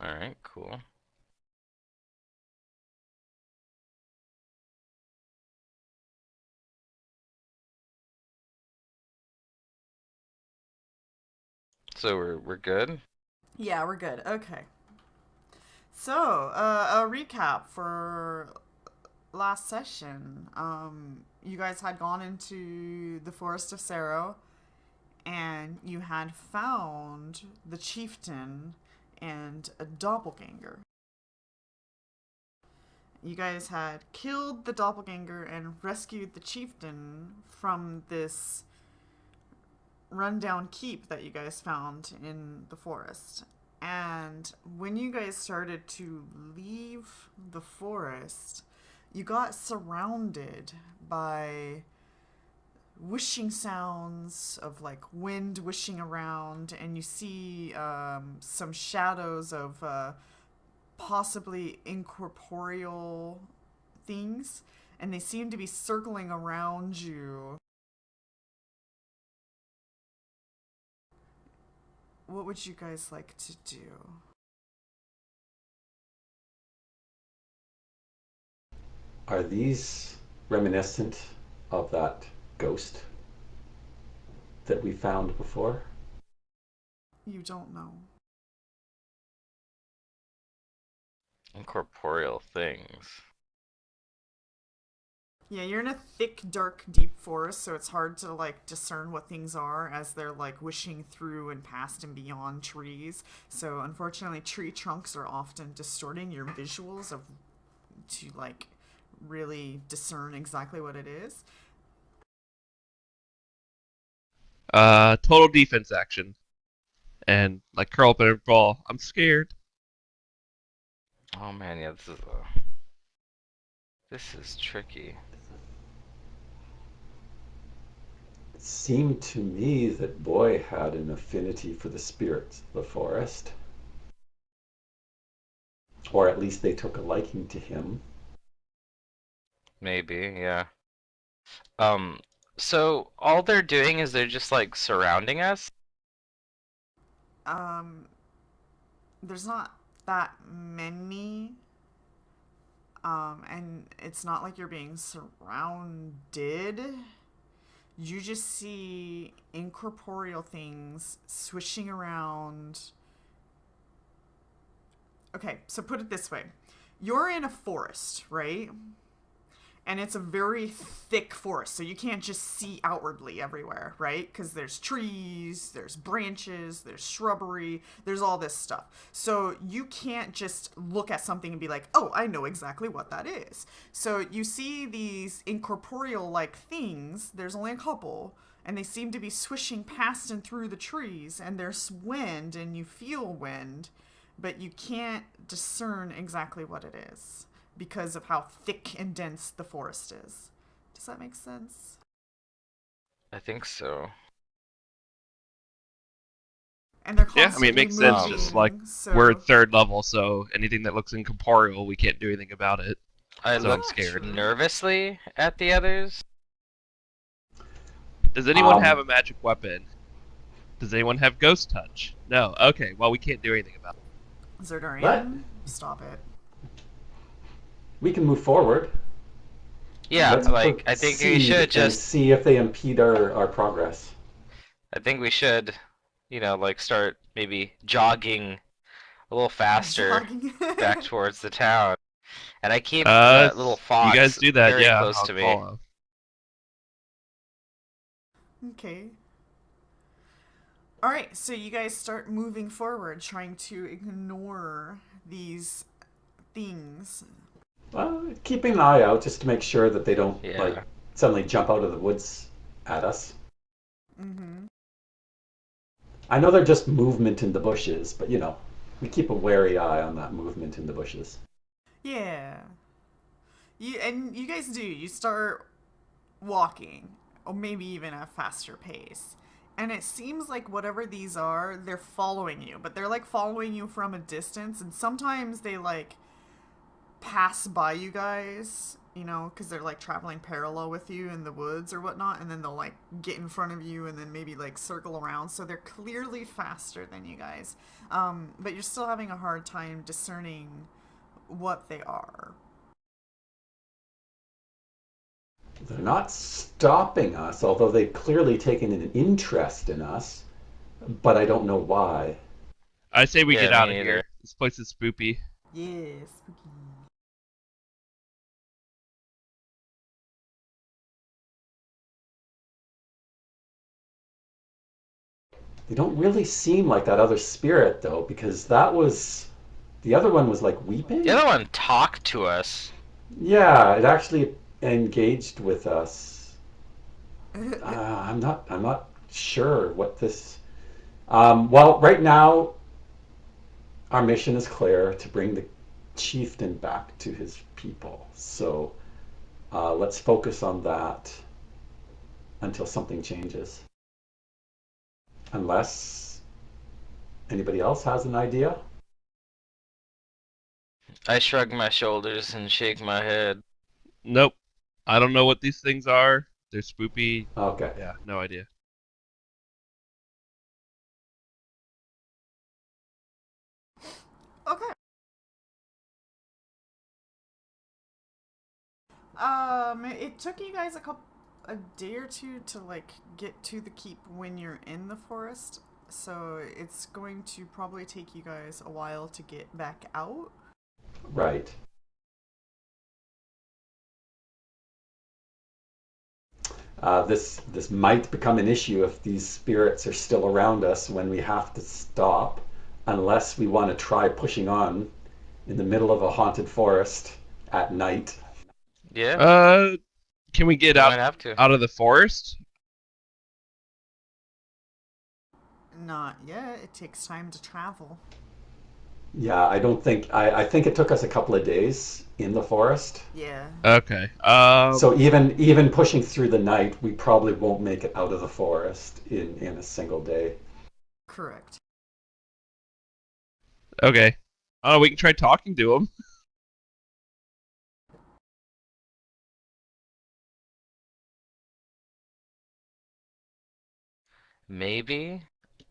All right, cool. So we're good. Yeah, we're good. Okay. So, a recap for last session. You guys had gone into the Forest of Sorrow and you had found the chieftain and a doppelganger. You guys had killed the doppelganger and rescued the chieftain from this rundown keep that you guys found in the forest. And when you guys started to leave the forest, you got surrounded by whooshing sounds of like wind whooshing around, and you see some shadows of possibly incorporeal things, and they seem to be circling around you. What would you guys like to do? Are these reminiscent of that ghost that we found before? You don't know. Incorporeal things. Yeah, you're in a thick, dark, deep forest, so it's hard to like discern what things are as they're like wishing through and past and beyond trees. So unfortunately, tree trunks are often distorting your visuals of to like really discern exactly what it is. Total defense action. And like curl up in a ball. I'm scared. Oh man, yeah, this is tricky. It seemed to me that Boy had an affinity for the spirits of the forest, or at least they took a liking to him. Maybe, yeah. Um, so all they're doing is they're just like surrounding us. Um, there's not that many, and it's not like you're being surrounded. You just see incorporeal things swishing around. Okay, so put it this way. You're in a forest, right? And it's a very thick forest, so you can't just see outwardly everywhere, right? Because there's trees, there's branches, there's shrubbery, there's all this stuff. So you can't just look at something and be like, oh, I know exactly what that is. So you see these incorporeal like things, there's only a couple, and they seem to be swishing past and through the trees, and there's wind, and you feel wind, but you can't discern exactly what it is because of how thick and dense the forest is. Does that make sense? I think so. And they're Yeah, I mean it constantly makes sense. Just like moving, we're so third level, so anything that looks incorporeal, we can't do anything about it. I that's So I'm look not scared. true. nervously at the others. Does anyone have Um, a magic weapon? Does anyone have ghost touch? No. Okay, well we can't do anything about but Zerdarian, stop it. we can move forward. Yeah, Let's Okay. like I think we proceed should and just see if they impede our progress. I think we should, like start maybe jogging a little faster Jogging. back towards the town. And I it. keep that little You guys fox do that, very yeah, close I'll to me. follow. Okay. All right, so you guys start moving forward, trying to ignore these things. Keeping an eye out just to make sure that they don't like Yeah. suddenly jump out of the woods at us. Mm-hmm. I know they're just movement in the bushes, but we keep a wary eye on that movement in the bushes. Yeah. You guys do. You start walking, or maybe even at a faster pace. And it seems like whatever these are, they're following you, but they're like following you from a distance, and sometimes they like pass by you guys you know, because they're like traveling parallel with you in the woods or whatnot, and then they'll like get in front of you and then maybe like circle around. So they're clearly faster than you guys, but you're still having a hard time discerning what they are. They're not stopping us, although they've clearly taken an interest in us, but I don't know why. I say we Yeah, get out me of neither. here. This place is spoopy. Yeah, spooky. They don't really seem like that other spirit, though, because that was. The other one was like The weeping? other one talked to us. Yeah, it actually engaged with us. I'm not sure what this. Well, right now, our mission is clear to bring the chieftain back to his people. So let's focus on that until something changes. Unless anybody else has an idea? I shrug my shoulders and shake my head. Nope. I don't know what these things are. They're spoopy. Okay. Yeah, no idea. Okay. It took you guys a day or two to like get to the keep when you're in the forest, so it's going to probably take you guys a while to get back out. Right. This might become an issue if these spirits are still around us when we have to stop, unless we want to try pushing on in the middle of a haunted forest at night. Yeah, Uh, can we get we might have to. out of the forest? Not yet. It takes time to travel. Yeah, I don't think I think it took us a couple of days in the forest. Yeah. Okay. So even pushing through the night, we probably won't make it out of the forest in a single day. Correct. Okay. Oh, we can try talking to him. Maybe.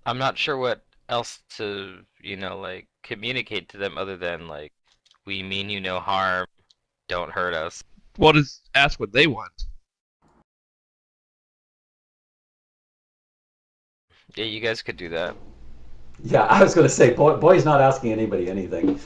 I'm not sure what else to, like communicate to them other than like, we mean you no harm, don't hurt us. We'll just ask what they want. Yeah, you guys could do that. Yeah, I was going to say, boy's not asking anybody anything.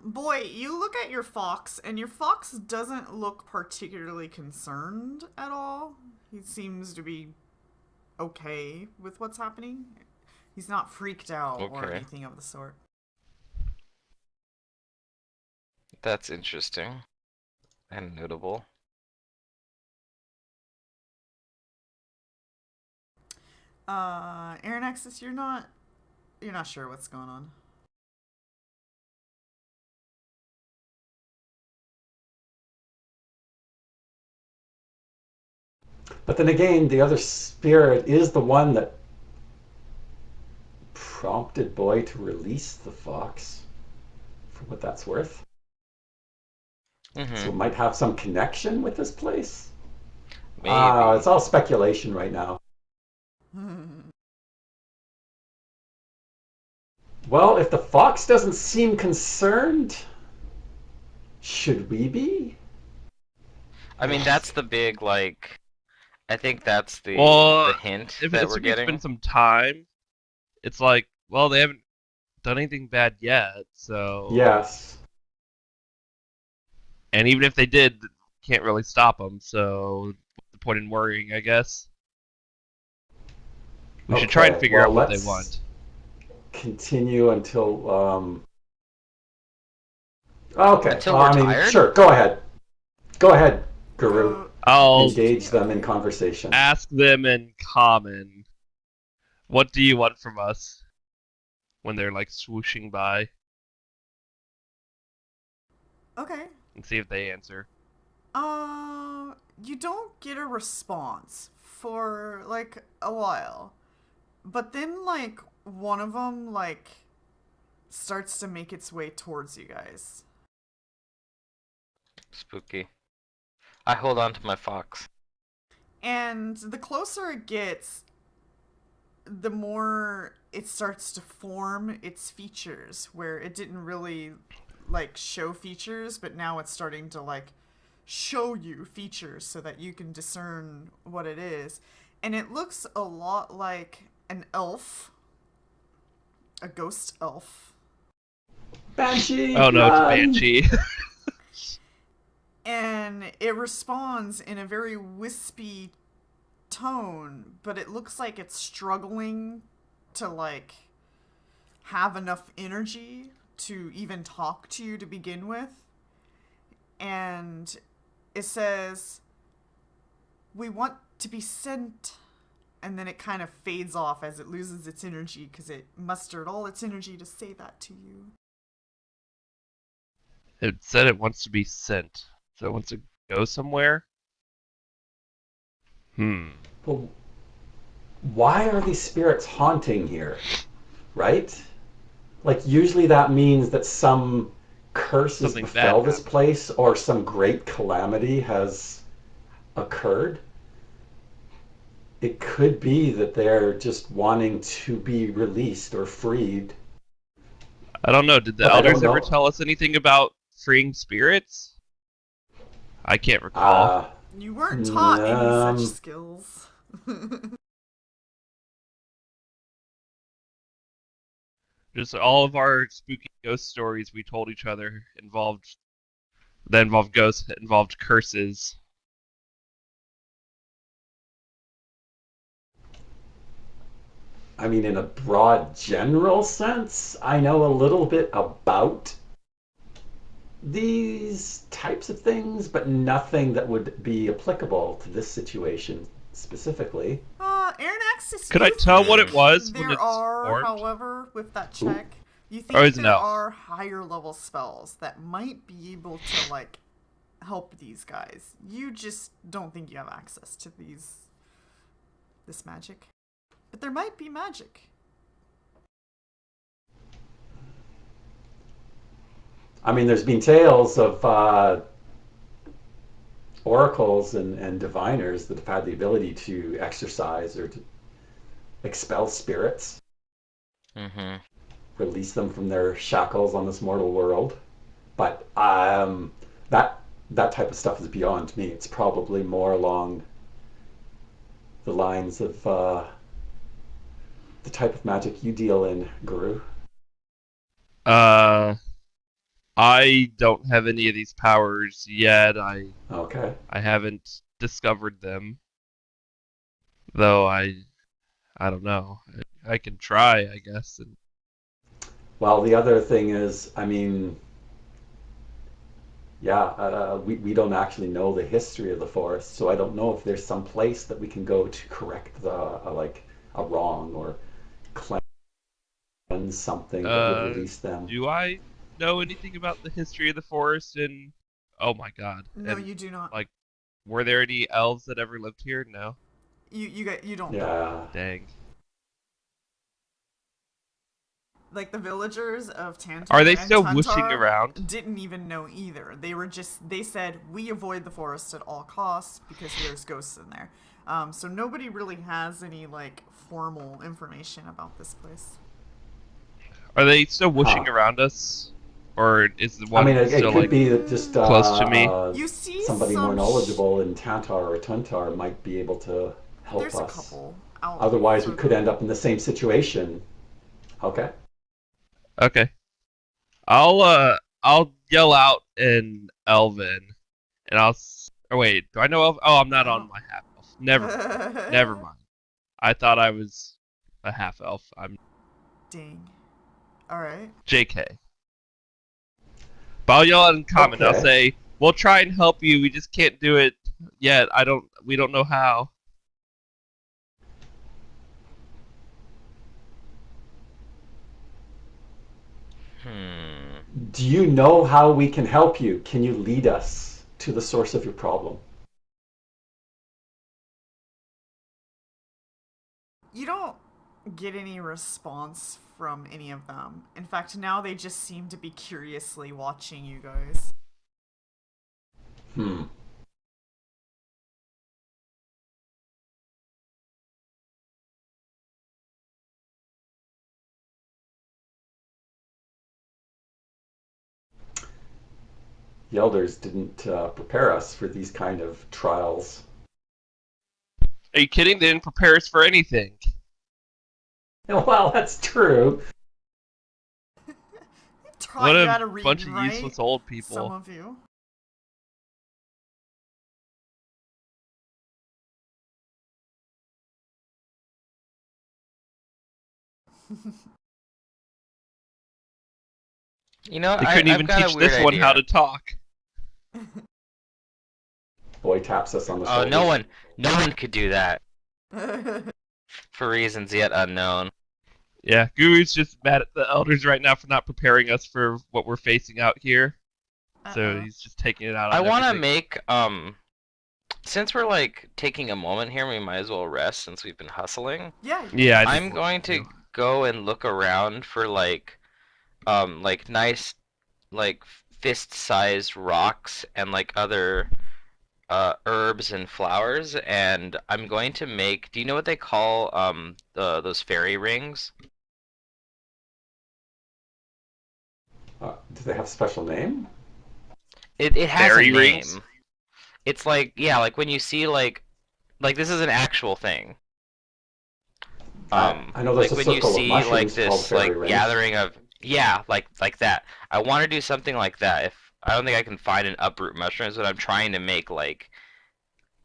Boy, you look at your fox, and your fox doesn't look particularly concerned at all. He seems to be okay with what's happening. He's not freaked out or Okay, anything of the sort. that's interesting and notable. Aaron Axis, you're not sure what's going on. But then again, the other spirit is the one that prompted Boy to release the fox, for what that's worth. So Mm-hmm. it might have some connection with this place. Maybe. It's all speculation right now. Well, if the fox doesn't seem concerned, should we be? I mean, that's the big like. I think that's the Well, hint if that we're assuming it's been getting. some time, it's like, well, they haven't done anything bad yet, so. Yes. And even if they did, can't really stop them. So, what's the point in worrying? I guess we should try and Okay. figure Well, out what they let's want. continue until. Okay. Until Well, we're I mean, tired? sure. Go ahead. Go ahead, Guru. Go. I'll Engage them in Okay. conversation. ask them in common. What do you want from us? When they're like swooshing by, Okay. and see if they answer. You don't get a response for like a while. But then like one of them, like, starts to make its way towards you guys. Spooky. I hold on to my fox. And the closer it gets, the more it starts to form its features, where it didn't really, like, show features, but now it's starting to, like, show you features so that you can discern what it is. And it looks a lot like an elf, a ghost elf. Banshee! Oh no, it's a run! banshee. And it responds in a very wispy tone, but it looks like it's struggling to, like, have enough energy to even talk to you to begin with. And it says, "We want to be sent." And then it kind of fades off as it loses its energy because it mustered all its energy to say that to you. It said it wants to be sent. So it wants to go somewhere? Well, why are these spirits haunting here? Right? Like, usually that means that some curse has Something befell bad this happened. place or some great calamity has occurred. It could be that they're just wanting to be released or freed. I don't know. Did the But I don't elders ever know. tell us anything about freeing spirits? I can't recall. Uh, You weren't taught any such um, skills. Just all of our spooky ghost stories we told each other involved ghosts, involved curses. I mean, in a broad general sense, I know a little bit about these types of things, but nothing that would be applicable to this situation specifically. Aaron Axis, Could I you tell what it think was when there it's are, formed? however, with that Ooh. check, you Or think is it an there elf? are higher level spells that might be able to, like, help these guys. You just don't think you have access to this magic. But there might be magic. I mean, there's been tales of oracles and diviners that have had the ability to exorcise or to expel spirits, Mm-hmm. release them from their shackles on this mortal world. But that that type of stuff is beyond me. It's probably more along the lines of the type of magic you deal in, Guru. Uh, I don't have any of these powers yet. Okay. I haven't discovered them, though. I don't know. I can try, I guess. And Well, the other thing is, I mean, yeah, we don't actually know the history of the forest, so I don't know if there's some place that we can go to correct like a wrong or cleanse something that would uh, release them. do I know anything about the history of the forest? And oh my God! No, And you do not. like, were there any elves that ever lived here? No. You don't know. Yeah. Dang. Like, the villagers of Are Tantar they and still whooshing Tantar around? didn't even know either. They said, we avoid the forest at all costs because there's ghosts in there. So nobody really has any, like, formal information about this place. Are they still whooshing Huh. around us, or is the I mean, one it still could like be that just close to me? You see somebody more knowledgeable in Tantar or Tuntar might be able to help there's a us. couple out Otherwise, we further could end away. up in the same situation. Okay. Okay. I'll yell out in Elven, and or wait, do I know Elf? Oh, I'm not on Oh. my half elf. Never mind. Never mind. I thought I was a half elf. I'm Dang. Alright. JK. But I'll yell out in common. I'll Okay. say, "We'll try and help you. We just can't do it yet. We don't know how." Hmm. Do you know how we can help you? Can you lead us to the source of your problem? You don't get any response from any of them. In fact, now they just seem to be curiously watching you guys. Hmm. The elders didn't prepare us for these kind of trials. Are you kidding? They didn't prepare us for anything. Well, that's true. What Taught you a how to read bunch and of write, useless old some people. of you. You know, They couldn't I've even got a teach weird this one how idea. to talk. Boy taps us on the Oh, no shoulders. one, no one could do that for reasons yet unknown. Yeah, Guru's just mad at the elders right now for not preparing us for what we're facing out here. So Uh-oh. he's just taking it out I on want to everything. make since we're like taking a moment here, we might as well rest since we've been hustling. Yeah. Yeah, I think I'm we'll need going to. to go and look around for like nice like fist-sized rocks and like other herbs and flowers, and I'm going to make. Do you know what they call those fairy rings? Do they have a special name? It has a Fairy rings? name. It's like yeah, like when you see like this is an actual thing. I know there's Like a when you circle of see like mushrooms called this fairy like rings. gathering of yeah, like that. I want to do something like that. If I don't think I can find an uproot mushrooms, but I'm trying to make like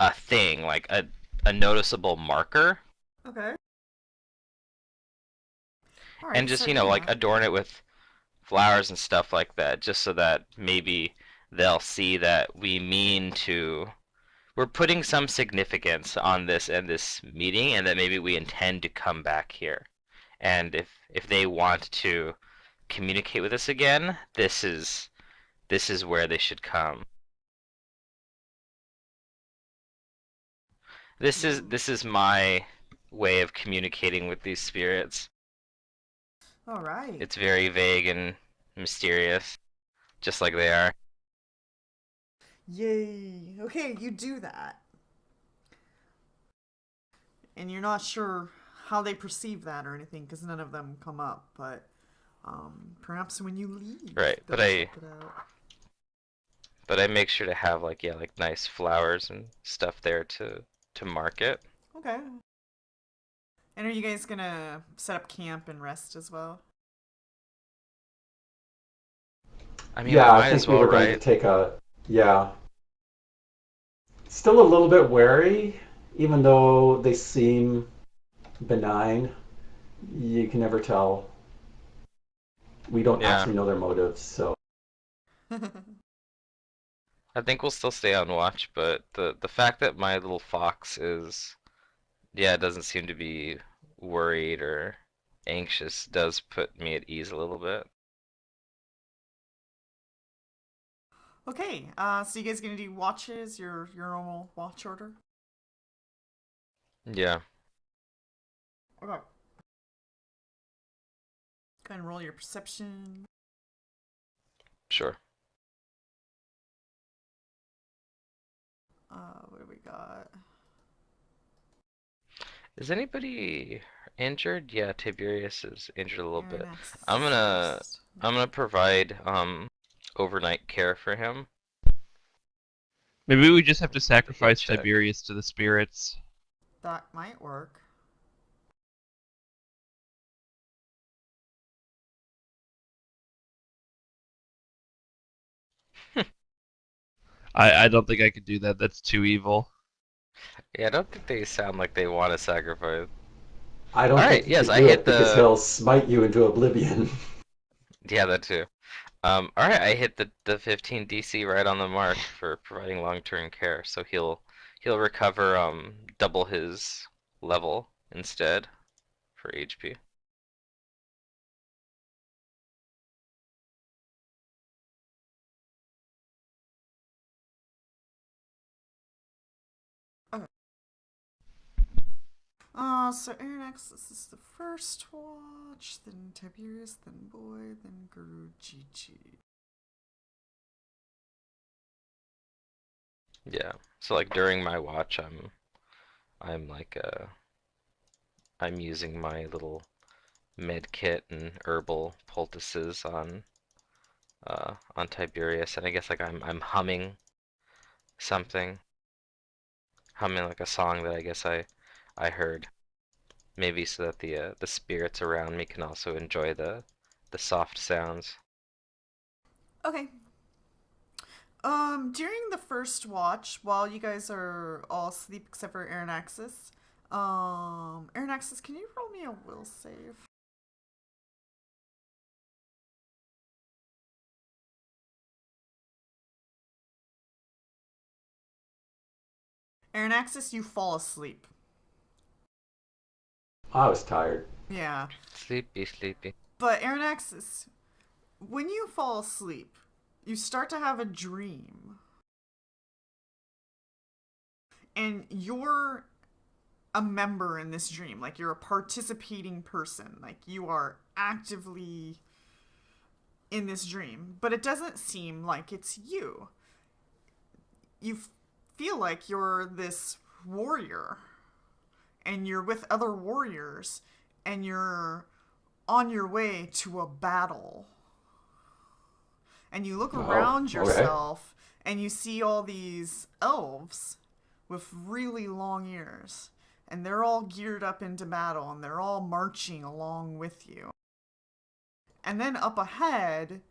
a thing, like a noticeable marker, Okay. All and right, just start doing like that. adorn it with flowers and stuff like that, just so that maybe they'll see that we mean to. We're putting some significance on this and this meeting, and that maybe we intend to come back here. And if they want to communicate with us again, this is where they should come. Ooh. This is my way of communicating with these spirits. All right. It's very vague and mysterious, just like they are. Yay. Okay, you do that. And you're not sure how they perceive that or anything because none of them come up, but perhaps when you leave, Right. they'll check it out. But I make sure to have like yeah, like nice flowers and stuff there to mark it. Okay. And are you guys gonna set up camp and rest as well? I mean, we Yeah, I might think as we well, were going to right? take a. Yeah. Still a little bit wary, even though they seem benign. You can never tell. We don't Yeah. actually know their motives, so. I think we'll still stay on watch, but the fact that my little fox is yeah, doesn't seem to be worried or anxious does put me at ease a little bit. Okay, so you guys gonna do watches, your normal watch order? Yeah, Okay. Go ahead and roll your perception. sure. What do we got? Is anybody injured? Yeah, Tiberius is injured a little bit. Aranax I'm is gonna first. I'm gonna provide overnight care for him. Maybe we just have to He'll sacrifice check. Tiberius to the spirits. That might work. I don't think I could do that. That's too evil. Yeah, I don't think they sound like they want to sacrifice. I All don't right, think you yes, could I do hit it because the he'll smite you into oblivion. yeah that too. All right, I hit the 15 DC right on the mark for providing long-term care. So he'll recover double his level instead for HP. Okay. So Aaron this is the first watch, then Tiberius, then Boy, then Guru Gigi. Yeah. So like during my watch, I'm like I'm using my little med kit and herbal poultices on Tiberius, and I guess like I'm humming something, humming like a song that I guess I heard, maybe so that the spirits around me can also enjoy the soft sounds. Okay. During the first watch, while you guys are all asleep except for Aaron Aaron can you roll me a will save? Aaron you fall asleep. I was tired. Yeah. Sleepy, sleepy. But Aaron when you fall asleep, you start to have a dream. And you're a member in this dream. Like you're a participating person. Like you are actively in this dream. But it doesn't seem like it's you. You feel like you're this warrior. And you're with other warriors. And you're on your way to a battle. And you look Oh, around okay. yourself and you see all these elves with really long ears. And they're all geared up into battle and they're all marching along with you. And then up ahead,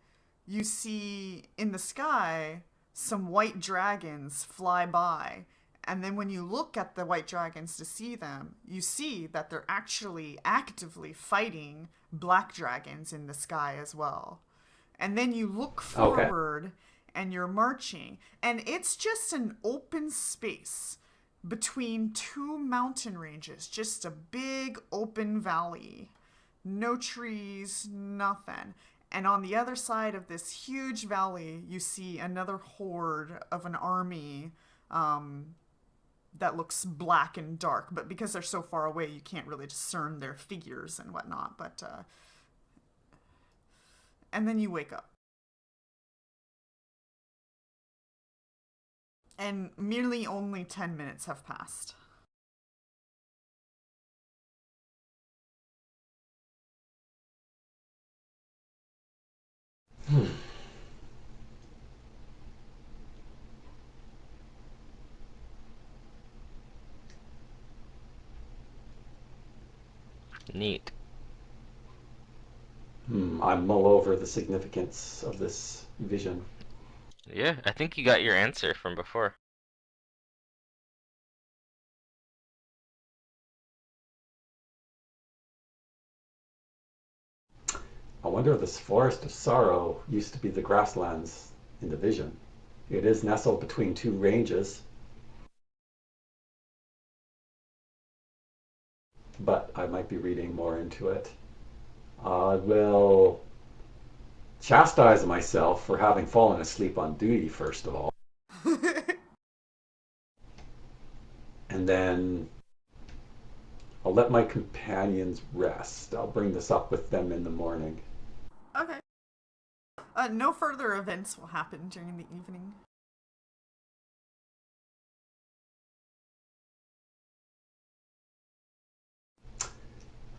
you see in the sky some white dragons fly by. And then when you look at the white dragons to see them, you see that they're actually actively fighting black dragons in the sky as well. And then you look Okay. forward and you're marching, and it's just an open space between two mountain ranges, just a big open valley. No trees, nothing. And on the other side of this huge valley, you see another horde of an army that looks black and dark. But because they're so far away, you can't really discern their figures and whatnot. And then you wake up. And merely only 10 minutes have passed. Hmm. Neat. I mull over the significance of this vision. Yeah, I think you got your answer from before. I wonder if this forest of sorrow used to be the grasslands in the vision. It is nestled between two ranges, but I might be reading more into it. I will chastise myself for having fallen asleep on duty, first of all, and then I'll let my companions rest. I'll bring this up with them in the morning. Okay. No further events will happen during the evening.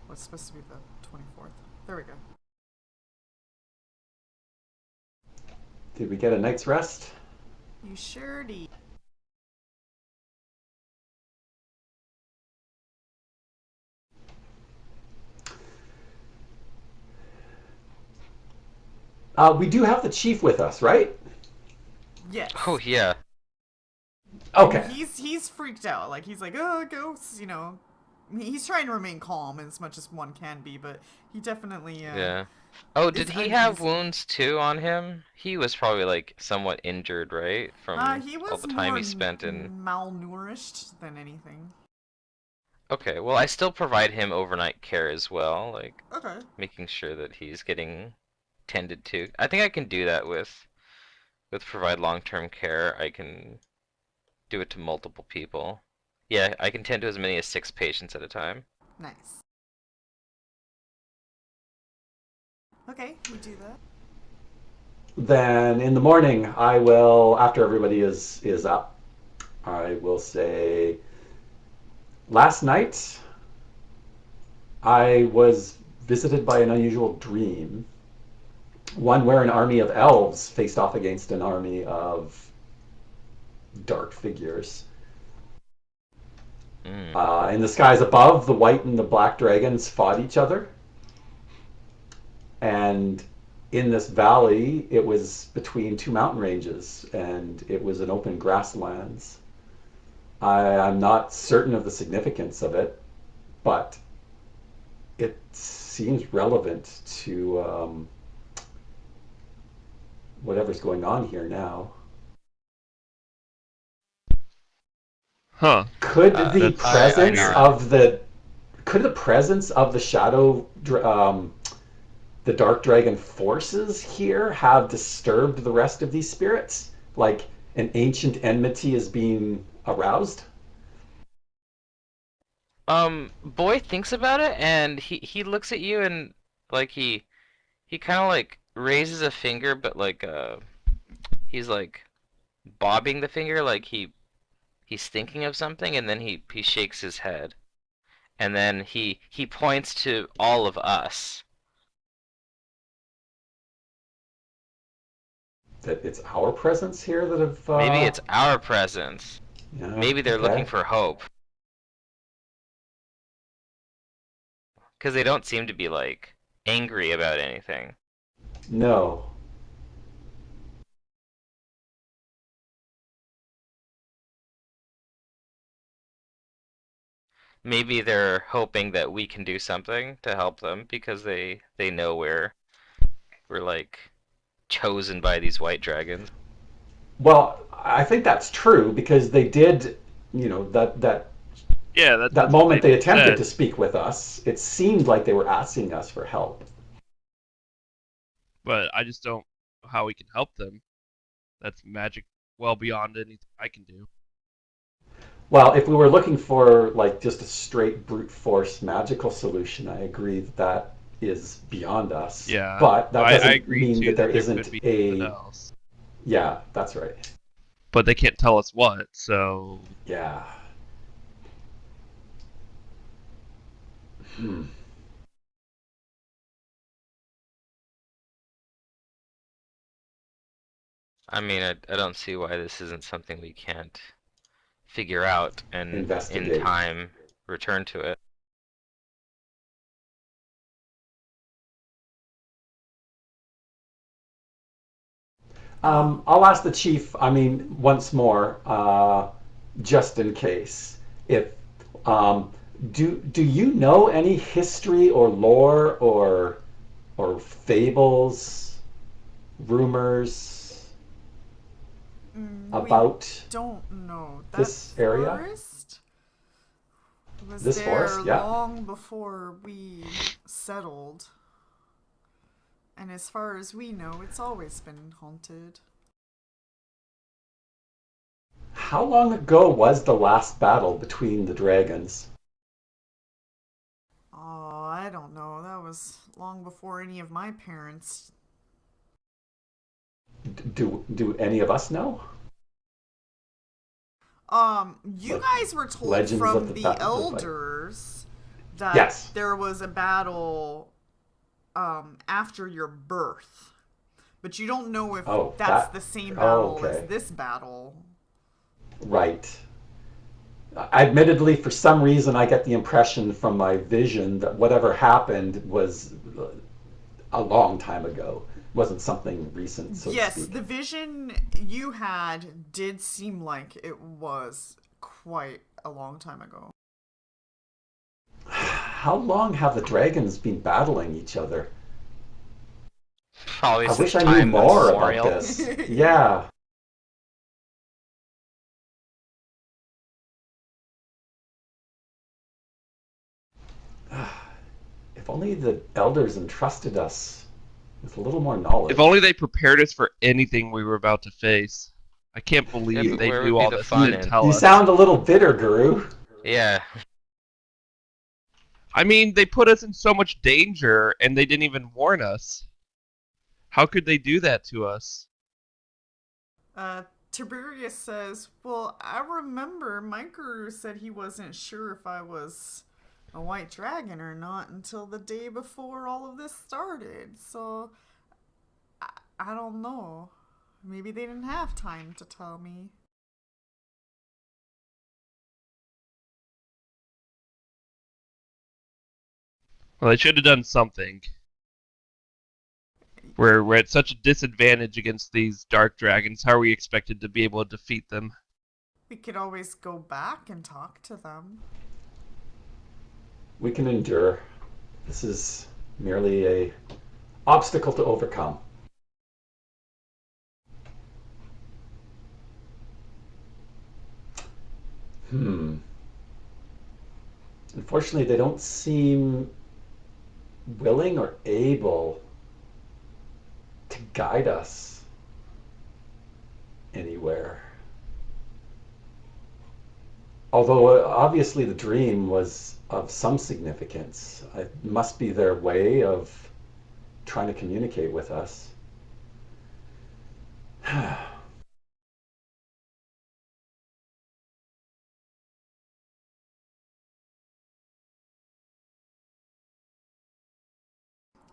What's supposed to be the 24th? There we go. Did we get a night's rest? You sure do. We do have the chief with us, right? Oh Yes. yeah. And Okay. he's freaked out. Like he's like, oh, ghosts, you know. He's trying to remain calm as much as one can be, but he definitely Yeah. Oh, did is he have uneasy. wounds too on him? He was probably like somewhat injured, right? From He all was the time more he spent in. malnourished than anything. Okay, well, I still provide him overnight care as well, like Okay. making sure that he's getting tended to. I think I can do that with provide long-term care. I can do it to multiple people. Yeah, I can tend to as many as 6 patients at a time. Nice. Okay, we do that. Then in the morning, I will, after everybody is up, I will say, last night I was visited by an unusual dream. One where an army of elves faced off against an army of dark figures. Mm. In the skies above, the white and the black dragons fought each other. And in this valley, it was between two mountain ranges, and it was an open grasslands. I'm not certain of the significance of it, but it seems relevant to whatever's going on here now. Huh. Could the That's I presence nod. of the could the presence of the shadow the dark dragon forces here have disturbed the rest of these spirits? Like an ancient enmity is being aroused? Boy thinks about it, and he looks at you, and like he kind of like raises a finger, but like he's like bobbing the finger, like he's thinking of something, and then he shakes his head, and then he points to all of us. That it's our presence here that have Maybe it's our presence. yeah, Maybe they're looking okay. for hope, because they don't seem to be like angry about anything. No. Maybe they're hoping that we can do something to help them because they know we're like chosen by these white dragons. Well, I think that's true because they did, Yeah, that that's what moment they they attempted said. to speak with us, it seemed like they were asking us for help. But I just don't know how we can help them. That's magic well beyond anything I can do. Well, if we were looking for like just a straight brute force magical solution, I agree that that is beyond us. Yeah, But that I doesn't agree mean too that there that there could isn't be something a else. yeah, that's right. But they can't tell us what, so Yeah. Hmm. I mean, I don't see why this isn't something we can't figure out and in Investigate. time return to it. I'll ask the chief. I mean, once more, just in case. If um, do you know any history or lore or fables, rumors We about don't know. That this area, forest was this there forest? Yeah. long before we settled. And as far as we know, it's always been haunted. How long ago was the last battle between the dragons? Oh, I don't know. That was long before any of my parents. Do any of us know? You Like guys were told legends of from the elders that yes. there was a battle after your birth. But you don't know if Oh, that's that. the same Oh, battle as okay. this battle. Right. Admittedly, for some reason, I get the impression from my vision that whatever happened was a long time ago. It wasn't something recent, so to Yes, speak. the vision you had did seem like it was quite a long time ago. How long have the dragons been battling each other? Probably I since wish I knew time more about memorial. this. Yeah. If only the elders entrusted us with a little more if knowledge. only they prepared us for anything we were about to face. I can't Yeah, believe You but they where would knew be all the this and fun you didn't in? tell you us. sound a little bitter, Guru. Yeah. I mean, they put us in so much danger and they didn't even warn us. How could they do that to us? Uh, Tiberius says, "Well, I remember my guru said he wasn't sure if I was a white dragon or not until the day before all of this started. So I don't know. Maybe they didn't have time to tell me." Well, they should have done something. We're at such a disadvantage against these dark dragons. How are we expected to be able to defeat them? We could always go back and talk to them. We can endure. This is merely a obstacle to overcome. Hmm. Unfortunately, they don't seem willing or able to guide us anywhere. Although obviously the dream was of some significance, it must be their way of trying to communicate with us.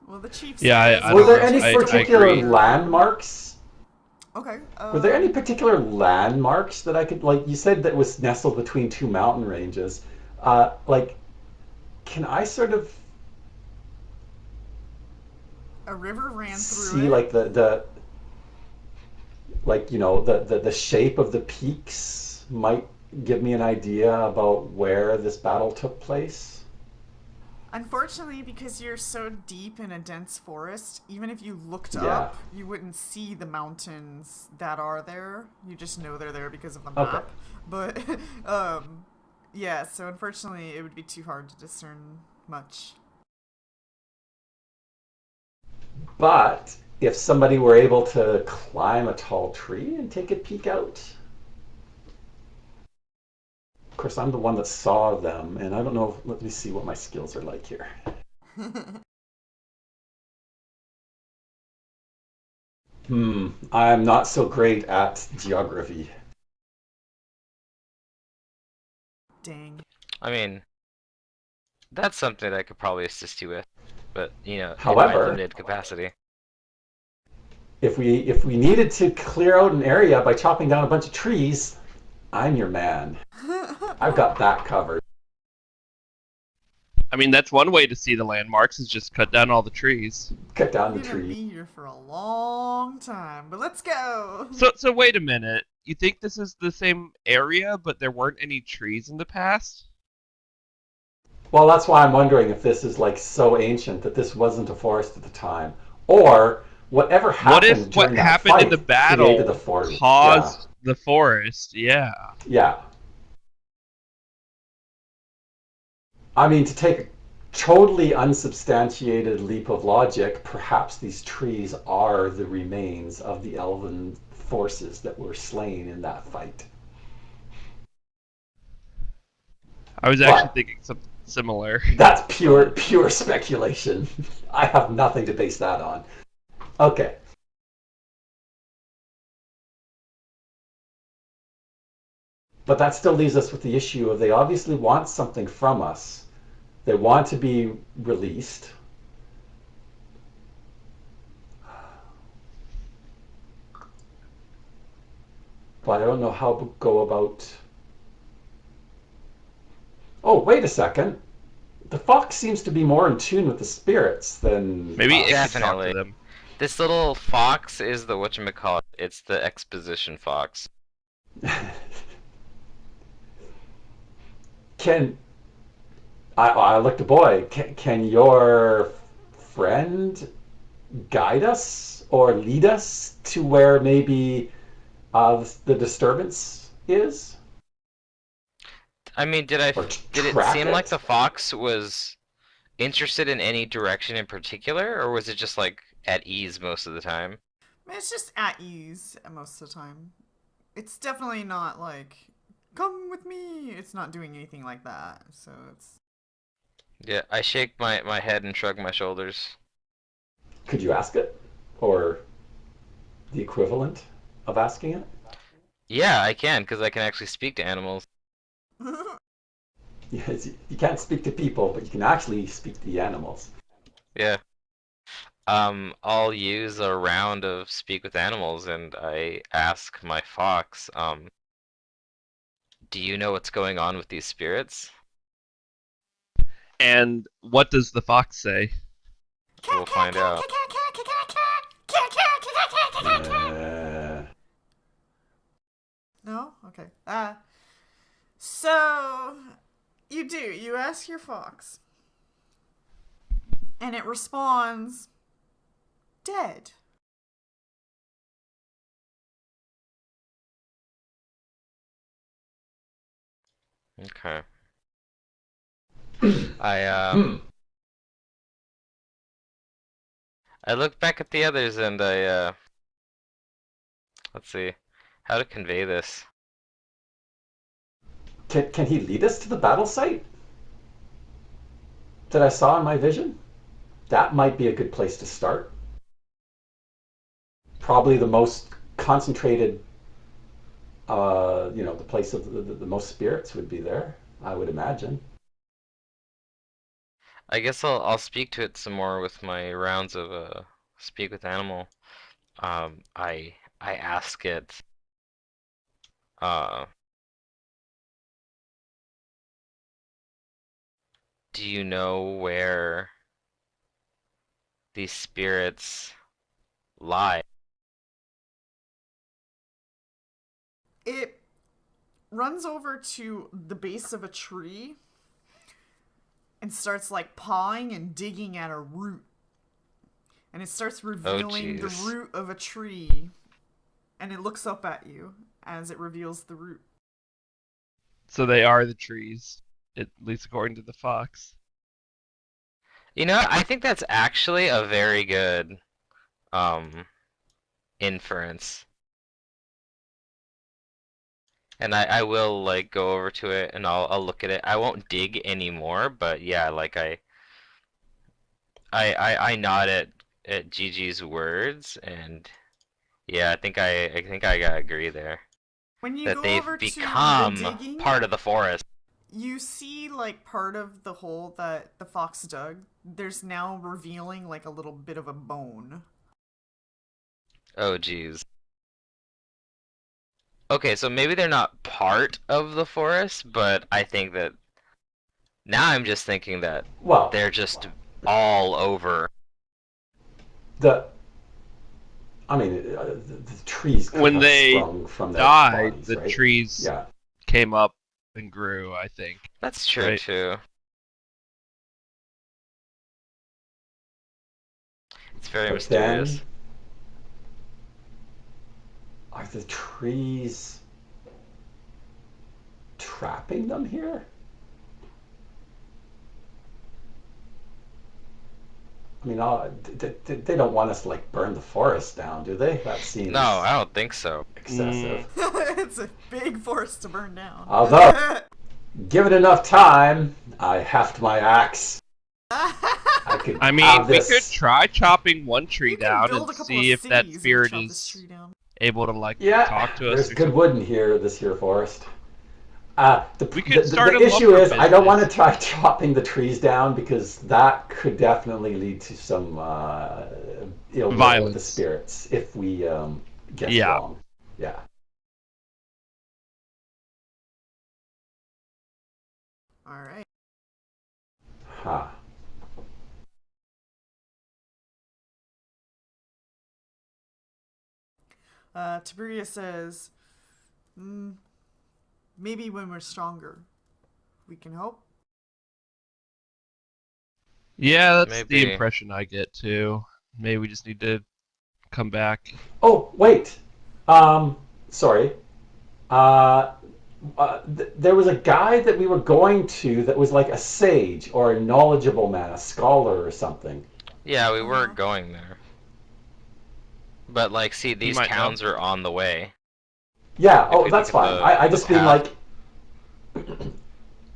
Well, the chief Yeah, says, I Were don't there "I'll know. any just I go particular agree. here." landmarks? Okay. Were there any particular landmarks that I could, like you said, that was nestled between two mountain ranges? Like, can I sort of A river ran through see it. like the like the shape of the peaks might give me an idea about where this battle took place? Unfortunately, because you're so deep in a dense forest, even if you looked Yeah. up, you wouldn't see the mountains that are there. You just know they're there because of the Okay. map. But, um, yeah, so unfortunately, it would be too hard to discern much. But if somebody were able to climb a tall tree and take a peek out, of course, I'm the one that saw them, and I don't know. Let me see what my skills are like here. I'm not so great at geography. Dang. I mean, that's something I could probably assist you with, but in my However, limited capacity. if we needed to clear out an area by chopping down a bunch of trees, I'm your man. I've got that covered. I mean, that's one way to see the landmarks is just cut down all the trees. Cut down We're the gonna tree. be here for a long time, but let's go. So wait a minute. You think this is the same area, but there weren't any trees in the past? Well, that's why I'm wondering if this is like so ancient that this wasn't a forest at the time, or whatever What if happened what during that happened in the fight created the battle forest. Yeah, caused the forest? Yeah. yeah. I mean, to take a totally unsubstantiated leap of logic, perhaps these trees are the remains of the elven forces that were slain in that fight. I was actually But thinking something similar. that's pure speculation. I have nothing to base that on. Okay. But that still leaves us with the issue of they obviously want something from us. They want to be released. But I don't know how to go about. Oh, wait a second. The fox seems to be more in tune with the spirits than Maybe it could us. talk to Definitely. them. This little fox is the whatchamacallit. It's the exposition fox. Can I looked a boy? Can your friend guide us or lead us to where maybe the disturbance is, I mean, or did it track seem like it? the fox was interested in any direction in particular, or was it just like at ease most of the time? It's just at ease most of the time. It's definitely not like come with me. It's not doing anything like that. So it's. Yeah, I shake my head and shrug my shoulders. Could you ask it? Or the equivalent of asking it? Yeah, I can, because I can actually speak to animals. Yes, you can't speak to people, but you can actually speak to the animals. Yeah. I'll use a round of speak with animals, and I ask my fox, do you know what's going on with these spirits? And what does the fox say? We'll find out. No? Okay. So you do. You ask your fox. And it responds dead. Okay. I I look back at the others and I let's see how to convey this. Can he lead us to the battle site that I saw in my vision? That might be a good place to start. Probably the most concentrated, the place of the most spirits would be there, I would imagine. I guess I'll speak to it some more with my rounds of speak with animal. I ask it uh do you know where these spirits lie? It runs over to the base of a tree and starts like pawing and digging at a root. And it starts Oh revealing the jeez. root of a tree. And it looks up at you as it reveals the root. So they are the trees, at least according to the fox. You know, I think that's actually a very good um inference. And I will like go over to it and I'll look at it. I won't dig anymore, but yeah, like I nod at Gigi's words and yeah, I think I gotta agree there. When you That go they've over to the become digging, part of the forest. you see like part of the hole that the fox dug. There's now revealing like a little bit of a bone. Oh geez. Okay, so maybe they're not part of the forest, but I think that now I'm just thinking that Well, they're just all over. the the trees could When have they sprung from their died, bodies, the right? trees Yeah. came up and grew, I think. That's true Right? too. It's very But then, mysterious. are the trees trapping them here? I mean, they don't want us to like burn the forest down, do they? That No, seems I don't think so. excessive. It's a big forest to burn down. Although, give it enough time, I heft my axe. I could I mean, have we could this. try chopping one tree You can down build and a couple see of if that cities if you spirit chop this is tree down. able to like Yeah, talk to us there's or good something. wood in here, this here forest. The, We the, could the, start the a issue lumber is I don't want to business. try chopping the trees down because that could definitely lead to some ill will with the Violence. spirits if we guess Yeah. wrong. Yeah. All right. Huh. Tiberia says, maybe when we're stronger, we can hope. Yeah, that's the Maybe. impression I get too. Maybe we just need to come back. Oh, wait. Sorry. Uh, there was a guy that we were going to that was like a sage or a knowledgeable man, a scholar or something. Yeah, we were Uh-huh. going there. But like, see, He these might know. towns are on the way. Yeah. If Oh, we look that's at fine. the I the just mean path. like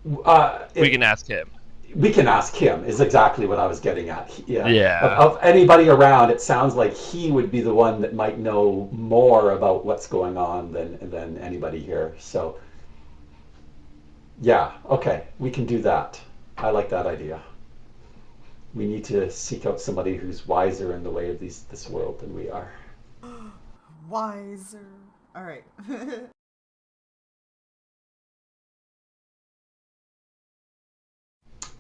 We can ask him. We can ask him is exactly what I was getting at. Yeah. Yeah. Of anybody around, it sounds like he would be the one that might know more about what's going on than anybody here. So yeah, okay, we can do that. I like that idea. We need to seek out somebody who's wiser in the way of this world than we are. Wiser. All right.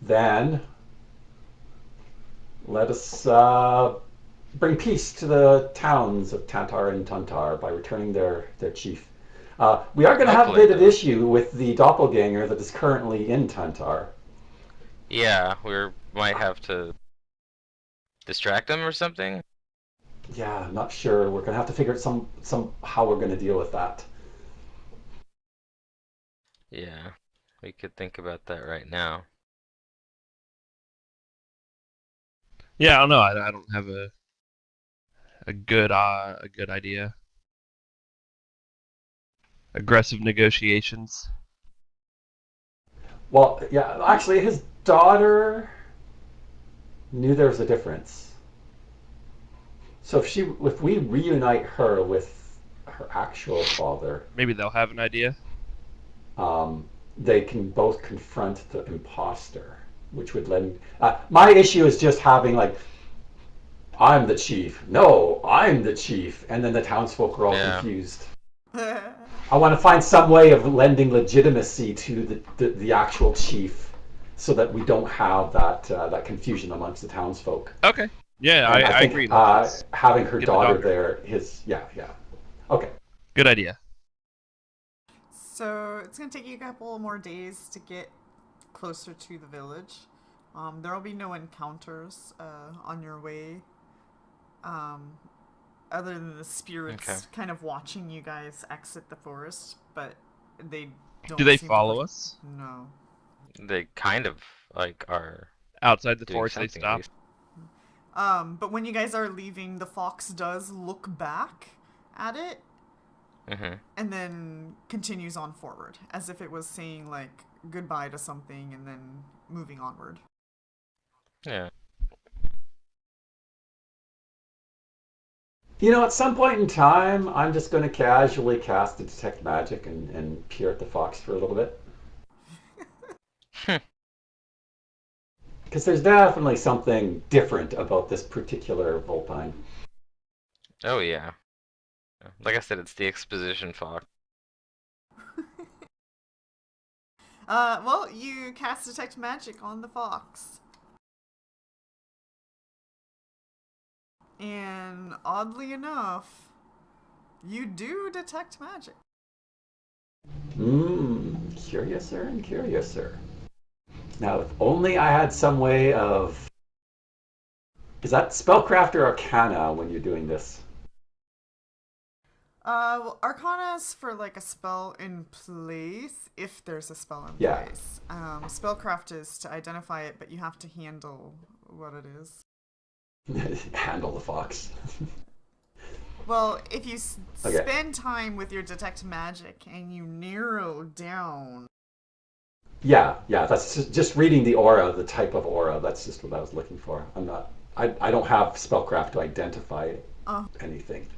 Then let us bring peace to the towns of Tantar and Tantar by returning their chief. We are going to have a Hopefully, bit of though. issue with the doppelganger that is currently in Tantar. Yeah, we might have to distract them or something. Yeah, I'm not sure. We're going to have to figure out some how we're going to deal with that. Yeah, we could think about that right now. Yeah, I don't know. I don't have a good idea. Aggressive negotiations. Well, yeah, actually, his daughter knew there was a difference. So if we reunite her with her actual father, Maybe they'll have an idea. um, they can both confront the imposter, which would lend. My issue is just having like, I'm the chief. No, I'm the chief, and then the townsfolk are all Yeah. confused. I want to find some way of lending legitimacy to the actual chief, so that we don't have that confusion amongst the townsfolk. Okay. Yeah, And I I think agree. Let's having her get the daughter daughter. there, yeah. Okay. Good idea. So it's gonna take you a couple more days to get closer to the village. There will be no encounters on your way, um, other than the Okay. spirits kind of watching you guys exit the forest, but they Do don't they seem to. follow us? No. They kind of like are Outside the doing forest, they something at stop. least. But when you guys are leaving, the fox does look back at it Mhm. and then continues on forward, as if it was saying like goodbye to something and then moving onward. Yeah. At some point in time, I'm just going to casually cast a detect magic and peer at the fox for a little bit. Because there's definitely something different about this particular Vulpine. Oh yeah. Like I said, it's the exposition fog. Well, you cast detect magic on the fox. And oddly enough, you do detect magic. Curiouser and curiouser. Now, if only I had some way of. Is that spellcraft or arcana when you're doing this? Well, Arcana is for like a spell in place, if there's a spell in Yeah. place. Spellcraft is to identify it, but you have to handle what it is. Handle the fox. Well, if you Okay. spend time with your detect magic and you narrow down. Yeah. That's just reading the aura, the type of aura. That's just what I was looking for. I'm not. I don't have spellcraft to identify Uh, anything.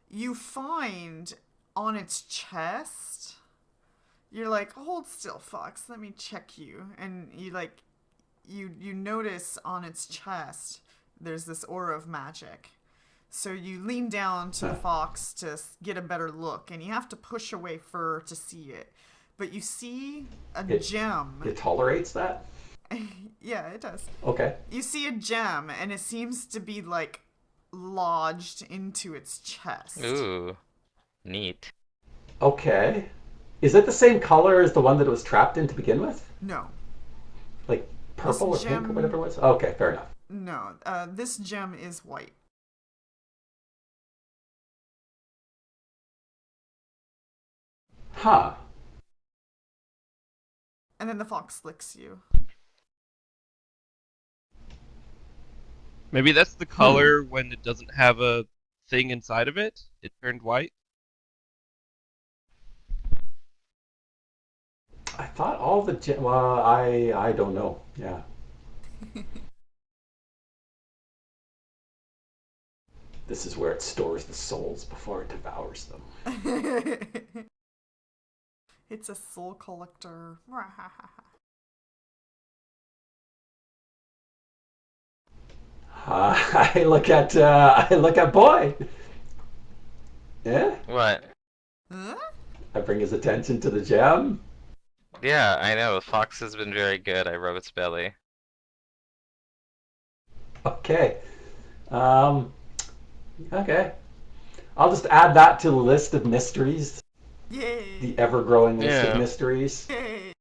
you find on its chest. You're like, hold still, fox. Let me check you. And you notice on its chest there's this aura of magic. So you lean down to the Huh. fox to get a better look, and you have to push away fur to see it. But you see a It gem. it tolerates that. Yeah, it does. Okay. You see a gem, and it seems to be like lodged into its chest. Ooh, neat. Okay. Is it the same color as the one that it was trapped in to begin with? No, Like this purple or pink or whatever gem. it was? Okay, fair enough. No, this gem is white. Huh. And then the fox licks you. Maybe that's the Hmm. color when it doesn't have a thing inside of it. It turned white. I thought all the well, I don't know. Yeah, this is where it stores the souls before it devours them. It's a soul collector. I look at boy. Yeah, What? Huh? I bring his attention to the gem. Yeah, I know. Fox has been very good. I rub its belly. Okay. Um, okay. I'll just add that to the list of mysteries, the Yay! ever-growing list of Yeah. mysteries. Yay!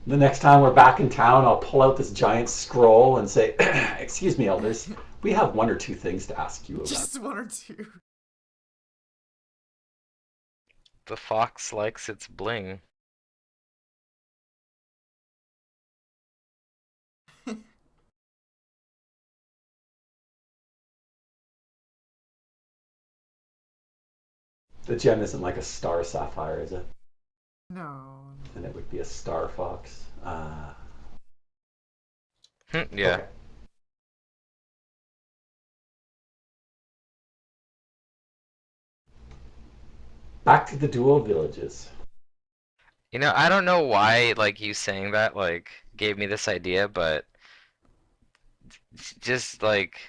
The next time we're back in town, I'll pull out this giant scroll and say, "Excuse me, elders, we have one or two things to ask you about." Just one or two. The fox likes its bling. The gem isn't like a star sapphire, is it? No. And it would be a star fox. Yeah. Okay. Back to the dual villages. I don't know why, like, you saying that, like, gave me this idea, but just, like,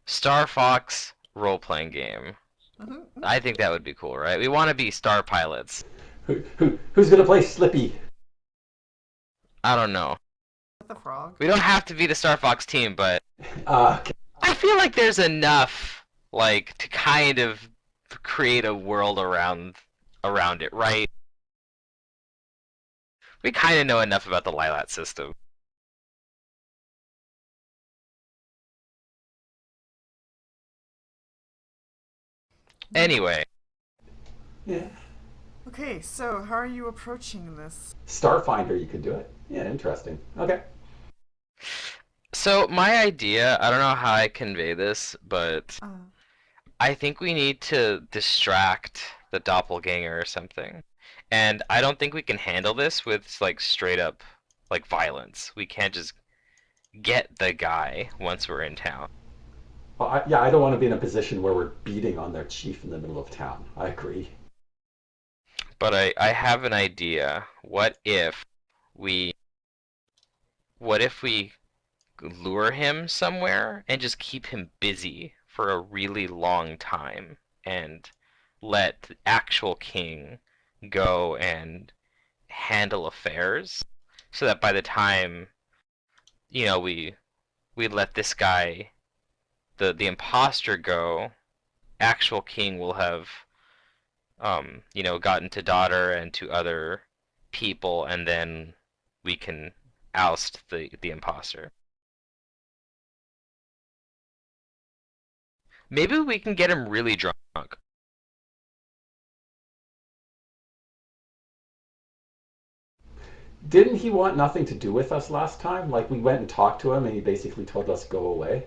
Star Fox role-playing game. Mm-hmm. I think that would be cool, right? We want to be star pilots. Who's gonna play Slippy? I don't know. The frog. We don't have to be the Star Fox team, but Okay. I feel like there's enough, like, to kind of create a world around it, right? We kind of know enough about the Lilat system. Anyway, Yeah. Okay, so how are you approaching this? Starfinder, you could do it. Yeah, interesting. Okay. so my idea, I don't know how I convey this, but Uh, I think we need to distract the doppelganger or something. And I don't think we can handle this with like straight up like violence. We can't just get the guy once we're in town. Well, yeah, I don't want to be in a position where we're beating on their chief in the middle of town. I agree. But I have an idea. We what if we lure him somewhere and just keep him busy for a really long time and let the actual king go and handle affairs so that by the time we let this guy the imposter go, actual king will have gotten to daughter and to other people, and then we can oust the imposter. Maybe we can get him really drunk. Didn't he want nothing to do with us last time? Like we went and talked to him and he basically told us go away.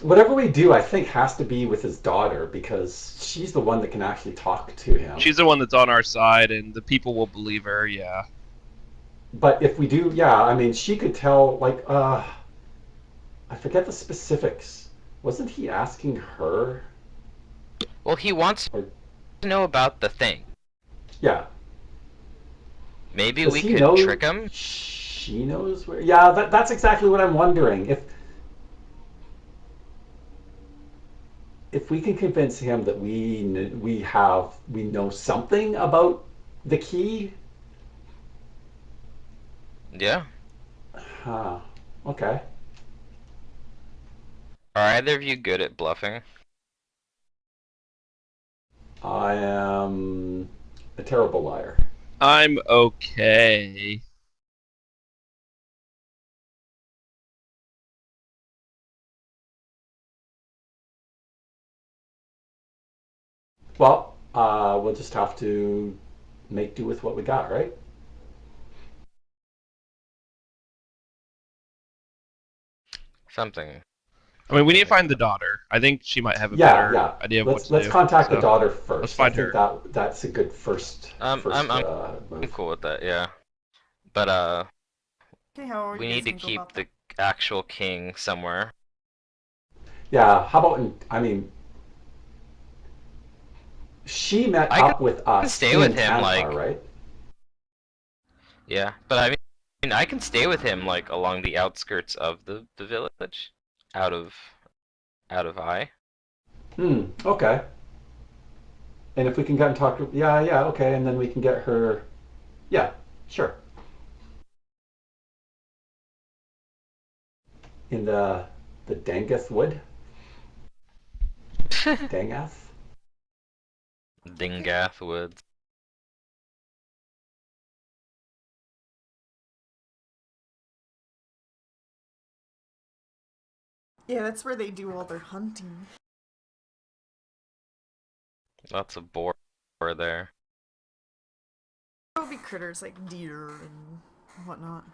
Whatever we do, I think has to be with his daughter because she's the one that can actually talk to him. She's the one that's on our side, and the people will believe her. Yeah. But if we do, yeah, I mean, she could tell. Like, I forget the specifics. Wasn't he asking her? Well, he wants Or to know about the thing. yeah, Maybe does we he could know? trick him. She knows where. Yeah, that's exactly what I'm wondering. If we can convince him that we know something about the key. Yeah. Huh. Okay. Are either of you good at bluffing? I am a terrible liar. I'm okay. Well, we'll just have to make do with what we got, right? Something. I mean, we need to like find the daughter. I think she might have a Yeah, better yeah. idea of what to Let's do. contact the So daughter let's first. I find think her. that's a good first I'm move. cool with that. Yeah, but Okay, how are we you guys need to gonna go keep about that? the actual king somewhere. Yeah. How about I mean, she met I up with can us stay with in him, Tantar, like, right? yeah, but I can stay with him like along the outskirts of the village, out of out of eye. Okay. And if we can get and talk to, yeah, yeah, okay, and then we can get her. Yeah, sure. In the Dangath Wood, Dangath. Okay. Dingath Woods. Yeah, that's where they do all their hunting. Lots of boar there. There'll be critters like deer and whatnot.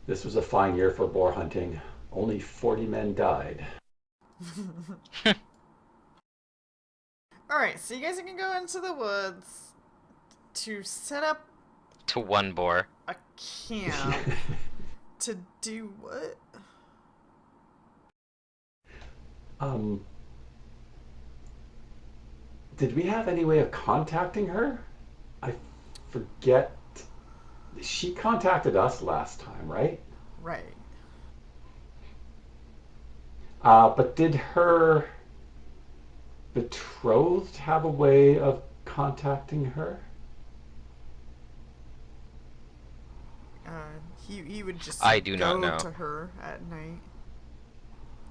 This was a fine year for boar hunting. Only 40 men died. Alright, so you guys can go into the woods to set up To one boar. a camp. To do what? um, did we have any way of contacting her? I forget. She contacted us last time, right? Right. But did her betrothed have a way of contacting her? Uh, he would just I do not go know. to her at night.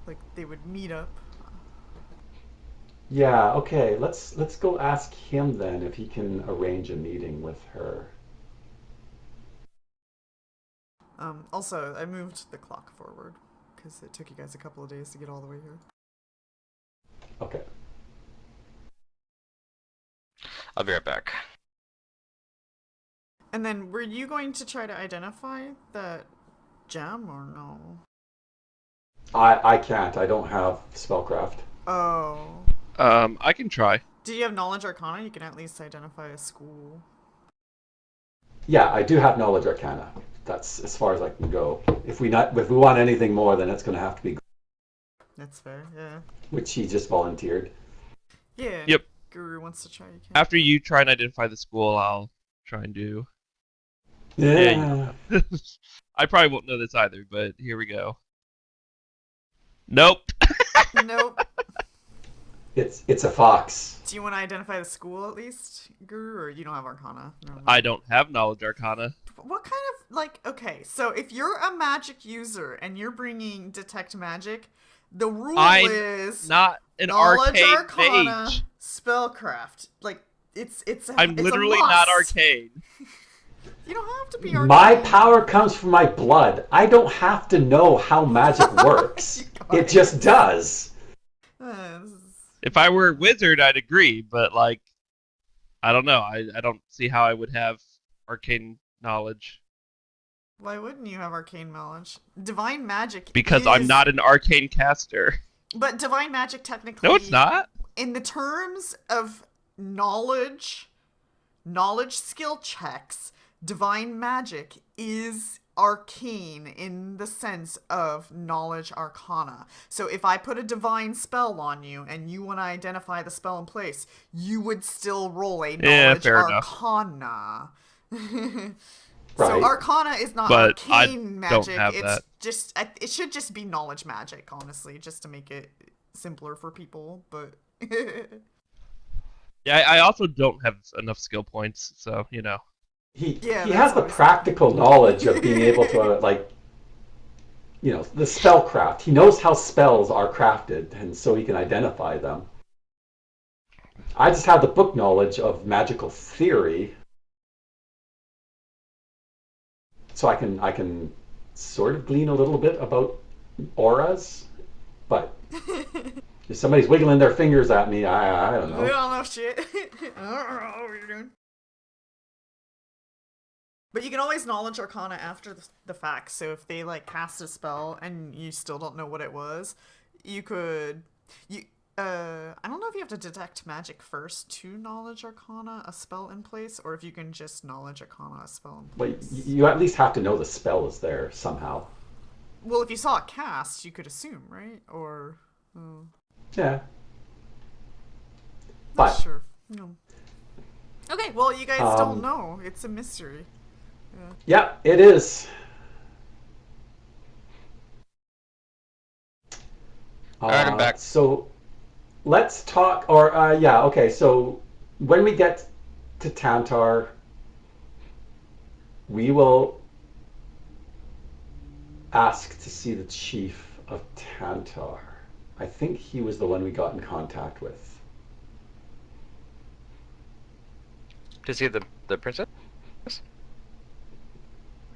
Like they would meet up. Yeah, okay. Let's go ask him then if he can arrange a meeting with her. Also, I moved the clock forward because it took you guys a couple of days to get all the way here. Okay. I'll be right back. And then, were you going to try to identify that gem or no? I can't. I don't have spellcraft. Oh. I can try. Do you have knowledge arcana? You can at least identify a school. Yeah, I do have knowledge arcana. That's as far as I can go. If we want anything more, then it's going to have to be That's fair, yeah. which he just volunteered. Yeah. Yep. Guru wants to try. You can. After you try and identify the school, I'll try and do. Yeah. Yeah. I probably won't know this either, but here we go. Nope. Nope. It's a fox. Do you want to identify the school at least, Guru, or you don't have arcana? No. I don't have knowledge arcana. What kind of, like, okay, so if you're a magic user and you're bringing detect magic, the rule I'm is not an knowledge arcane arcana, mage. spellcraft. Like, it's I'm it's literally a must. not arcane. You don't have to be arcane. My power comes from my blood. I don't have to know how magic works. It just does. This is- If I were a wizard, I'd agree, but like, I don't know. I don't see how I would have arcane knowledge Why wouldn't you have arcane knowledge? Divine magic because is... I'm not an arcane caster. But divine magic technically... No, it's not. In the terms of knowledge skill checks, divine magic is arcane in the sense of knowledge arcana. So if I put a divine spell on you and you want to identify the spell in place, you would still roll a knowledge fair enough. arcana. Right. So arcana is not But I arcane don't magic. have It's that. just it should just be knowledge magic, honestly, just to make it simpler for people, but Yeah, I also don't have enough skill points, so you know. He Yeah, has that's the always- practical knowledge of being able to the spellcraft. He knows how spells are crafted, and so he can identify them. I just have the book knowledge of magical theory, so I can sort of glean a little bit about auras, but if somebody's wiggling their fingers at me, I don't we know. don't know shit. I don't know what you're doing. But you can always knowledge arcana after the fact. So if they like cast a spell and you still don't know what it was, you could you I don't know if you have to detect magic first to knowledge arcana a spell in place, or if you can just knowledge arcana a spell in But place. you at least have to know the spell is there somehow. Well, if you saw it cast, you could assume, right? Or Yeah. not But sure. No. Okay, well, you guys don't um, know. It's a mystery. Yeah. yeah, it is. All right, I'm back. So let's talk. Or yeah, okay. So when we get to Tantar, we will ask to see the chief of Tantar. I think he was the one we got in contact with. To see the princess.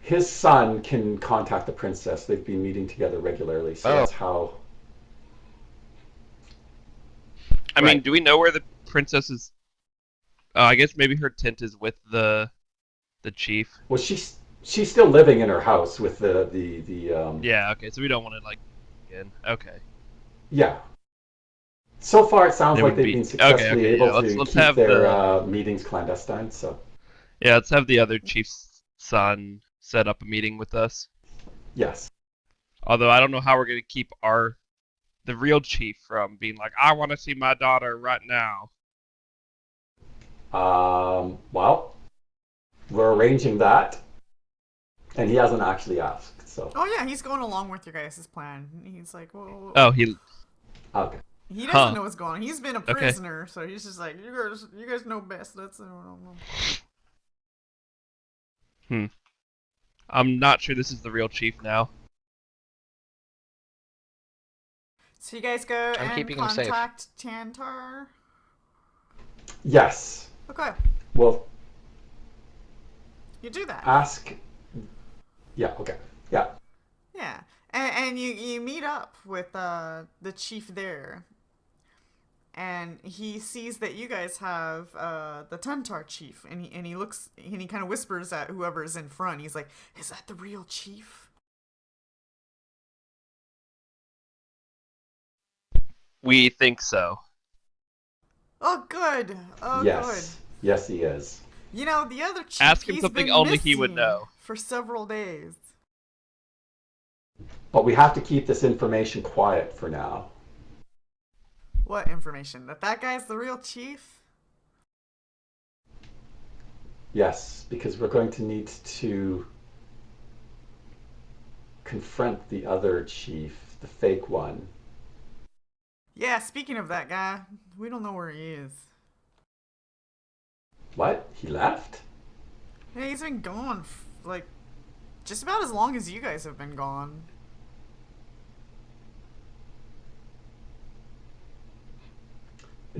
His son can contact the princess. They've been meeting together regularly, so Oh, that's how. I mean, right. do we know where the princess is? I guess maybe her tent is with the chief. Well, she's still living in her house with the. Yeah. Okay. So we don't want to like again. Okay. Yeah. So far, it sounds It like would they've be been okay. successfully Okay. Yeah. able Let's to let's keep have their the meetings clandestine. So yeah. Let's have the other chief's son set up a meeting with us. yes. Although I don't know how we're gonna keep the real chief from being like, I want to see my daughter right now. Well, we're arranging that, and he hasn't actually asked. So Oh yeah, he's going along with your guys' plan. He's like, well, Oh, he. okay. he doesn't Huh. know what's going on. He's been a Okay. prisoner, so he's just like, you guys know best. That's I don't know. Hmm. I'm not sure this is the real chief now. So you guys go I'm and keeping him safe. contact Tantar. Yes. Okay, We'll you do that. ask. Yeah. Okay. Yeah. Yeah, and you meet up with the chief there, and he sees that you guys have the Tantar chief, and he looks and he kind of whispers at whoever's in front. He's like, "Is that the real chief?" We think so. Oh, good. Oh, good. Yes. Yes, he is. You know, the other chief, Ask him he's something been only he would missing know. for several days. But we have to keep this information quiet for now. What information? That guy's the real chief? Yes, because we're going to need to confront the other chief, the fake one. Yeah, speaking of that guy, we don't know where he is. What? He left? Yeah, he's been gone, like, just about as long as you guys have been gone.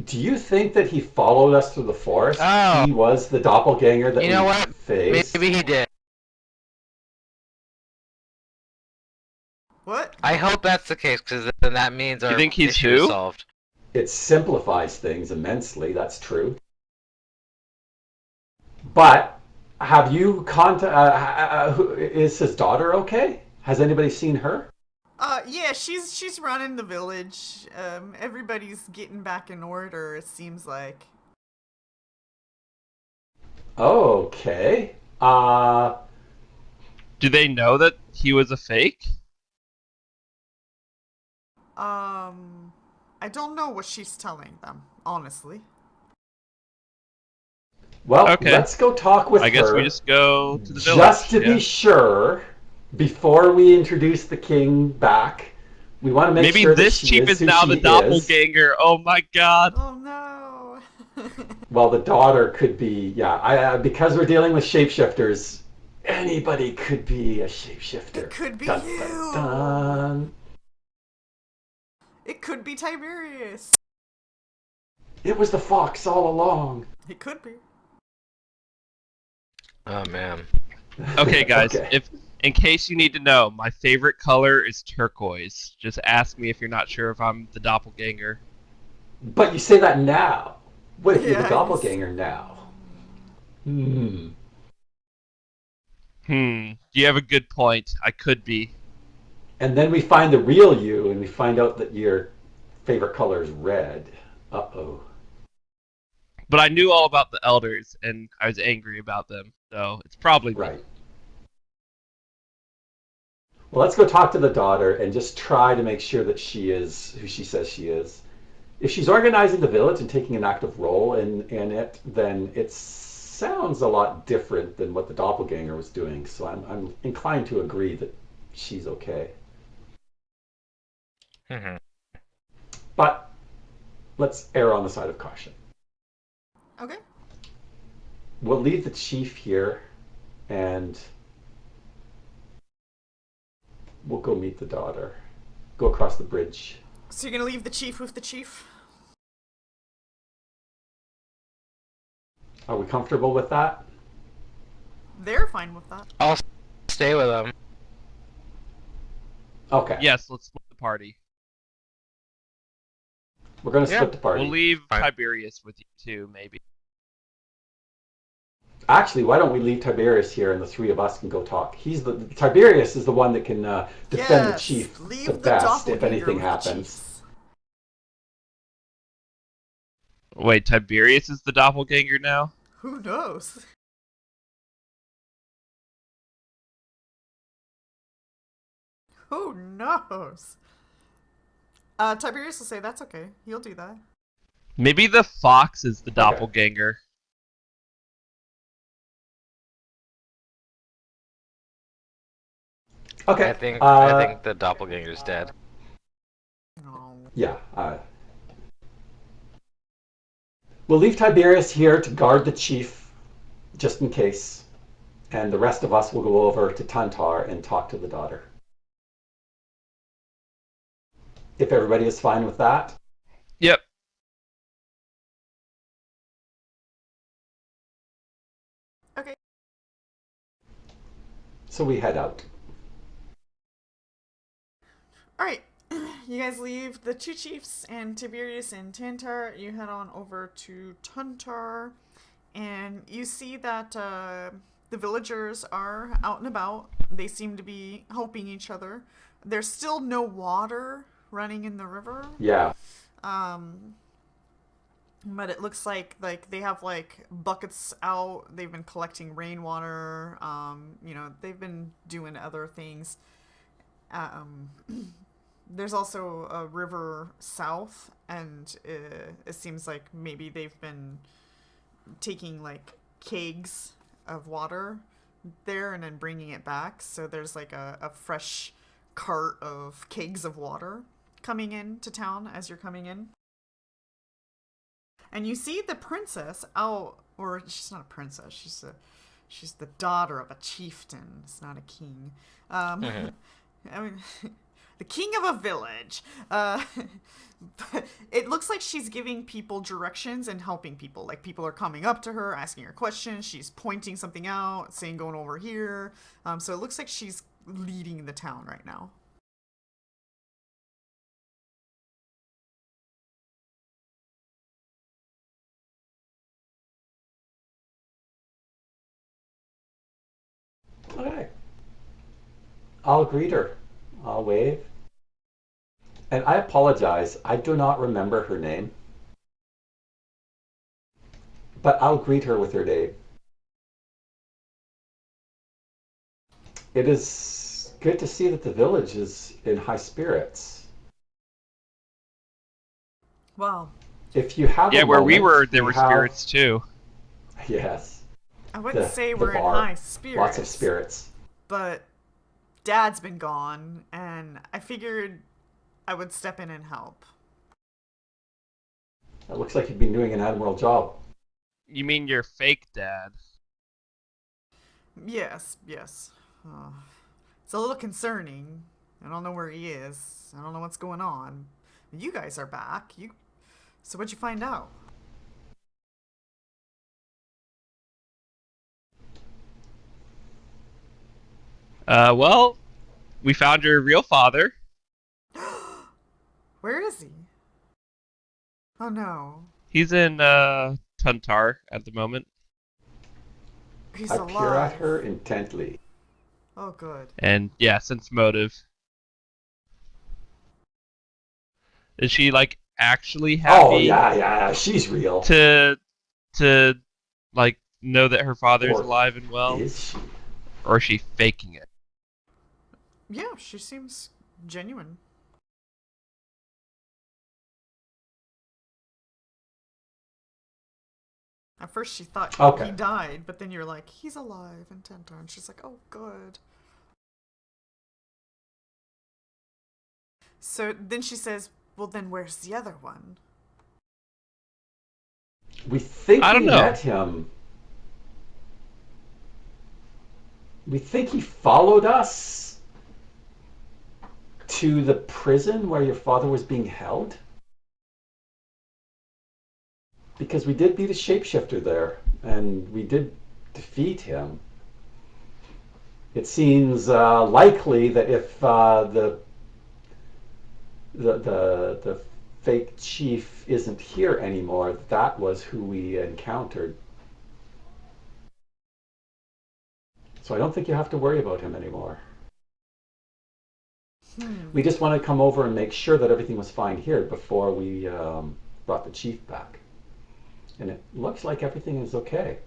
Do you think that he followed us through the forest? Oh, He was the doppelganger that you know we what? faced? Maybe he did. What? I hope that's the case, because then that means You our think he's issue is who? solved. It simplifies things immensely, that's true. But have you is his daughter okay? Has anybody seen her? Yeah, she's running the village. Everybody's getting back in order, it seems like. Okay. Do they know that he was a fake? I don't know what she's telling them, honestly. Well, Okay. let's go talk with I guess we her just go to the just village. to be Yeah. sure before we introduce the king back. We want to make Maybe sure that this she chief is is who now the she is. doppelganger. Oh my god. Oh no! Well, the daughter could be, yeah. Because we're dealing with shapeshifters, anybody could be a shapeshifter. It could be Dun, dun, you! dun. It could be Tiberius! It was the fox all along. It could be. Oh man. Okay, guys. Okay. If in case you need to know, my favorite color is turquoise. Just ask me if you're not sure if I'm the doppelganger. But you say that now. What if you're the Yeah, doppelganger now? Hmm. You have a good point. I could be. And then we find the real you, and we find out that your favorite color is red. Uh-oh. But I knew all about the elders, and I was angry about them, so it's probably me. Right. Well, let's go talk to the daughter and just try to make sure that she is who she says she is. If she's organizing the village and taking an active role in it, then it sounds a lot different than what the doppelganger was doing. So I'm inclined to agree that she's okay. Mhm. But let's err on the side of caution. Okay. We'll leave the chief here and we'll go meet the daughter. Go across the bridge. So you're gonna leave the chief with the chief? Are we comfortable with that? They're fine with that. I'll stay with them. Okay. Yes, let's split the party. We're going to Yeah. split the party. We'll leave Fine. Tiberius with you too, maybe. Actually, why don't we leave Tiberius here and the three of us can go talk? Tiberius is the one that can defend the Yes, chief leave the the best if doppelganger anything with the happens. chiefs. Wait, Tiberius is the doppelganger now? Who knows? Who knows? Tiberius will say that's okay. He'll do that. Maybe the fox is the doppelganger. Okay. I think the doppelganger's dead. No. Yeah. We'll leave Tiberius here to guard the chief, just in case, and the rest of us will go over to Tantar and talk to the daughter. If everybody is fine with that. Yep. Okay. So we head out. Alright. You guys leave the two chiefs and Tiberius and Tantar. You head on over to Tantar. And you see that the villagers are out and about. They seem to be helping each other. There's still no water running in the river. Yeah. But it looks like they have like buckets out. They've been collecting rainwater. They've been doing other things. There's also a river south, and it seems like maybe they've been taking like kegs of water there and then bringing it back. So there's like a fresh cart of kegs of water coming into town as you're coming in. And you see the princess out, or she's not a princess. She's the daughter of a chieftain. It's not a king. I mean, the king of a village. But it looks like she's giving people directions and helping people. Like people are coming up to her, asking her questions. She's pointing something out, saying going over here. So it looks like she's leading the town right now. Okay. I'll greet her. I'll wave. And I apologize. I do not remember her name. But I'll greet her with her name. It is good to see that the village is in high spirits. Well, If you have Yeah, a where we moment, were, there were spirits too. Yes. I wouldn't say we're in bar. high spirits. Lots of spirits. But Dad's been gone, and I figured I would step in and help. It looks like you've been doing an admirable job. You mean your fake dad? Yes. It's a little concerning. I don't know where he is. I don't know what's going on. You guys are back. So what'd you find out? Well, we found your real father. Where is he? Oh no. He's in Tantar at the moment. He's I alive. peer at her intently. Oh, good. And yeah, sense motive. Is she like actually Oh happy yeah, she's real. to like know that her father's Or alive and well, is she? or is she faking it? Yeah, she seems genuine. At first she thought he Okay. died, but then you're like, he's alive in Tantar. And she's like, oh, good. So then she says, well, then where's the other one? We think I we don't met know. him. We think he followed us to the prison where your father was being held. Because we did beat a shapeshifter there, and we did defeat him. It seems likely that if the fake chief isn't here anymore, that was who we encountered. So I don't think you have to worry about him anymore. We just want to come over and make sure that everything was fine here before we brought the chief back. And it looks like everything is okay.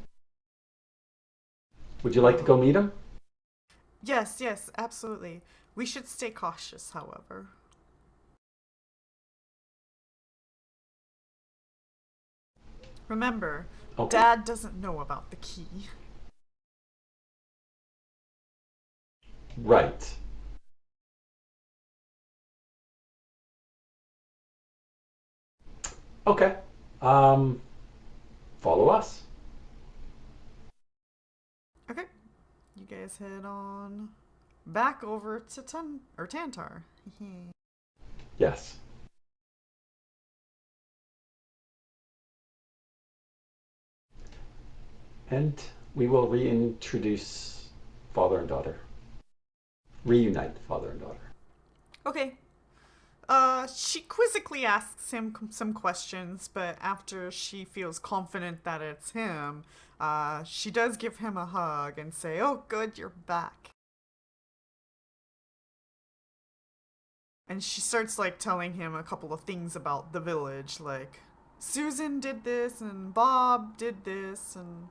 Would you like to go meet him? Yes, yes, absolutely. We should stay cautious, however. Remember, Okay. Dad doesn't know about the key. Right. Okay. Um, Follow us. Okay, you guys head on back over to Tantar. Yes. And we will reintroduce father and daughter. Reunite father and daughter. Okay. She quizzically asks him some questions, but after she feels confident that it's him, she does give him a hug and say, "Oh, good, you're back." And she starts like telling him a couple of things about the village, like Susan did this and Bob did this and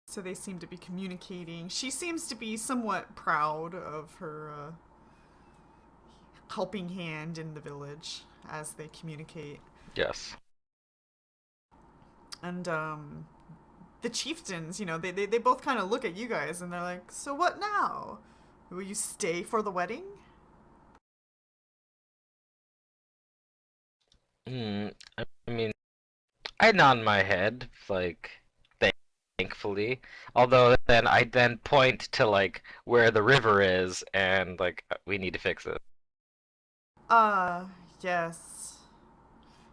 so they seem to be communicating. She seems to be somewhat proud of her helping hand in the village as they communicate. Yes. And the chieftains, they both kind of look at you guys and they're like, so what now? Will you stay for the wedding? I mean, I nod my head, like, thankfully. Although then I then point to like where the river is, and like we need to fix it. Yes.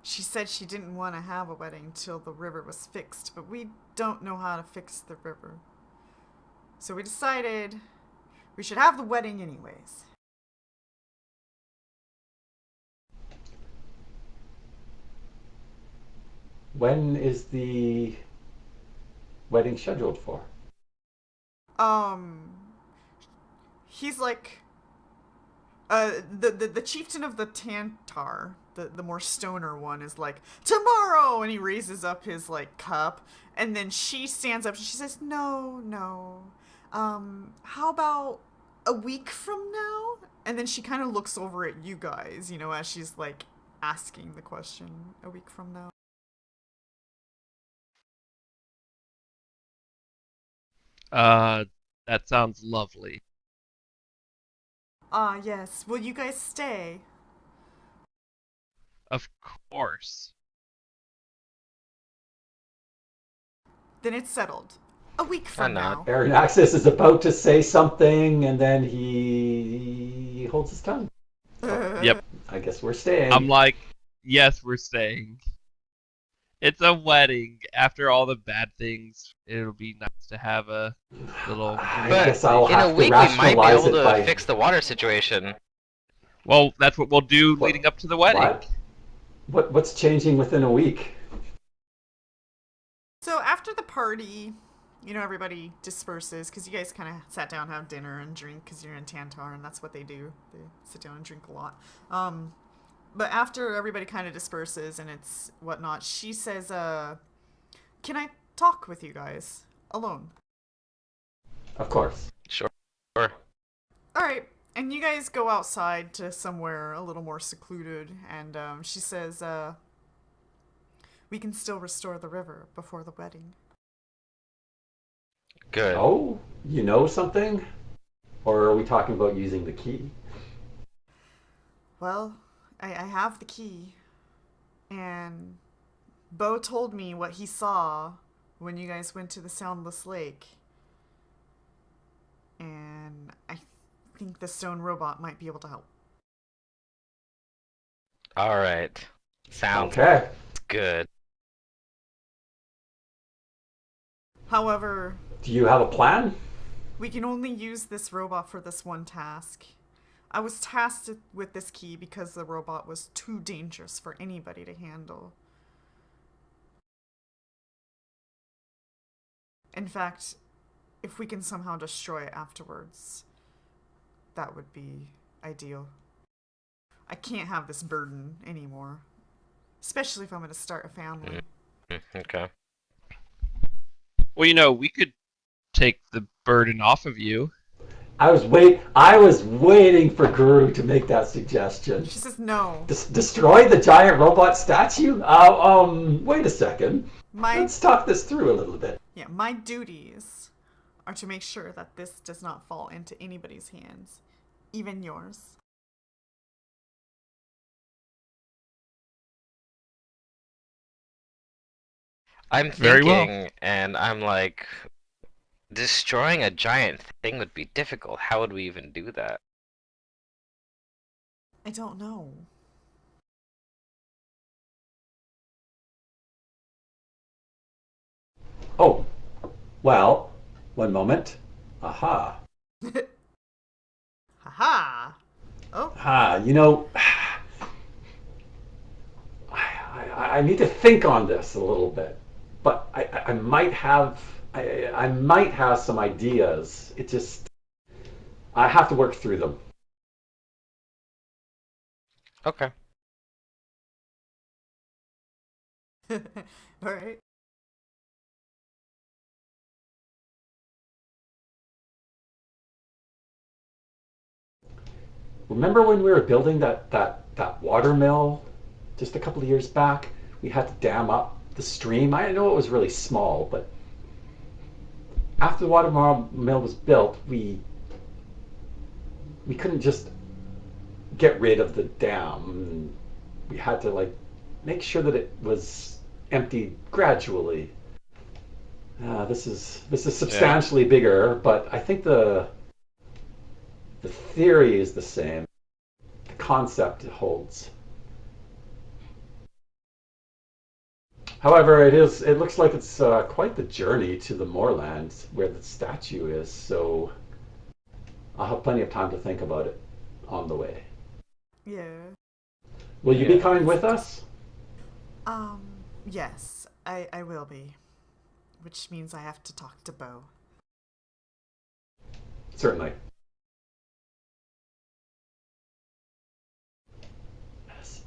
She said she didn't want to have a wedding till the river was fixed, but we don't know how to fix the river. So we decided we should have the wedding anyways. When is the wedding scheduled for? Um, he's like, the chieftain of the Tantar, the more stoner one, is like, tomorrow, and he raises up his like cup, and then she stands up and she says, no, no, how about a week from now? And then she kind of looks over at you guys, as she's like asking the question, a week from now. Uh, that sounds lovely. Ah, yes, will you guys stay? Of course. Then it's settled. A week I from nod. now. Aranaxis is about to say something, and then he holds his tongue. Yep. I guess we're I'm staying. like, yes, we're staying. It's a wedding. After all the bad things, it'll be nice to have a little I But guess I'll in a have to week we might be rationalize able it to by fix the water situation. Well, that's what we'll do what? leading up to the wedding. What? What's changing within a week? So after the party, everybody disperses because you guys kind of sat down, have dinner, and drink because you're in Tantar, and that's what they do. They sit down and drink a lot. But after everybody kind of disperses and it's whatnot, she says, can I talk with you guys alone? Of course. Sure. All right. And you guys go outside to somewhere a little more secluded, and she says, we can still restore the river before the wedding. Good. Oh, you know something? Or are we talking about using the key? Well, I have the key, and Bo told me what he saw when you guys went to the Soundless Lake. And I think the stone robot might be able to help. All right. Sounds Okay. good. However, Do you have a plan? we can only use this robot for this one task. I was tasked with this key because the robot was too dangerous for anybody to handle. In fact, if we can somehow destroy it afterwards, that would be ideal. I can't have this burden anymore, especially if I'm going to start a family. Okay. Well, we could take the burden off of you. I was waiting for Guru to make that suggestion. She says no. Destroy the giant robot statue? Wait a second. Let's talk this through a little bit. My duties are to make sure that this does not fall into anybody's hands, even yours. I'm Very well. thinking, and I'm like, destroying a giant thing would be difficult. How would we even do that? I don't know. Oh, well, one moment. Aha. Haha! Oh, Ah, I need to think on this a little bit, but I might have I might have some ideas. It just I have to work through them. Okay. alright. Remember when we were building that water mill just a couple of years back? We had to dam up the stream. I know it was really small, but after the water mill was built, we couldn't just get rid of the dam. We had to make sure that it was emptied gradually. This is substantially bigger, but I think the theory is the same. The concept holds. However, it looks like it's quite the journey to the moorland where the statue is. So I'll have plenty of time to think about it on the way. Yeah. Will you be Yeah. coming with us? Yes, I will be. Which means I have to talk to Bo. Certainly.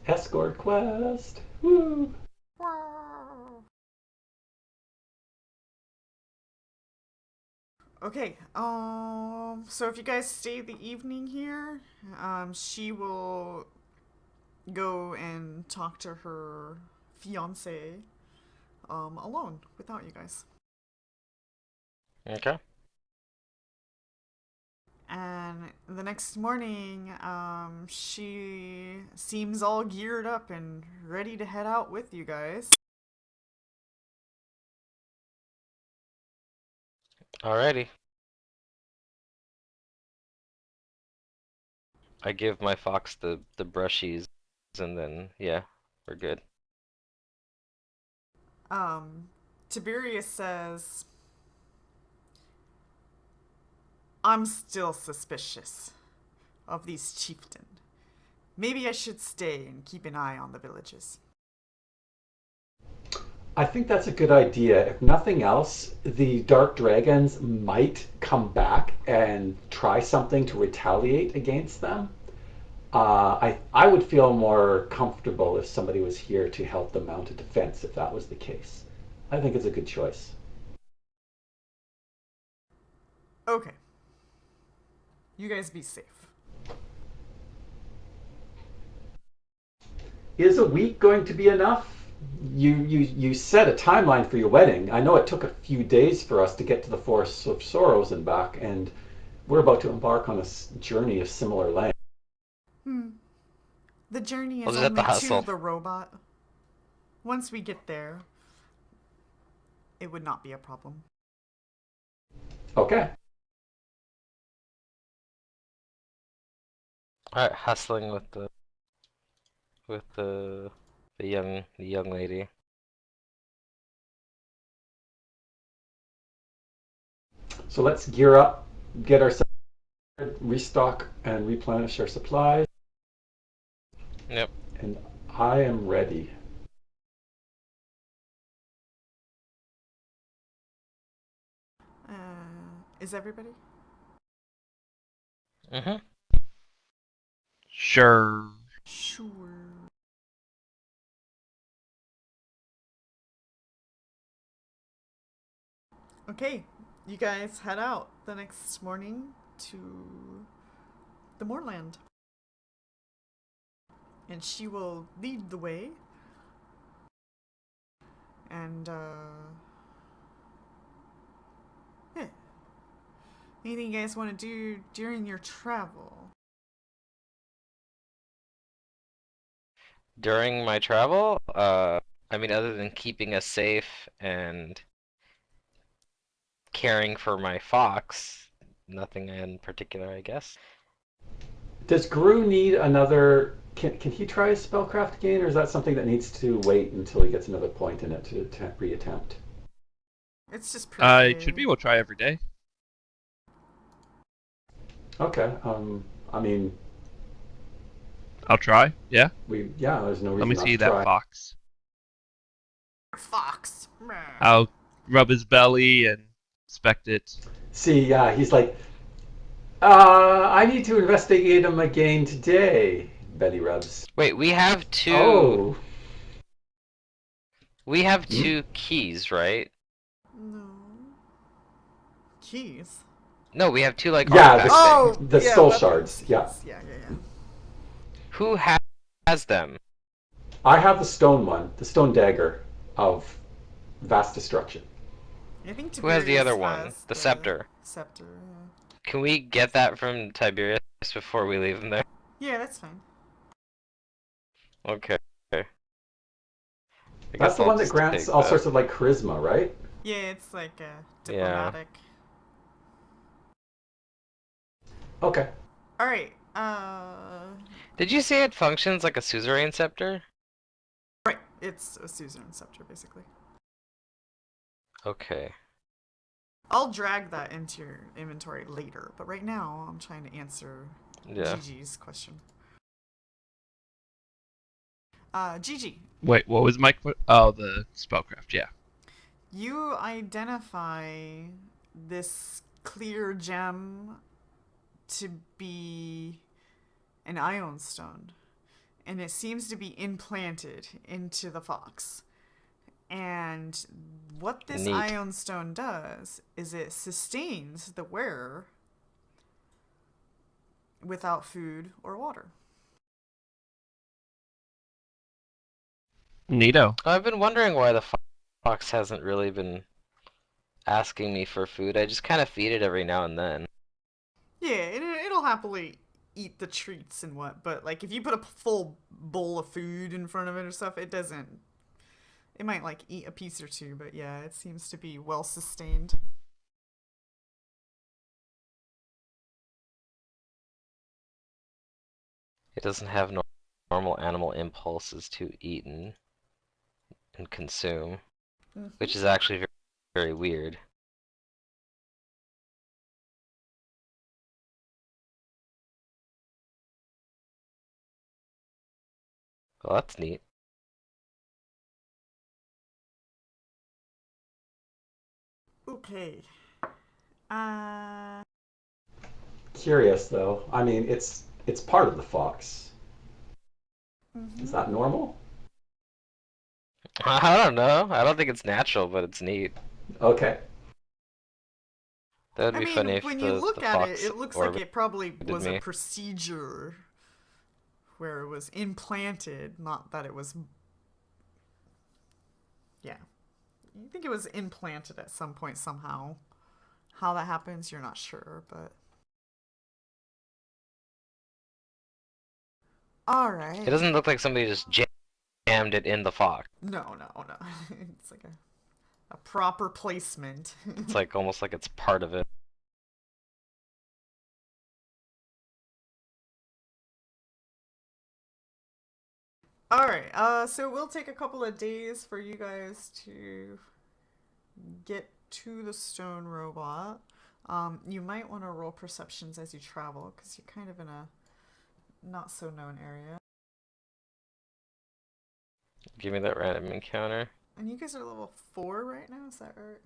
Escort quest. Woo! Okay, so if you guys stay the evening here, she will go and talk to her fiance, alone, without you guys. Okay. And the next morning, she seems all geared up and ready to head out with you guys. Alrighty. I give my fox the brushies, and then yeah, we're good. Tiberius says, I'm still suspicious of these chieftain. Maybe I should stay and keep an eye on the villages. I think that's a good idea. If nothing else, the dark dragons might come back and try something to retaliate against them. I would feel more comfortable if somebody was here to help them mount a defense if that was the case. I think it's a good choice. Okay. You guys be safe. Is a week going to be enough? You set a timeline for your wedding. I know it took a few days for us to get to the Forest of Sorrows and back, and we're about to embark on a journey of similar length. Hmm. The journey We'll is just have to only to hustle. the robot. Once we get there, it would not be a problem. Okay. All right, hustling with the young lady. So let's gear up, get ourselves restock and replenish our supplies, Yep. and I am ready. Is everybody? Mhm. Sure. Sure. Okay, you guys head out the next morning to the moorland. And she will lead the way. And, yeah. Anything you guys want to do during your travel? During my travel, I mean, other than keeping us safe and caring for my fox, nothing in particular, I guess. Does Gru need another? Can he try his spellcraft again, or is that something that needs to wait until he gets another point in it to reattempt? It's just per It should day. be. We'll try every day. Okay. I mean, I'll try. Yeah. there's no Let me reason not see to that try. fox. Fox. I'll rub his belly and inspect it. See, yeah, he's like, I need to investigate him again today. Betty rubs. Wait, we have two. Oh. We have Hmm? two keys, right? No. Keys. No, we have two like Yeah, artifact Oh, things. the yeah, soul weapons shards. Yeah. keys. Yeah, yeah, yeah. Who has them? I have the stone one, the stone dagger of vast destruction. I think Who has the other Tiberius one? has The the scepter. scepter. Yeah. Can we get that from Tiberius before we leave him there? Yeah, that's fine. Okay. I That's guess the I'll one that just grants take all that. sorts of like charisma, right? Yeah, it's like Yeah. diplomatic. Okay. All right. Did you say it functions like a suzerain scepter? Right. It's a suzerain scepter, basically. Okay. I'll drag that into your inventory later, but right now I'm trying to answer Yeah. Gigi's question. Gigi, Wait, what was my Oh, the spellcraft. Yeah. you identify this clear gem to be an ion stone, and it seems to be implanted into the fox. And what this Neat. ion stone does is it sustains the wearer without food or water. Neato. I've been wondering why the fox hasn't really been asking me for food. I just kind of feed it every now and then. Yeah, it'll happily eat the treats and what, but like if you put a full bowl of food in front of it or stuff, it doesn't. It might like eat a piece or two, but yeah, it seems to be well sustained. It doesn't have normal animal impulses to eat and consume, Mm-hmm. which is actually very, very weird. Well, that's neat. Okay. Uh, Curious though. I mean, it's part of the fox. Is mhm. that normal? I don't know. I don't think it's natural, but it's neat. Okay. That would I be mean, funny if when you the look at it, fox it looks like orbited it probably was a me. procedure where it was implanted, not that it was. Yeah. You think it was implanted at some point somehow. How that happens, you're not sure, but. It Alright. doesn't look like somebody just jammed it in the fox. No, no, no. It's like a proper placement. It's like almost like it's part of it. Alright, so it will take a couple of days for you guys to get to the stone robot. You might want to roll perceptions as you travel, because you're kind of in a not so known area. Give me that random encounter. And you guys are level 4 right now, is that right?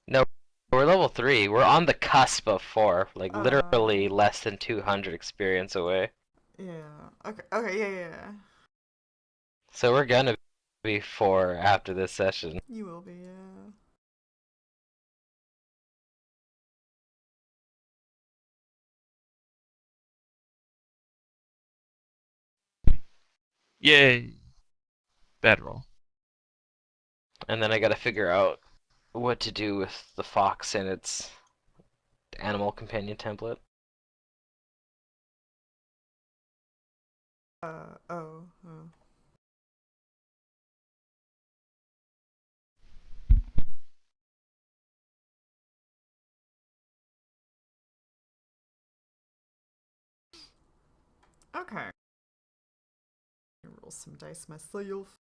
No, we're level 3. We're on the cusp of 4. Like literally Uh, less than 200 experience away. yeah. Okay, okay, yeah, yeah, yeah. So we're gonna be 4 after this session. You will be, yeah. Yay. Bedroll. And then I gotta figure out what to do with the fox and its animal companion template. Oh. Okay. Roll some dice myself.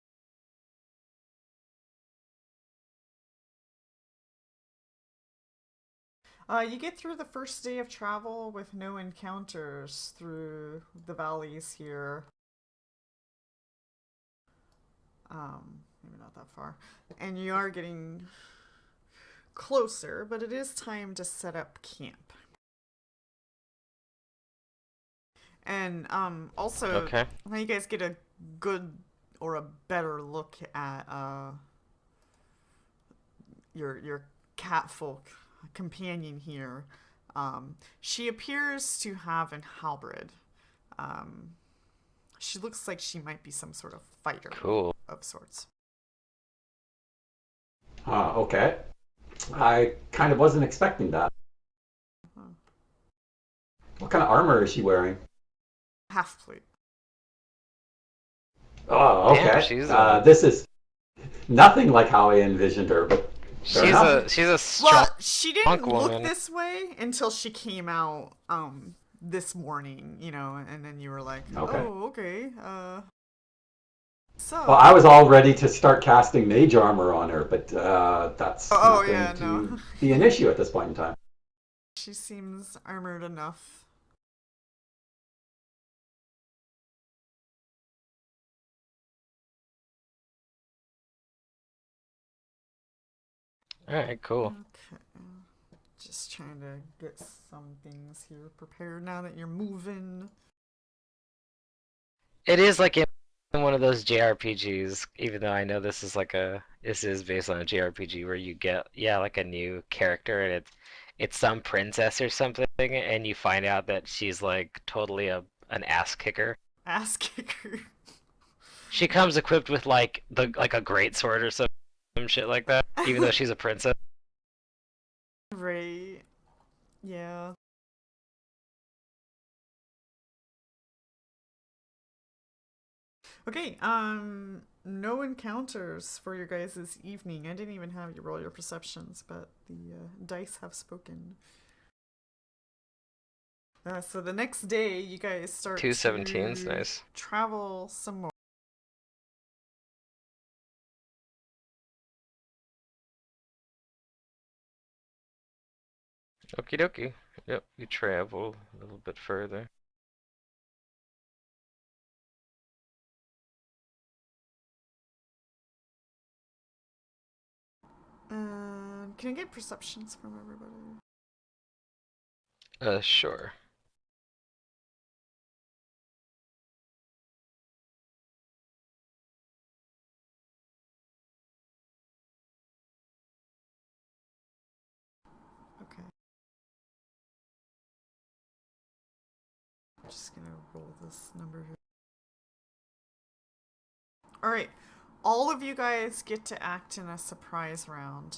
You get through the first day of travel with no encounters through the valleys here. Maybe not that far. And you are getting closer, but it is time to set up camp. And also, Okay. now you guys get a good or a better look at your catfolk companion here. She appears to have an halberd. Um, she looks like she might be some sort of fighter Cool. of sorts. Okay. I kind of wasn't expecting that. Huh. What kind of armor is she wearing? Half plate. Oh, Damn, okay. she's This is nothing like how I envisioned her, but fair enough. she's a Well, strong she didn't look woman. this way until she came out this morning, and then you were like, Okay. "Oh, okay." Well, I was So. all ready to start casting mage armor on her, but that's Oh not going yeah, no. to be an issue at this point in time. She seems armored enough. Alright, cool. Okay. Just trying to get some things here prepared now that you're moving. It is like in one of those JRPGs, even though I know this is based on a JRPG where you get like a new character and it's some princess or something and you find out that she's like totally an ass kicker. Ass kicker. She comes equipped with like a great sword or some shit like that, even though she's a princess. Right. Yeah. Okay, no encounters for your guys this evening. I didn't even have you roll your perceptions, but the dice have spoken. So the next day, you guys start Two 17s, to nice. travel some more. Okie dokie. Yep, you travel a little bit further. Can I get perceptions from everybody? Sure. Okay. I'm just gonna roll this number here. Alright. All of you guys get to act in a surprise round.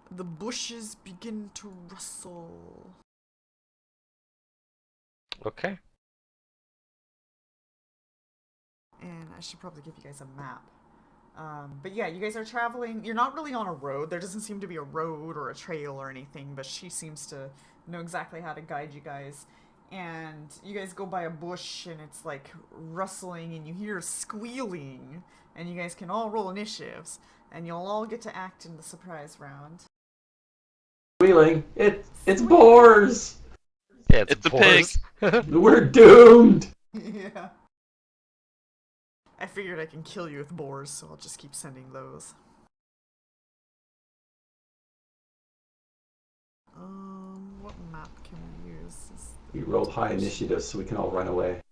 The bushes begin to rustle. Okay. And I should probably give you guys a map. But yeah, you guys are traveling. You're not really on a road. There doesn't seem to be a road or a trail or anything, but she seems to know exactly how to guide you guys. And you guys go by a bush and it's like rustling and you hear squealing. And you guys can all roll initiatives. And you'll all get to act in the surprise round. Squealing. It's boars. Yeah, It's a pig. We're doomed. Yeah. I figured I can kill you with boars, so I'll just keep sending those. What map can we use? We rolled high initiative so we can all run away.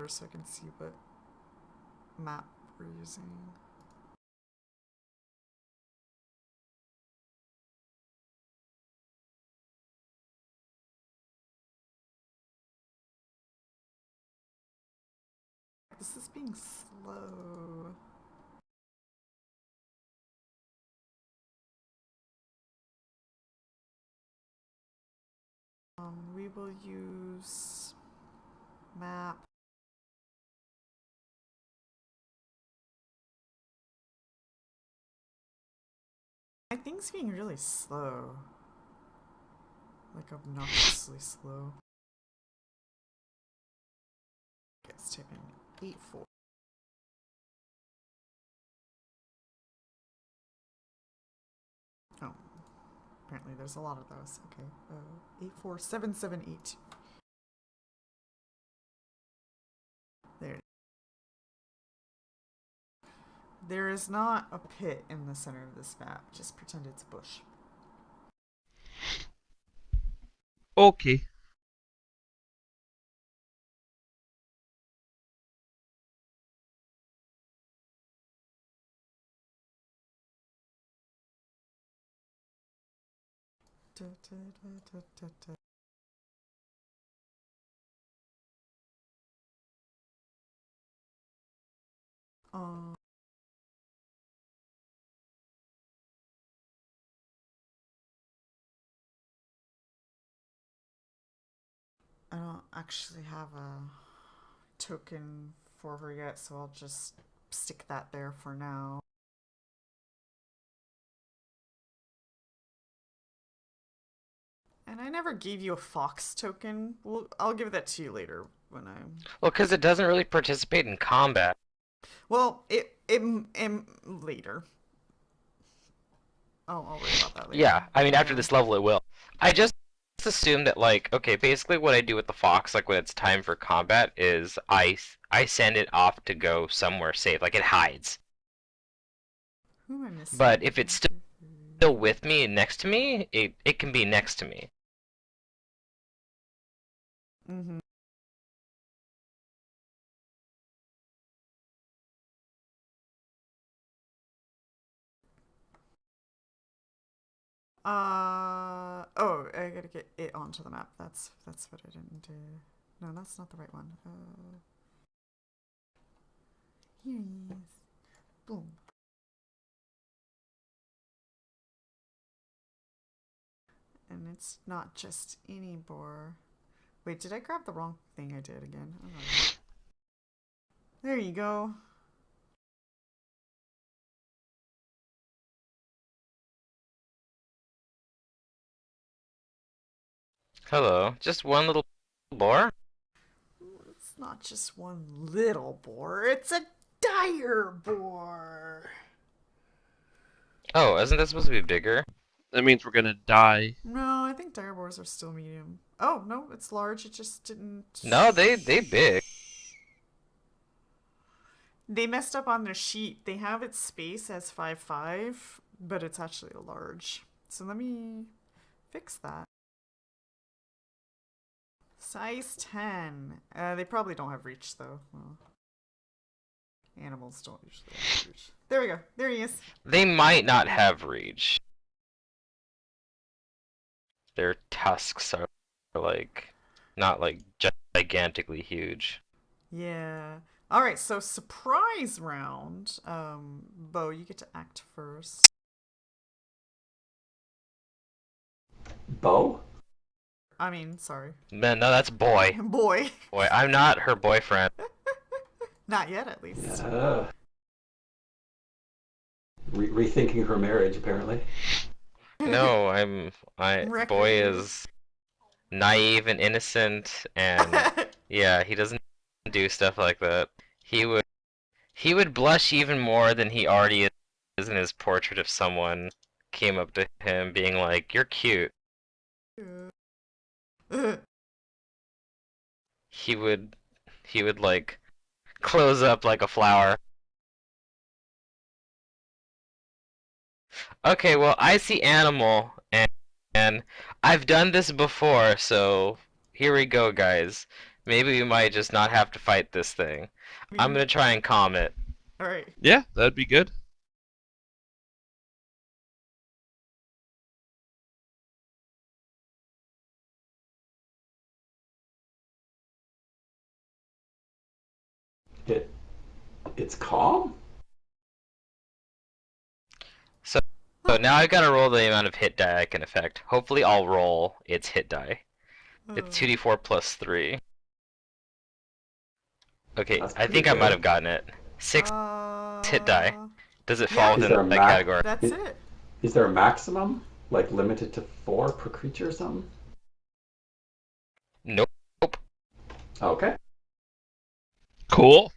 So I can see what map we're using. This is being slow. We will use map. My thing's being really slow. Like obnoxiously slow. Let's type in 8-4. Oh, apparently there's a lot of those. Okay, 84778. There. There is not a pit in the center of this map. Just pretend it's a bush. Okay. Da, da, da, da, da. I don't actually have a token for her yet, so I'll just stick that there for now. And I never gave you a fox token. Well, I'll give that to you later when I'm. Well, because it doesn't really participate in combat. Well, it later. Oh, I'll worry about that later. Yeah, I mean, after this level, it will. I just assume that, like, okay, basically what I do with the fox, like when it's time for combat, is I send it off to go somewhere safe, like it hides. Who am I missing? But if it's still with me and next to me, it can be next to me. Mm-hmm. Oh, I gotta get it onto the map. That's what I didn't do. No, that's not the right one. Here he is. Boom. And it's not just any boar. Wait, did I grab the wrong thing? I did again. Oh. There you go. Hello, just one little boar? It's not just one little boar. It's a dire boar. Oh, isn't that supposed to be bigger? That means we're gonna die. No, I think dire boars are still medium. Oh, no, it's large. It just didn't... No, they big. They messed up on their sheet. They have its space as 5'5", but it's actually a large. So let me fix that. Size 10. They probably don't have reach, though. Well, animals don't usually have reach. There we go. There he is. They might not have reach. Their tusks are like not like gigantically huge. Yeah. All right, so surprise round. Bo, you get to act first. Bo? I mean, sorry. Man, no, that's boy. Boy. Boy, I'm not her boyfriend. Not yet, at least. Rethinking her marriage, apparently. No, boy Recreating. is naive and innocent, and yeah, he doesn't do stuff like that. He would he would blush even more than he already is in his portrait if someone came up to him being like, "You're cute." He would he would like close up like a flower. Okay, well, I see animal, and I've done this before, so here we go, guys. Maybe we might just not have to fight this thing. I'm gonna try and calm it. All right. Yeah, that'd be good. It it's calm? So, so now I've got to roll the amount of hit die I can affect. Hopefully I'll roll its hit die. It's 2d4 plus 3. Okay, That's I pretty think I might good. have gotten it. 6 hit die. Does it fall Yeah, Is within there a that category? that's it. is there a maximum? Like limited to 4 per creature or something? Nope. Okay. Cool.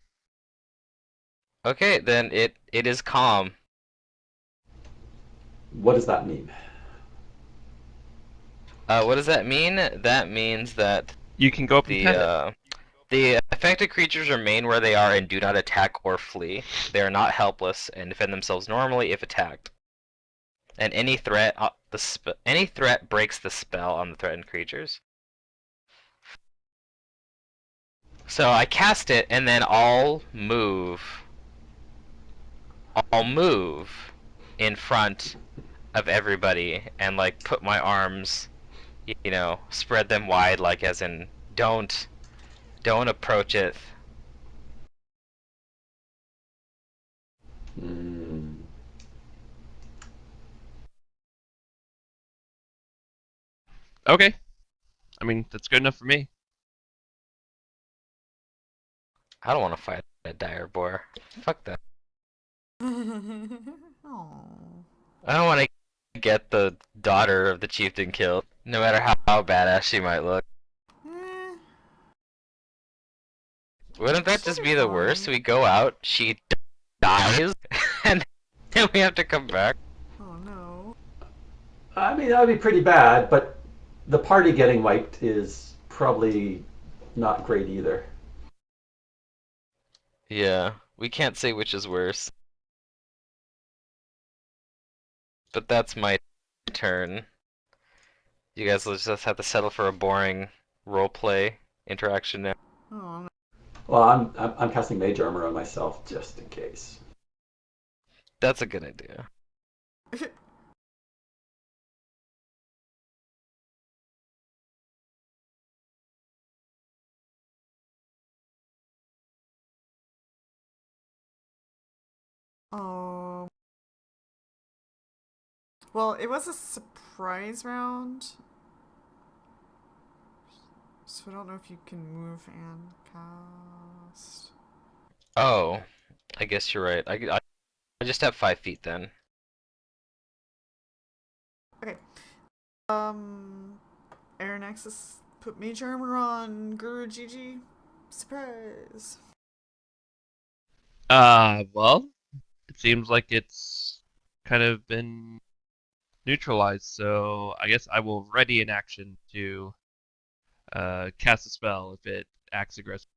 Okay, then it is calm. What does that mean? What does that mean? That means that You can go up and the pet it. the affected creatures remain where they are and do not attack or flee. They are not helpless and defend themselves normally if attacked. And any threat breaks the spell on the threatened creatures. So I cast it and then I'll move in front of everybody and like put my arms, spread them wide, like as in don't approach it. Hmm. Okay. I mean, that's good enough for me. I don't want to fight a dire boar. Fuck that. Oh. I don't want to get the daughter of the chieftain killed, no matter how badass she might look. Eh, Wouldn't that she'll just be be the worst? fine. We go out, she dies, and then we have to come back. Oh no. I mean, that would be pretty bad, but the party getting wiped is probably not great either. Yeah, we can't say which is worse, but that's my turn. You guys will just have to settle for a boring roleplay interaction now. Oh no. Well, I'm casting mage armor on myself just in case. That's a good idea. Oh. Well, it was a surprise round, so I don't know if you can move and cast. Oh, I guess you're right. I just have 5 feet then. Okay. Aaron Axis put mage armor on Guru GG. Surprise. Well, it seems like it's kind of been neutralized, so I guess I will ready an action to cast a spell if it acts aggressive.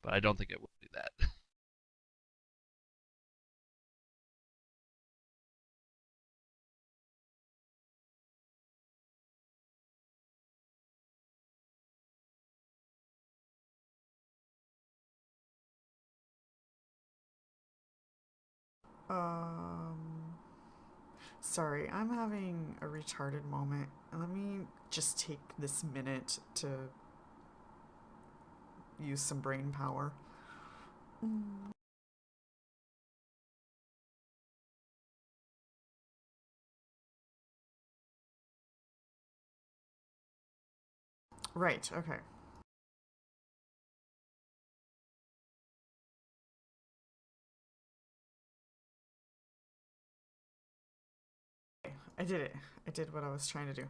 but I don't think it will do that. Um, Sorry, I'm having a retarded moment. Let me just take this minute to use some brain power. Right, okay. I did it. I did what I was trying to do.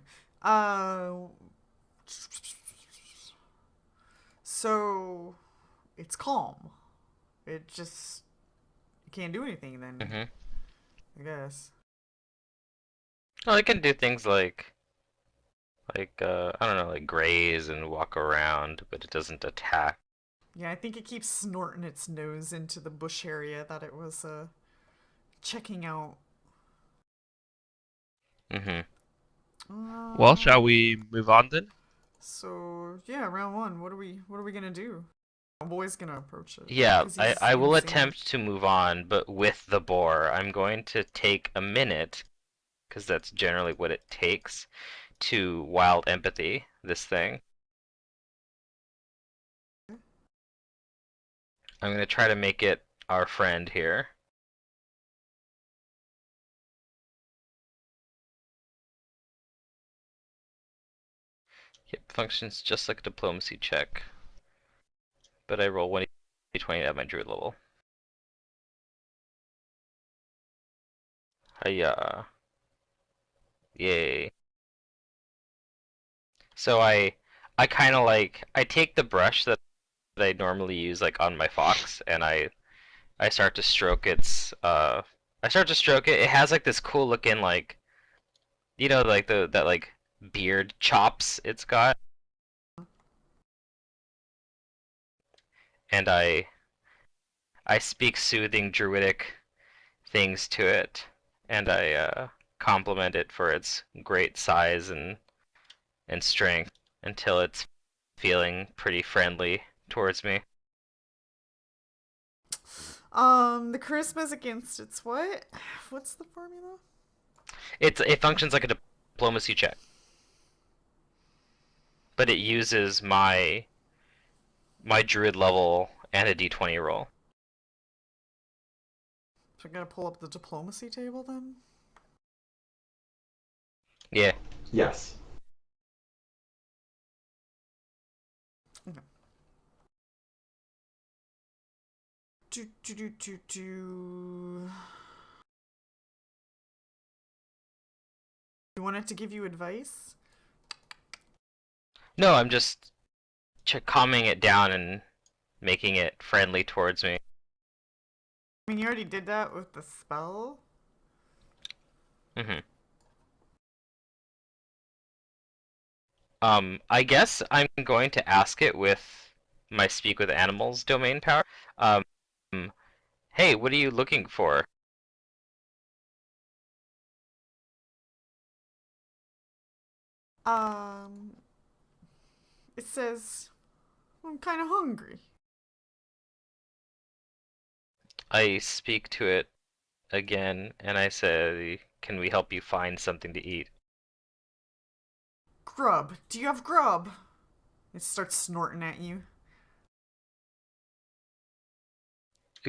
So it's calm. It just you can't do anything then, Hmm. I guess. Well, it can do things I don't know, like graze and walk around, but it doesn't attack. Yeah, I think it keeps snorting its nose into the bush area that it was checking out. Hmm. Well, shall Um, we move on then? so yeah, round one. What are we gonna do? My boy's gonna approach it Yeah, because I, he's I will insane. attempt to move on, but with the boar. I'm going to take a minute, because that's generally what it takes, to wild empathy this thing. I'm going to try to make it our friend here. It functions just like a diplomacy check, but I roll 1d20 at my druid level. Hiya. Yay. So I kind of I take the brush that I normally use like on my fox, and I start to stroke its I start to stroke it. It has like this cool looking like the that like beard chops it's got, and I speak soothing druidic things to it, and I compliment it for its great size and strength until it's feeling pretty friendly towards me. The charisma's against its what? What's the formula? It functions like a diplomacy check, but it uses my druid level and a d20 roll. So I gotta pull up the diplomacy table then. Yeah. Yes. Okay. Do. You want it to give you advice? No, I'm just calming it down and making it friendly towards me. I mean, you already did that with the spell. Hmm. I guess I'm going to ask it with my speak with animals domain power. Um, hey, what are you looking for? Um, it says I'm kind of hungry. I speak to it again and I say, can we help you find something to eat? Grub. Do you have grub? It starts snorting at you.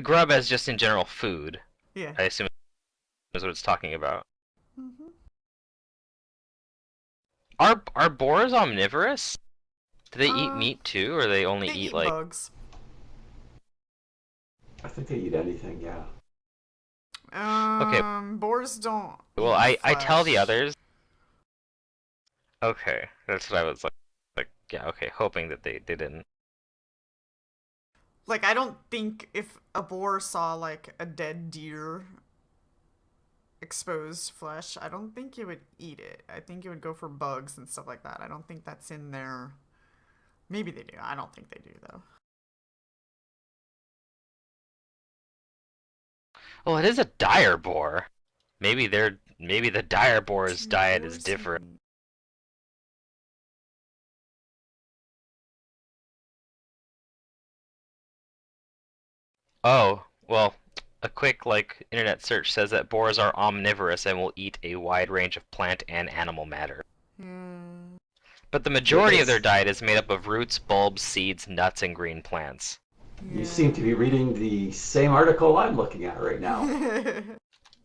Grub as just in general food, Yeah. I assume is what it's talking about. Mm-hmm. Are boars omnivorous? Do they eat Uh, meat too, or they only they eat eat like? bugs. I think they eat anything, yeah. Okay, Boars don't well eat I tell the flesh. others. Okay, that's what I was like yeah, okay, hoping that they didn't. Like, I don't think if a boar saw, like, a dead deer exposed flesh, I don't think it would eat it. I think it would go for bugs and stuff like that. I don't think that's in there. Maybe they do. I don't think they do, though. Well, it is a dire boar. Maybe the dire boar's Two diet is boars who different. eat. Oh, well, a quick internet search says that boars are omnivorous and will eat a wide range of plant and animal matter. Hmm. But the It- majority of their It's diet is made up of roots, bulbs, seeds, nuts, and green plants. you seem to be reading the same article I'm looking at right now. Yeah.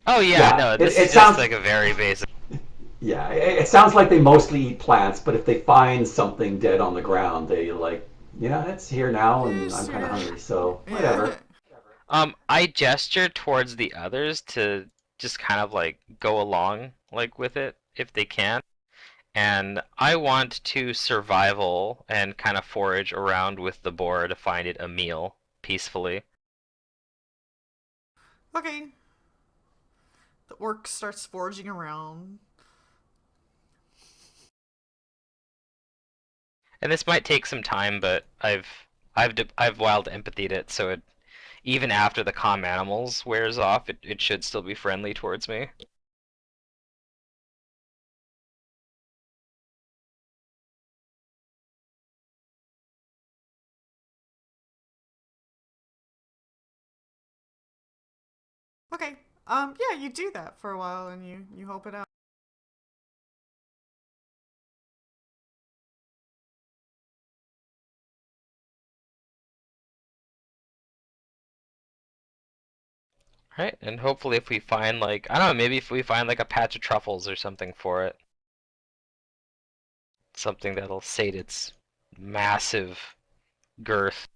Oh yeah, Yeah, no, it, this it is just sounds like a very basic. yeah, it sounds like they mostly eat plants, but if they find something dead on the ground, they like, yeah, it's here now, and I'm Yes, kind of yeah. hungry, so Yeah. whatever. I gesture towards the others to just kind of like go along with it if they can. And I want to survival and kind of forage around with the boar to find it a meal peacefully. Okay. The orc starts foraging around. And this might take some time, but I've wild empathied it, so even after the calm animals wears off, it should still be friendly towards me. Okay. Yeah, you do that for a while and you hope it out. Right? And hopefully if we find I don't know, maybe if we find a patch of truffles or something for it. Something that'll sate its massive girth.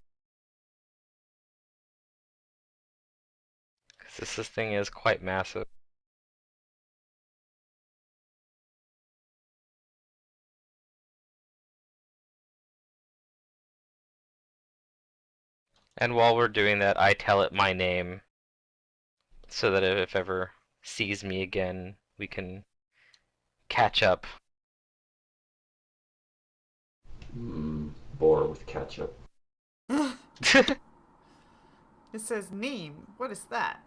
Because this thing is quite massive. And while we're doing that, I tell it my name so that if ever sees me again, we can catch up. Boar with ketchup. It says name. What is that?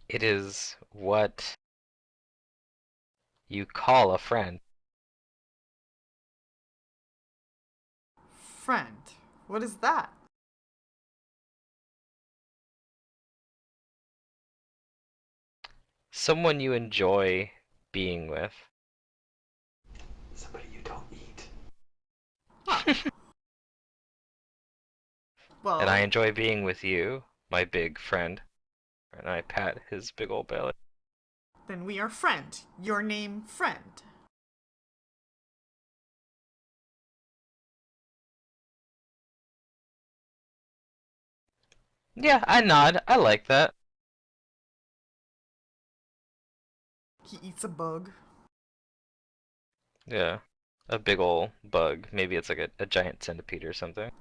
It is what you call a friend. Friend. What is that? Someone you enjoy being with. Somebody you don't eat. Huh. And I Well, enjoy being with you, my big friend. And I pat his big old belly. then we are friend. Your name, friend. Yeah, I nod. I like that. He eats a bug. Yeah. A big old bug. Maybe it's like a giant centipede or something.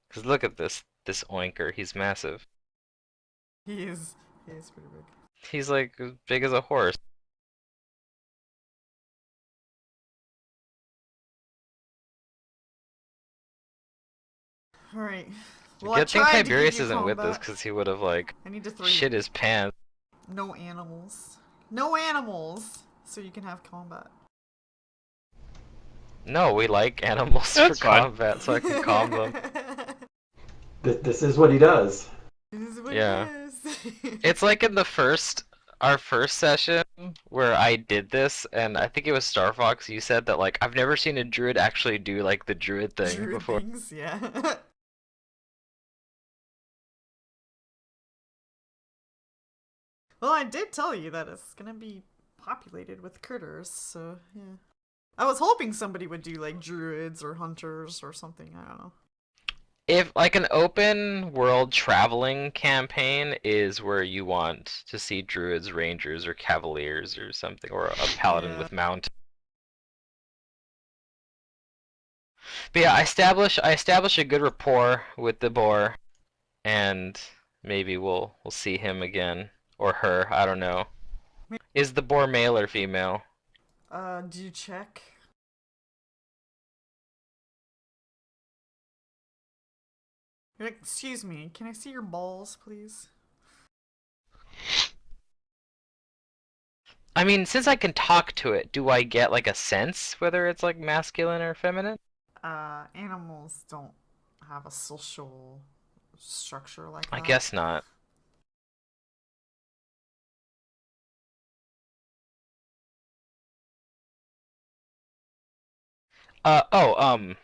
Because look at this oinker. He's massive. he is. He is pretty big. He's like as big as a horse. All right. The Well, I good thing tried to give Tiberius you isn't with us combat. because he would have I need to throw you. shit his pants. No animals. No animals. So you can have combat. No, we like animals for That's fine. combat, so I can calm them. This is what he does. This is what Yeah. it is. It's like in our first session where I did this, and I think it was Star Fox. You said that I've never seen a druid actually do the druid thing Druid before. things, yeah. Well, I did tell you that it's gonna be populated with critters, so yeah. I was hoping somebody would do like druids or hunters or something. I don't know. If an open world traveling campaign is where you want to see druids, rangers, or cavaliers or something, or a paladin Yeah. with mount. But yeah, I establish a good rapport with the boar, and maybe we'll see him again or her. I don't know. Is the boar male or female? Do you check? You're like, excuse me, can I see your balls, please? I mean, since I can talk to it, do I get like a sense whether it's like masculine or feminine? Animals don't have a social structure like I that. guess not. Oh,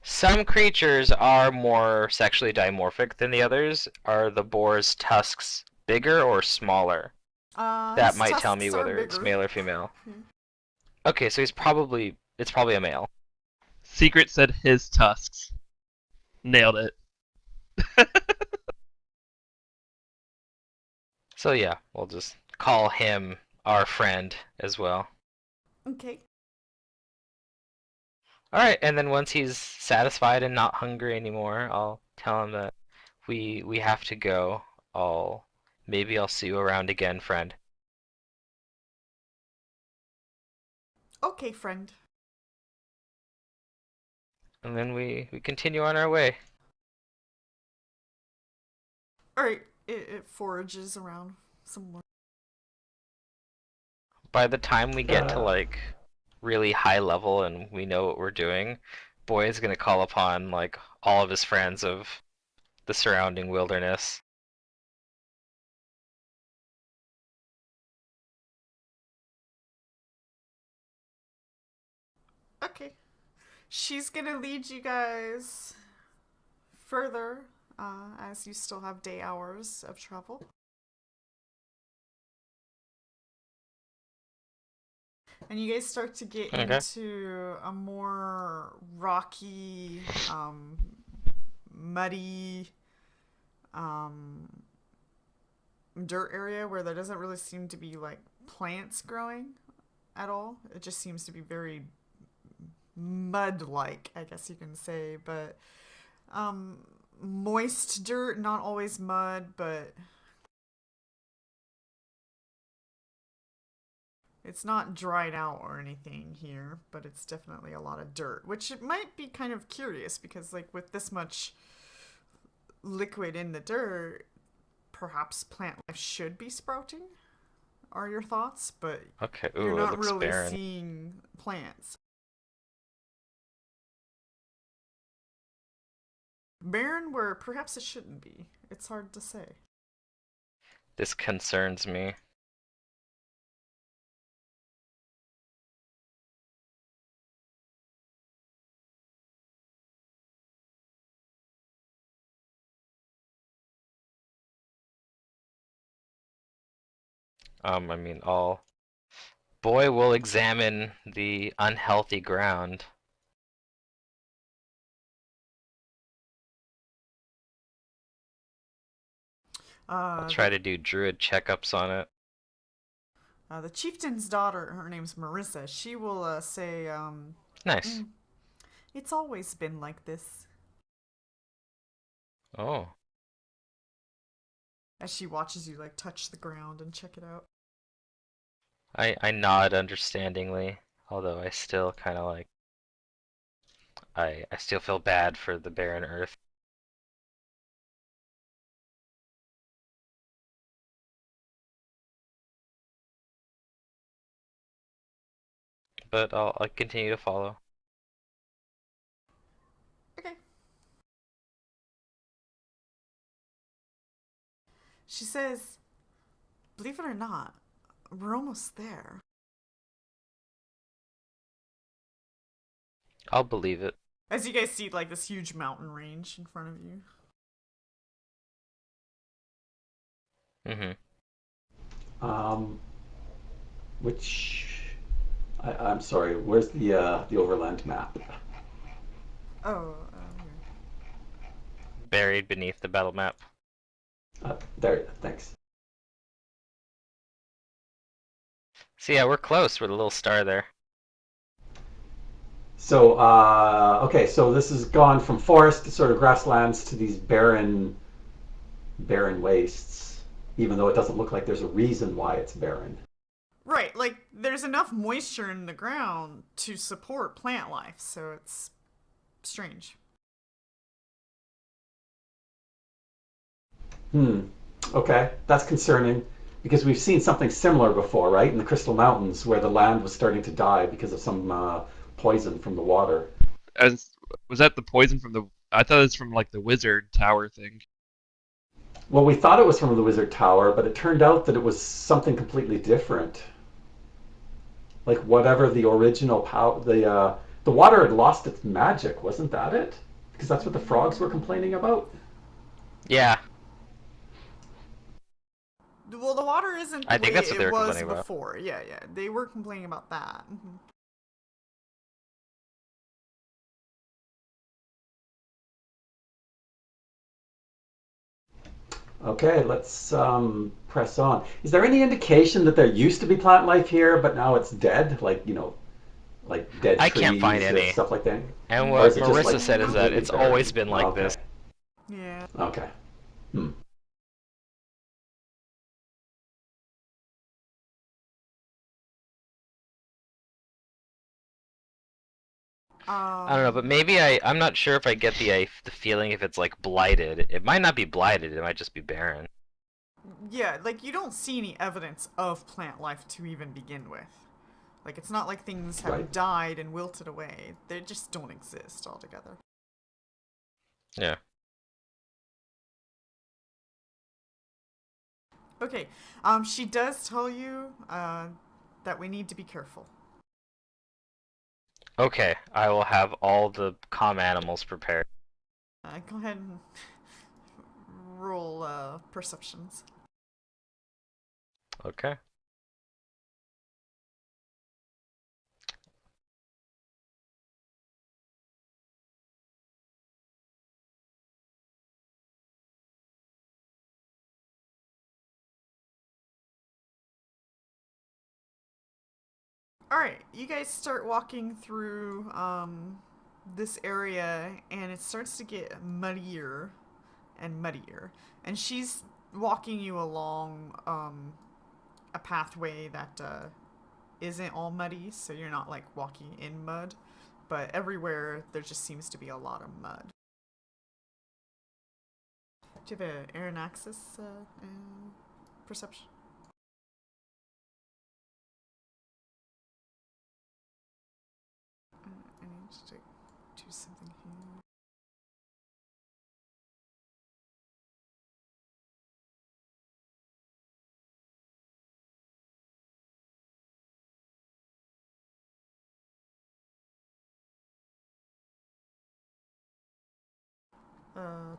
some creatures are more sexually dimorphic than the others. Are the boar's tusks bigger or smaller? That His might tell me tusks are whether it's bigger. male or female. Okay, so it's probably a male. Secret said his tusks. Nailed it. So yeah, we'll just call him our friend as well. Okay. All right, and then once he's satisfied and not hungry anymore, I'll tell him that we have to go. Maybe I'll see you around again, friend. Okay, friend. And then we continue on our way. Alright, it forages around somewhere. By the time we get to Uh, like really high level and we know what we're doing, Boy is gonna call upon like all of his friends of the surrounding wilderness. Okay. She's gonna lead you guys further as you still have day hours of travel. And you guys start to get Okay. into a more rocky, muddy, um, dirt area where there doesn't really seem to be like plants growing at all. It just seems to be very mud like, I guess you can say, but um, moist dirt, not always mud, but it's not dried out or anything here, but it's definitely a lot of dirt, which it might be kind of curious because, like, with this much liquid in the dirt, perhaps plant life should be sprouting, are your thoughts, but Okay. you're Ooh, it not looks really barren. seeing plants. Barren where perhaps it shouldn't be. It's hard to say. This concerns me. I mean, all Boy will examine the unhealthy ground. I'll Uh, try the to do druid checkups on it. the chieftain's daughter, her name's Marissa. She will say, Nice. "Mm, it's always been like this," Oh, as she watches you like touch the ground and check it out. I nod understandingly, although I still kind of like I still feel bad for the barren earth. But I'll continue to follow. Okay. She says, "Believe it or not, we're almost there." I'll believe it. As you guys see, like this huge mountain range in front of you. Mm-hmm. um, which I'm sorry. Where's the overland map? Oh, here. Buried beneath the battle map. There. Thanks. So yeah, we're close with a little star there. So okay. So this has gone from forest to sort of grasslands to these barren wastes. Even though it doesn't look like there's a reason why it's barren. Right, like there's enough moisture in the ground to support plant life, so it's strange. Hmm. Okay, that's concerning because we've seen something similar before, right? In the Crystal Mountains, where the land was starting to die because of some poison from the water. As was that the poison from the? I thought it was from like the wizard tower thing. Well, we thought it was from the Wizard Tower, but it turned out that it was something completely different. Like whatever the original power, the water had lost its magic, wasn't that it? Because that's what the frogs were complaining about. Yeah, Well, the water isn't the I think way that's what they it were was complaining about. before. Yeah, yeah. They were complaining about that. Okay, let's press on. Is there any indication that there used to be plant life here, but now it's dead? Like, like dead I can't find trees or any. stuff like that? And Or what is it just Marissa like said is that completely it's always barren? been like this. Okay, Yeah. okay. Hmm. I don't know, but Um. maybe I'm not sure if I get the feeling if it's like blighted. It might not be blighted, it might just be barren. Yeah, like you don't see any evidence of plant life to even begin with. Like it's not like things Right. have died and wilted away. They just don't exist altogether. Yeah. Okay. She does tell you that we need to be careful. Okay, I will have all the calm animals prepared. Go ahead and roll perceptions. Okay. All right, you guys start walking through this area, and it starts to get muddier and muddier. And she's walking you along a pathway that isn't all muddy, so you're not like walking in mud, but everywhere there just seems to be a lot of mud. Do you have an Aaron Axis perception? I need to do something here.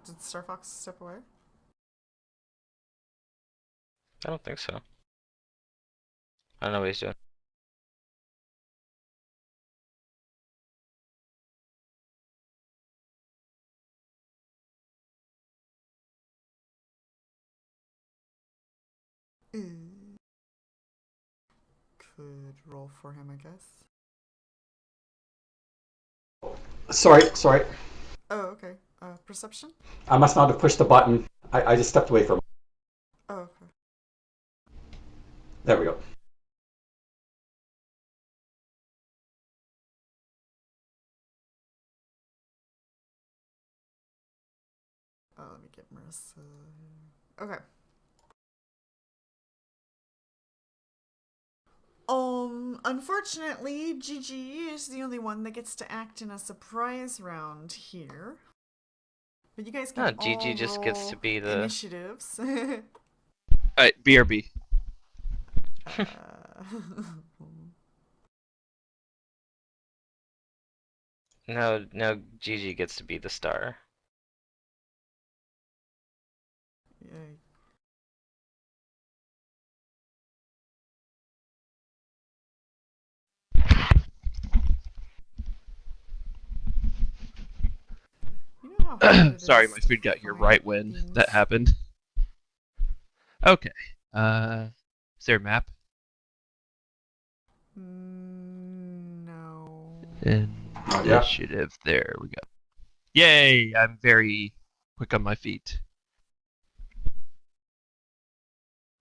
Did Star Fox step away? I don't think so. I don't know what he's doing. Could roll for him, I guess. Sorry. Oh, okay. Perception? I must not have pushed the button. I just stepped away from it. Oh, okay. There we go. Let me get Marissa. Okay. Unfortunately, Gigi is the only one that gets to act in a surprise round here. But you guys can No, Gigi all just gets to roll be the. initiatives. All right, BRB. uh, No, Gigi gets to be the star. yeah. You know how hard it Sorry, is my to food got here find right when that things? happened. Okay. Is there a map? No. Not yet. Initiative. There we go. Yay! I'm very quick on my feet.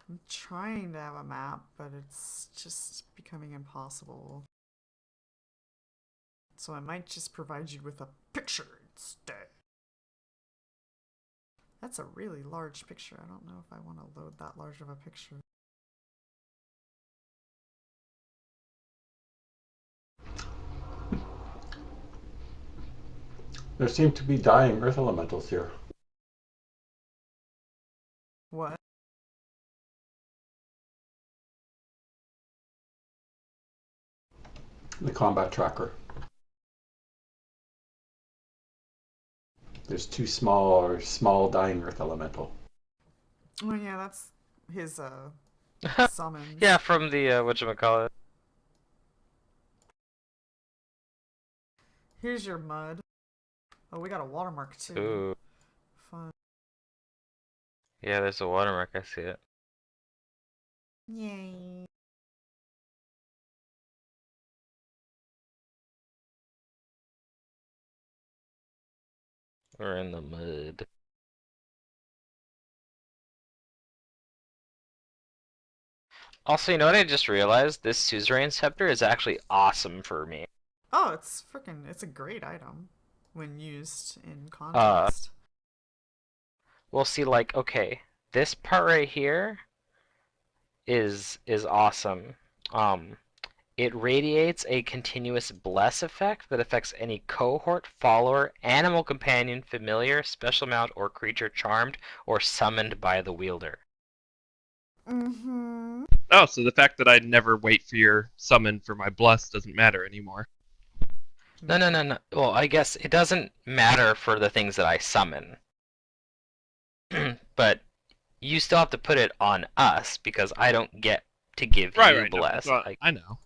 I'm trying to have a map, but it's just becoming impossible. So I might just provide you with a picture instead. That's a really large picture. I don't know if I want to load that large of a picture. There seem to be dying earth elementals here. What? The combat tracker. There's two small dying earth elemental. Oh yeah, that's his summons. Yeah, from the whatchamacallit. Here's your mud. Oh, we got a watermark too. Ooh. Fun. Yeah, there's a watermark. I see it. Yay. We're in the mud. Also, you know what I just realized? This suzerain scepter is actually awesome for me. Oh, it's a great item when used in Uh, contest. We'll see, like, okay, this part right here is awesome. Um, it radiates a continuous bless effect that affects any cohort, follower, animal companion, familiar, special mount, or creature charmed or summoned by the wielder. Mm-hmm. Oh, so the fact that I never wait for your summon for my bless doesn't matter anymore. No. Well, I guess it doesn't matter for the things that I summon. But you still have to put it on us because I don't get to give you Right. No, bless. I know.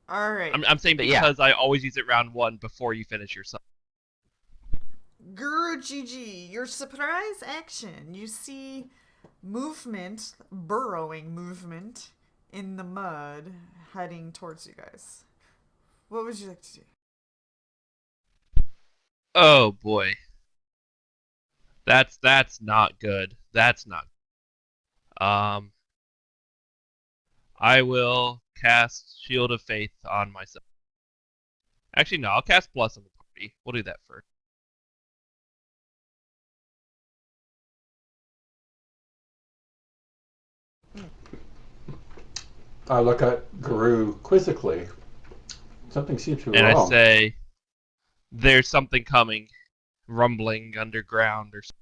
All right. I'm saying But yeah. because I always use it round 1 before you finish your summon. Guru GG, your surprise action. You see movement, burrowing movement in the mud heading towards you guys. What would you like to do? Oh boy. That's not good. That's not. I will cast Shield of Faith on myself. Actually, no, I'll cast Bless on the party. We'll do that first. I look at Guru quizzically. Something seems to be And I wrong. say, there's something coming, rumbling underground or something.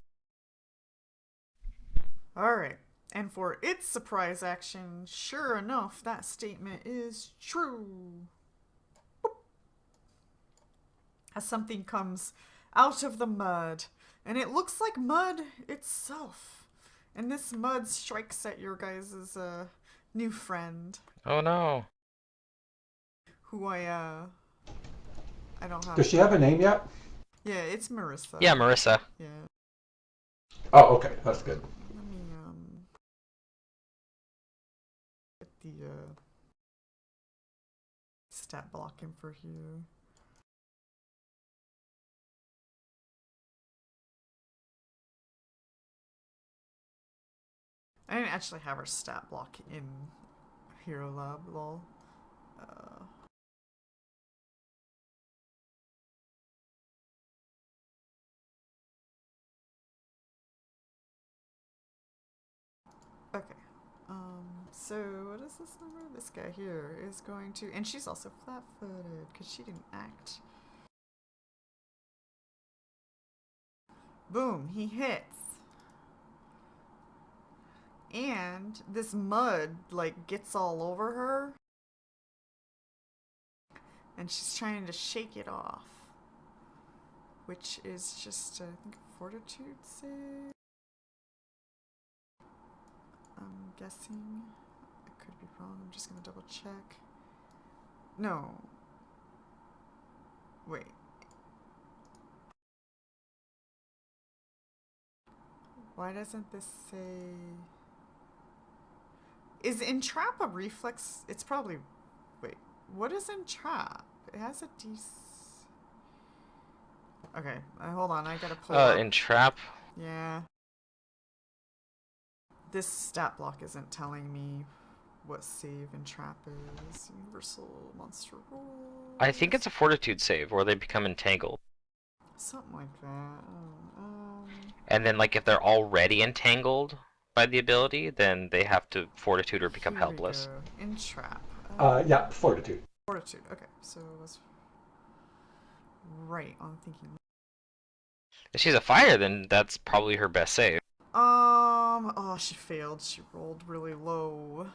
Alright. And for its surprise action, sure enough, that statement is true. As something comes out of the mud, and it looks like mud itself. And this mud strikes at your guys' new friend, Oh no. who I don't have. Does she have a name yet? Yeah, it's Marissa. Yeah, Marissa. Yeah. Oh, okay, that's good. Let me get the stat block in for here. I didn't actually have her stat block in Hero Lab, lol. Okay. So what is this number? This guy here is going to, and she's also flat-footed because she didn't act. Boom, he hits. And this mud, like, gets all over her. And she's trying to shake it off. Which is just, I think, a fortitude save. I'm guessing. I could be wrong. I'm just going to double check. No. Wait. Why doesn't this say... Is entrap a reflex? It's probably... Wait. What is entrap? It has a D... Okay. Hold on. I gotta pull up. Entrap. Yeah. This stat block isn't telling me what save entrap is. Universal monster rules. I think it's a fortitude save, or they become entangled. Something like that. And then, like, if they're already entangled by the ability, then they have to fortitude or become Here helpless. we go. Entrap. Yeah, fortitude. Fortitude. Okay, so let's. Right, I'm thinking. If she's a fire, then that's probably her best save. Oh, she failed. She rolled really low.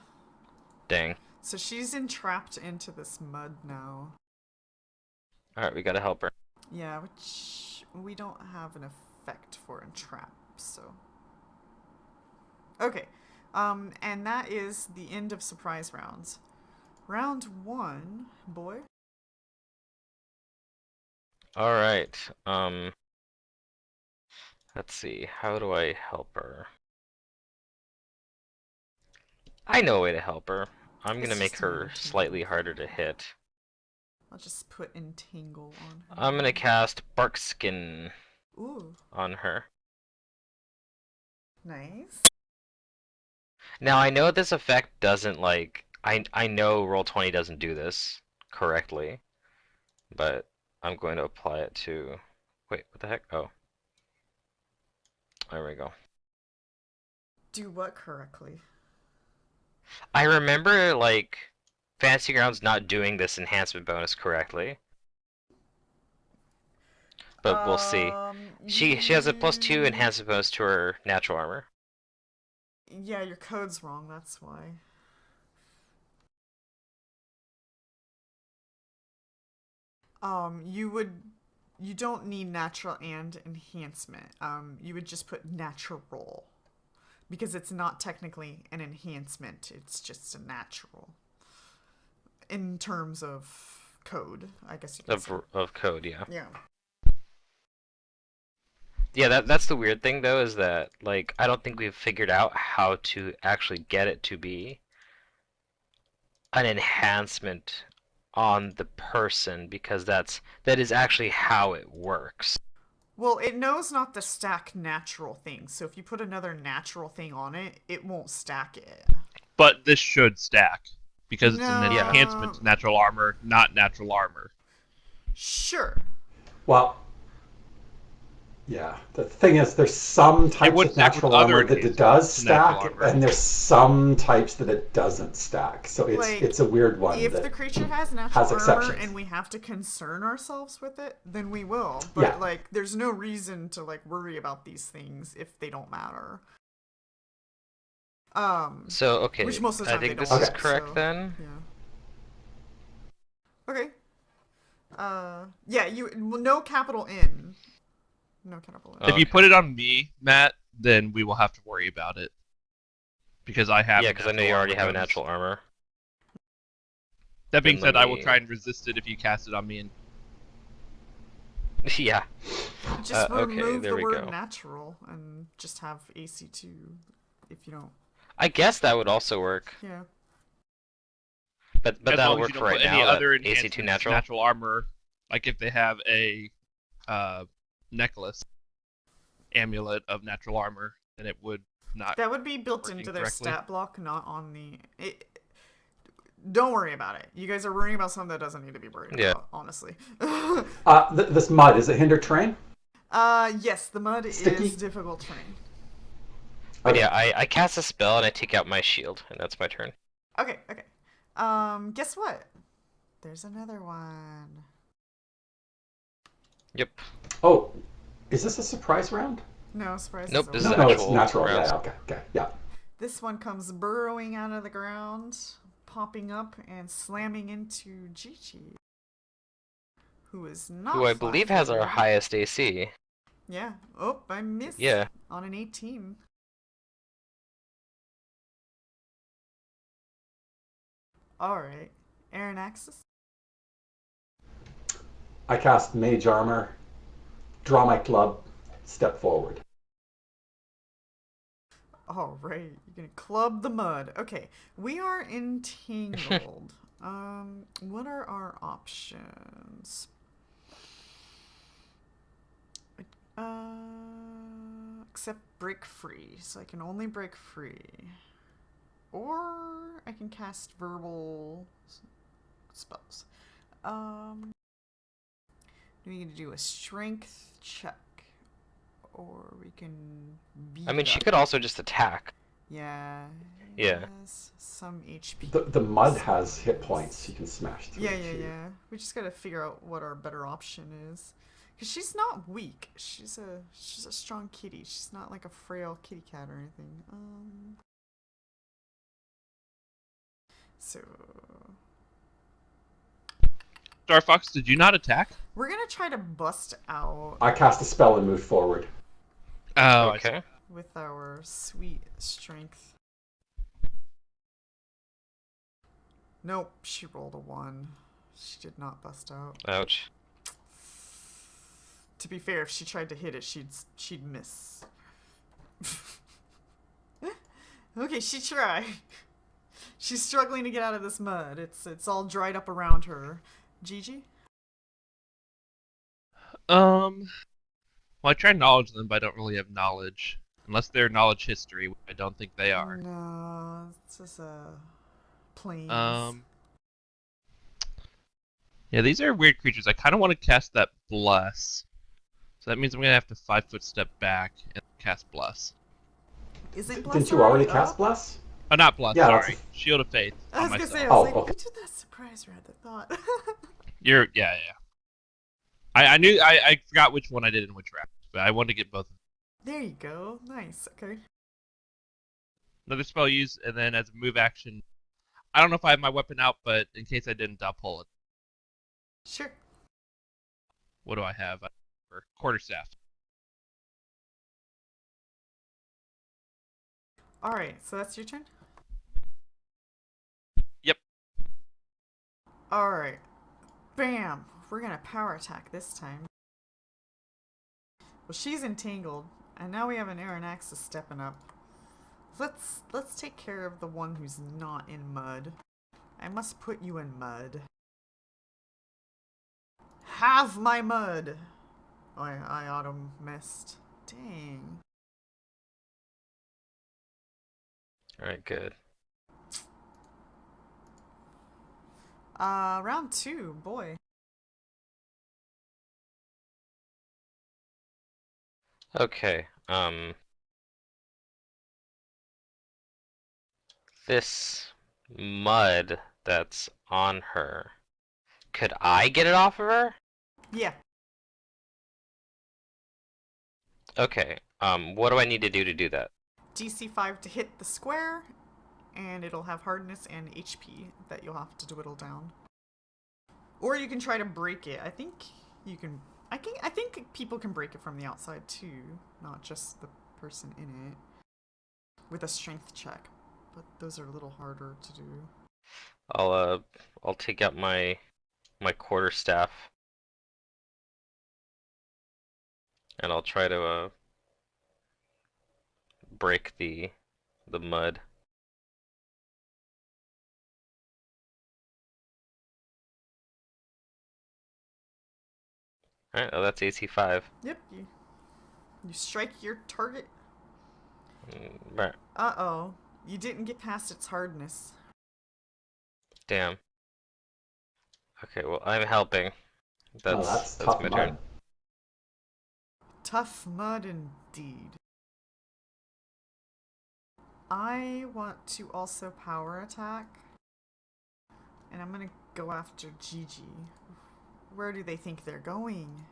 Dang. So she's entrapped into this mud now. Alright, we gotta help her. Yeah, which we don't have an effect for entrap, so. Okay. And that is the end of surprise rounds. Round 1, boy. Alright, let's see. How do I help her? I know a way to help her. I'm It's gonna make just an her entangle. slightly harder to hit. I'll just put entangle on her. I'm gonna cast Bark Skin Ooh, on her. nice. Now I know this effect doesn't like I know Roll20 doesn't do this correctly, but I'm going to apply it to wait, what the heck? Oh. There we go. Do what correctly? I remember like Fantasy Grounds not doing this enhancement bonus correctly. But we'll see. She has a +2 enhancement bonus to her natural armor. Yeah, your code's wrong, that's why. You don't need natural and enhancement. You would just put natural. Because it's not technically an enhancement, it's just a natural. In terms of code, I guess you could say. Of code, yeah. Yeah. Yeah, that's the weird thing though, is that like I don't think we've figured out how to actually get it to be an enhancement on the person, because that is actually how it works. Well, it knows not to stack natural things, so if you put another natural thing on it, it won't stack it. But this should stack because it's an Yeah. enhancement to natural armor, not natural armor. Sure. Well, yeah. The thing is, there's some types would of stack with natural other armor that it enhancements does to natural stack, armor. and there's some types that it doesn't stack. So it's a weird one. If that the creature has natural has armor exceptions. and we have to concern ourselves with it, then we will. But Yeah. like, there's no reason to like worry about these things if they don't matter. So okay, Which most of the I time think they this don't is matter, correct so, then. Yeah. Okay. Yeah. No capital N. No capital N. If you put it on me, Matt, then we will have to worry about it because I have. Yeah, because I know you already have a natural armor. That being Then let said, I will me- try and resist it if you cast it on me. And Yeah. Just Okay, remove there the we word go. natural and just have AC2 if you don't. I guess that would also work. Yeah. But as that'll long as work you for don't right put any now. That other AC2 enhancements to natural armor, like if they have a necklace, amulet of natural armor, then it would not. That would be built working into their correctly. stat block, not on the. Don't worry about it. You guys are worrying about something that doesn't need to be worried Yeah. about, honestly. This mud, is it hinder terrain? Yes, the mud Sticky? is difficult terrain. But Okay. yeah, I cast a spell and I take out my shield, and that's my turn. Okay. Guess what? There's another one. Yep. Oh, is this a surprise round? No, surprise. Nope, this is is over. No, it's actual natural. rounds. Yeah, okay, yeah. This one comes burrowing out of the ground, popping up and slamming into Gigi, who is not. Who I believe has our flat-footed. highest AC. Yeah. Oh, I missed. Yeah. On an 18. Alright. Aaron Axis. I cast mage armor, draw my club, step forward. Alright. You're gonna club the mud. Okay. We are entangled. What are our options? Except break free. So I can only break free. Or I can cast verbal spells. We need to do a strength check. Or we can beat I mean, it she up. could also just attack. Yeah. Yeah. Yes, some HP. The mud some has hit others. points. You can smash through Yeah, it yeah, too. yeah. We just gotta figure out what our better option is. Cause she's not weak. She's a strong kitty. She's not like a frail kitty cat or anything. So Star Fox, did you not attack? we're gonna try to bust out I cast a spell and move forward. Oh, I see. Okay. with our sweet strength. Nope, she rolled a 1. She did not bust out. Ouch. To be fair, if she tried to hit it, she'd miss. Okay, she tried. She's struggling to get out of this mud. It's all dried up around her. Gigi? Well, I try knowledge them, but I don't really have knowledge. Unless they're knowledge history, which I don't think they are. No, it's just planes. Yeah, these are weird creatures. I kind of want to cast that Bless. So that means I'm going to have to 5-foot step back and cast Bless. Isn't Bless Didn't you already up? cast Bless? Oh, not Bless, Yeah, that's sorry. Shield of Faith I on was gonna say, I myself. was like, okay. you did that surprise round, I thought. Yeah. I knew, I forgot which one I did in which round, but I wanted to get both. There you go. Nice. Okay. Another spell used, and then as a move action, I don't know if I have my weapon out, but in case I didn't, I'll pull it. Sure. What do I have? For quarterstaff. Alright, so that's your turn? Yep. Alright. Bam! We're gonna power attack this time. Well, she's entangled, and now we have an Aranaxis stepping up. Let's take care of the one who's not in mud. I must put you in mud. Have my mud! Oh, I auto missed. Dang. Alright, good. Round 2, boy. Okay. This mud that's on her. Could I get it off of her? Yeah. Okay. What do I need to do that? DC 5 to hit the square, and it'll have hardness and HP that you'll have to whittle down. Or you can try to break it. I think you can. I think people can break it from the outside too, not just the person in it. With a strength check, but those are a little harder to do. I'll take out my quarterstaff and I'll try to break the mud. Alright, oh, that's AC 5. Yep, you strike your target. Right. Uh-oh. You didn't get past its hardness. Damn. Okay, well, I'm helping. That's That's tough my mud. turn. Tough mud indeed. I want to also power attack. And I'm gonna go after Gigi. Where do they think they're going?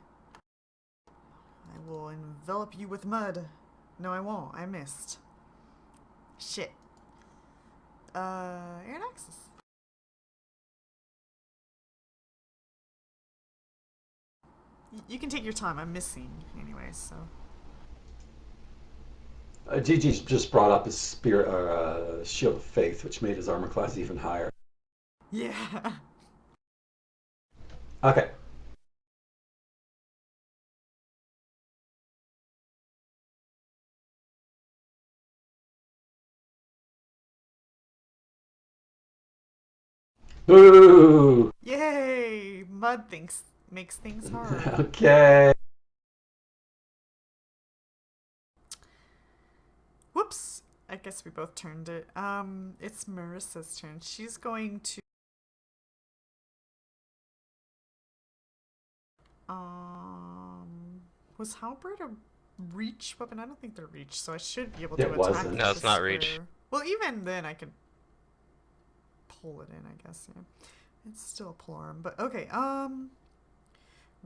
I will envelop you with mud. No, I won't. I missed. Shit. Aranaxis. You can take your time. I'm missing anyway, so. Gigi's just brought up his shield of faith, which made his armor class even higher. Yeah. Okay. Ooh. Yay! Mud makes things hard. Okay. Whoops. I guess we both turned it. It's Marissa's turn. She's going to Was halberd a reach weapon? I don't think they're reach, so I should be able It to attack wasn't. No, the it's not square. reach. Well, even then I could pull it in, I guess. Yeah. It's still a polearm, but okay.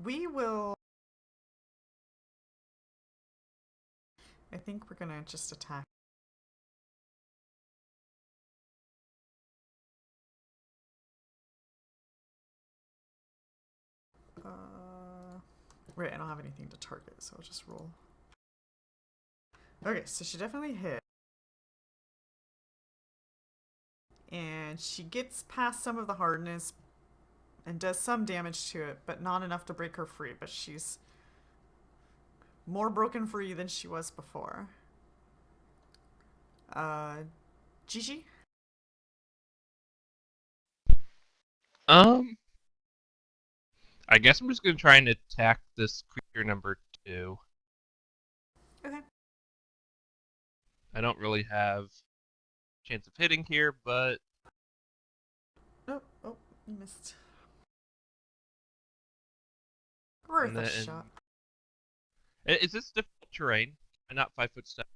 We will. I think we're gonna just attack. Right, I don't have anything to target, so I'll just roll. Okay, so she definitely hit. And she gets past some of the hardness and does some damage to it, but not enough to break her free. But she's more broken free than she was before. Gigi? I guess I'm just gonna try and attack this creature number 2. Okay. I don't really have chance of hitting here, but Oh, you missed. Worth a shot. Is this difficult terrain? I'm not 5-foot step.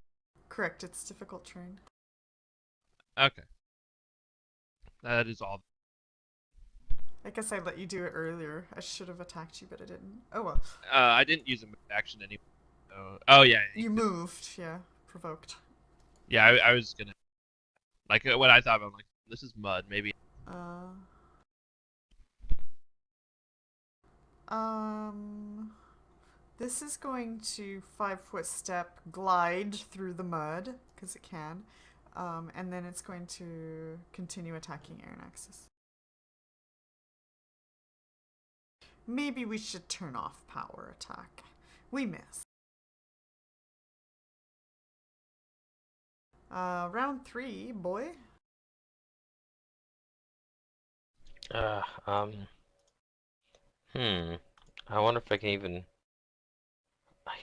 Correct, it's difficult terrain. Okay, that is all. I guess I let you do it earlier. I should have attacked you, but I didn't. Oh well. I didn't use a move action anyway. So... Oh yeah. You moved, yeah. Provoked. Yeah, I was gonna like what I thought. I'm like, this is mud. Maybe. This is going to 5-foot step glide through the mud because it can, and then it's going to continue attacking Aranaxis. Maybe we should turn off power attack. We miss. Round 3, boy. I wonder if I can even. I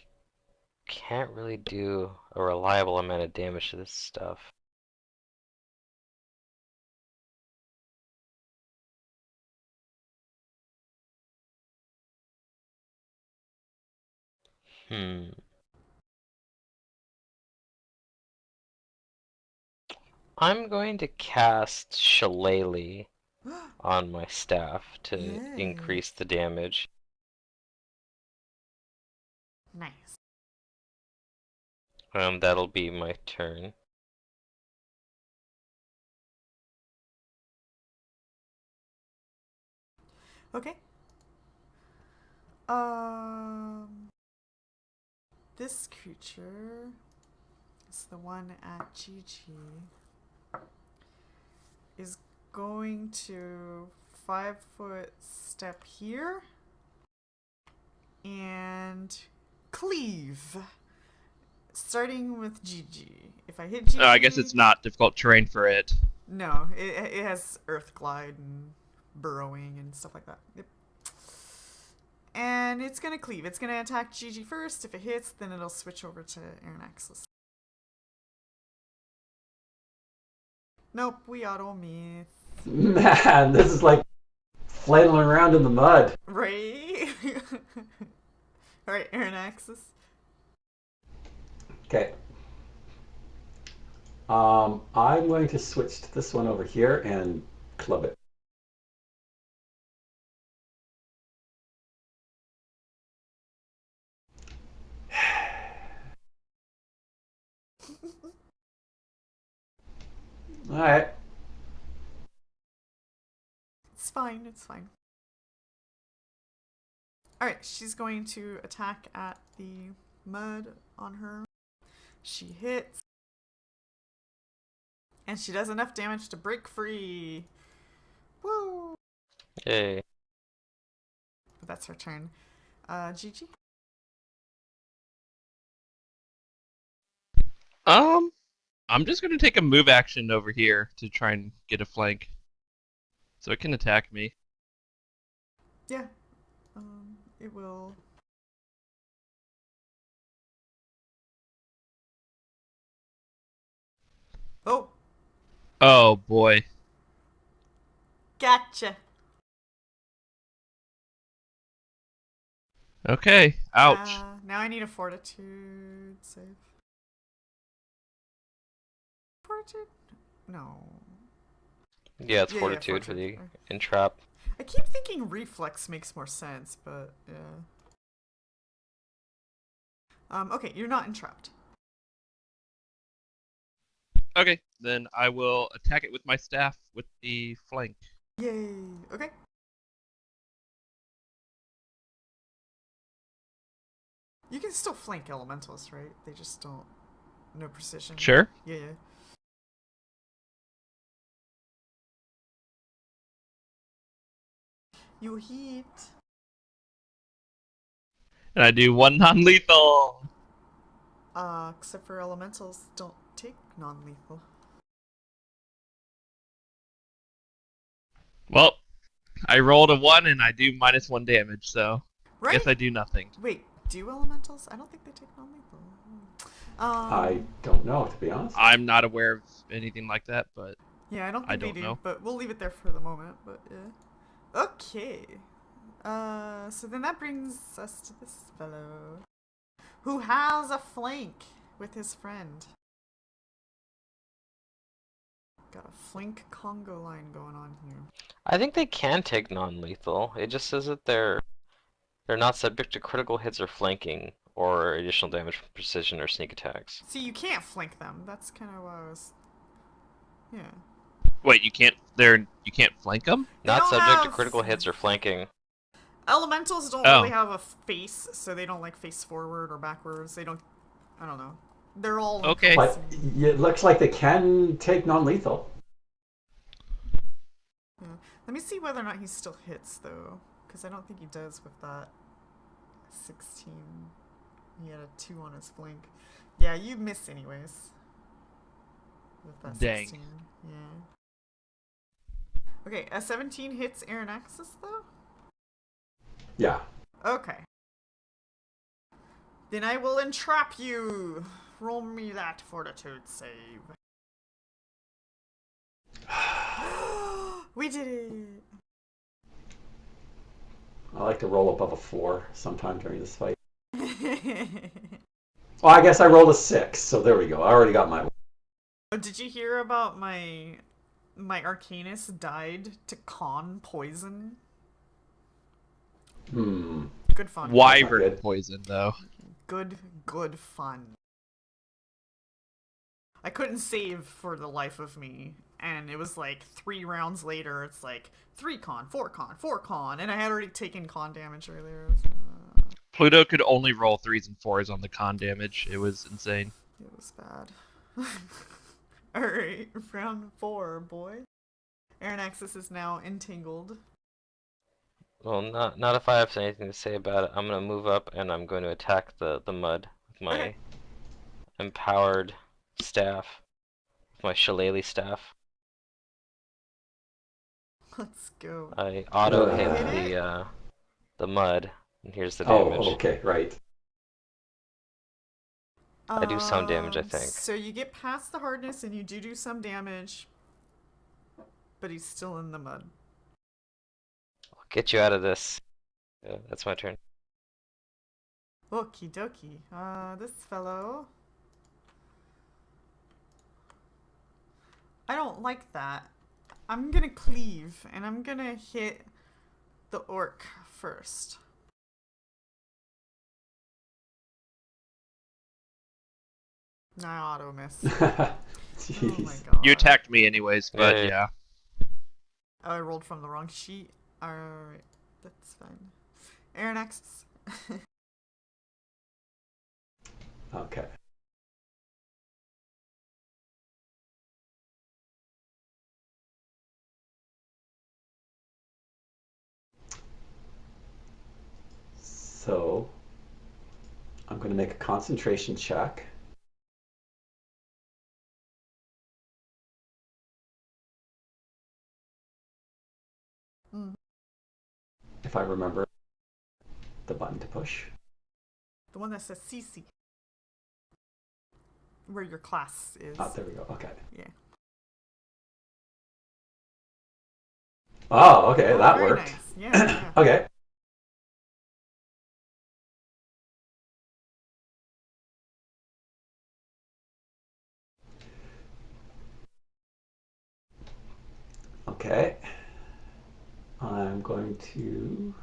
can't really do a reliable amount of damage to this stuff. I'm going to cast Shillelagh on my staff to Yay. increase the damage. Nice. That'll be my turn. Okay. This creature is the one at GG. Is going to 5-foot step here and cleave. Starting with GG. If I hit GG. I guess it's not difficult terrain for it. No, it has earth glide and burrowing and stuff like that. Yep. And it's gonna cleave. It's gonna attack GG first. If it hits, then it'll switch over to Aranaxis. Nope, we auto miss. Man, this is like flailing around in the mud. Right? Alright, Aranaxis. Okay. I'm going to switch to this one over here and club it. All right. It's fine, it's fine. Alright, she's going to attack at the mud on her. She hits. And she does enough damage to break free. Woo! Yay. But that's her turn. Gigi? I'm just gonna take a move action over here to try and get a flank, so it can attack me. Yeah. It will. Oh! Oh boy. Gotcha! Okay. Ouch. Now I need a fortitude save. Fortitude? No. Yeah, it's Yeah, fortitude for fortitude. the entrap. I keep thinking reflex makes more sense, but yeah. Okay, you're not entrapped. Okay, then I will attack it with my staff with the flank. Yay. Okay. You can still flank elementals, right? They just don't. No precision. Sure. Yeah, yeah. You hit. And I do one non-lethal. Except for elementals don't take non-lethal. Well, I rolled a 1 and I do -1 damage, so I Right? guess I do nothing. Wait, do elementals? I don't think they take non-lethal. I don't know, to be honest. I'm not aware of anything like that, but Yeah, I don't I think they don't do, know. but we'll leave it there for the moment. But yeah. Okay. So then that brings us to this fellow who has a flank with his friend. Got a flank Congo line going on here. I think they can take non-lethal. It just says that they're not subject to critical hits or flanking or additional damage from precision or sneak attacks. See, you can't flank them. That's kind of why I was. Yeah. Wait, you can't flank them? They Not don't subject to have. critical hits or flanking. Elementals don't really Oh. have a face, so they don't like face forward or backwards. They don't. I don't know. They're all Okay. But it looks like they can take non-lethal. Yeah. Let me see whether or not he still hits though, because I don't think he does with that 16. He had a 2 on his flank. Yeah, you miss anyways. With that Dang. 16. Yeah. Okay, a 17 hits Aeronaxis though? Yeah. Okay. Then I will entrap you. Roll me that fortitude save. We did it. I like to roll above a 4 sometime during this fight. Well, I guess I rolled a 6, so there we go. I already got my. Oh, did you hear about my Arcanist died to con poison? Hmm. Good fun. Wyvern good. poison, though. Good fun. I couldn't save for the life of me, and it was like 3 rounds later, it's like 3 con, 4 con, 4 con, and I had already taken con damage earlier. Pluto could only roll 3s and 4s on the con damage. It was insane. It was bad. Alright, round 4, boy. Aeronaxis is now entangled. Well, not if I have anything to say about it. I'm gonna move up and I'm going to attack the mud with my Okay. empowered staff, with my shillelagh staff. Let's go. I auto Hit hit it? the mud, and here's the Oh, damage. okay, right. I do some damage, I think. So you get past the hardness and you do some damage, but he's still in the mud. I'll get you out of this. That's my turn. Okie dokie. This fellow. I don't like that. I'm gonna cleave and I'm gonna hit the orc first. No, I auto miss. Oh my Jeez. god. You attacked me anyways, but Yeah. yeah. Oh, I rolled from the wrong sheet. Alright, that's fine. Aeronaxis. Okay. So I'm going to make a concentration check. Mm. If I remember the button to push. The one that says CC. Where your class is. Oh, there we go. Okay. Yeah. Oh, okay, Oh, that very worked. nice. Yeah, yeah. Okay. Okay. I'm going to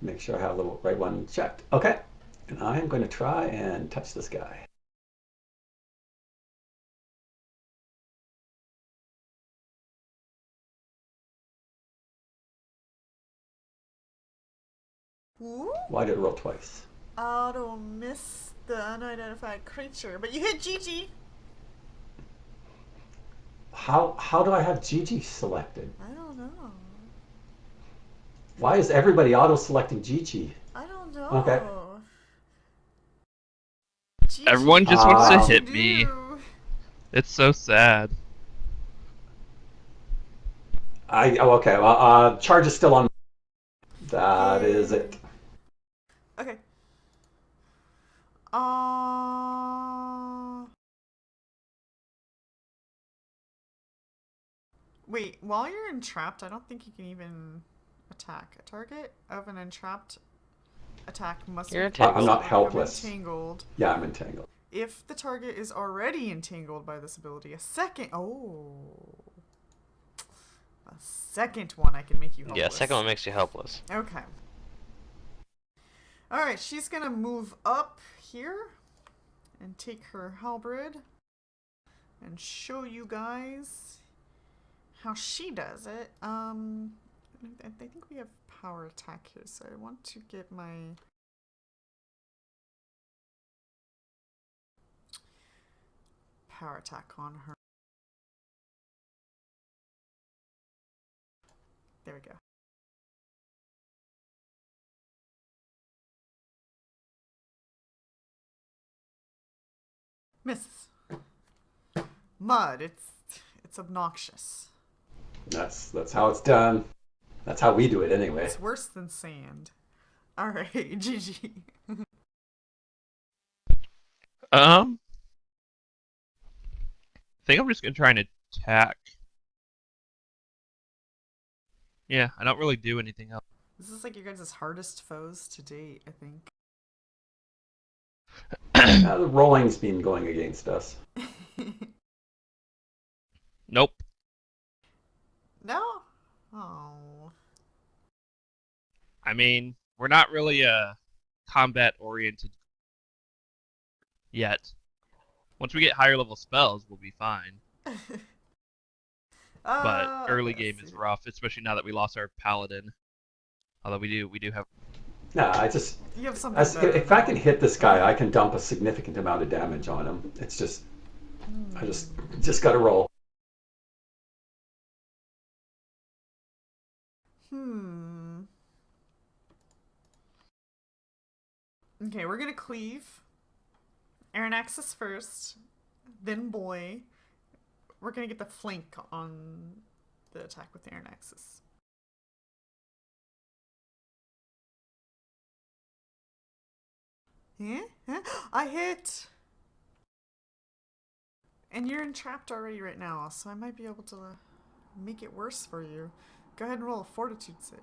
make sure I have the right one checked. Okay. And I'm going to try and touch this guy. Ooh. Why did it roll twice? Auto miss the unidentified creature, but you hit Gigi. How do I have Gigi selected? I don't know. Why is everybody auto-selecting Gigi? I don't know. Okay. Gigi, Everyone just wants to what'd hit you me. do? It's so sad. Okay. Well, charge is still on. That is it. Okay. Wait, while you're entrapped, I don't think you can even attack. A target of an entrapped attack must You're be I'm not entangled. helpless. entangled. Yeah, I'm entangled. If the target is already entangled by this ability, a second one I can make you helpless. Yeah, second one makes you helpless. Okay. Alright, she's gonna move up here and take her halberd and show you guys how she does it. I think we have power attack here, so I want to get my power attack on her. There we go. Misses. Mud, it's obnoxious. That's how it's done. That's how we do it anyway. It's worse than sand. Alright, GG. I think I'm just gonna try and attack. Yeah, I don't really do anything else. This is like your guys' hardest foes to date, I think. The rolling's been going against us. Nope. No? Oh. I mean, we're not really combat oriented yet. Once we get higher level spells, we'll be fine. But early Okay, game is rough, especially now that we lost our paladin. Although we do have. No, you have something better if I can hit this guy, I can dump a significant amount of damage on him. It's just, I just got to roll. Okay, we're gonna cleave. Aranaxis first, then boy. We're gonna get the flank on the attack with Aranaxis. Yeah? Huh? I hit! And you're entrapped already right now, so I might be able to make it worse for you. Go ahead and roll a fortitude save.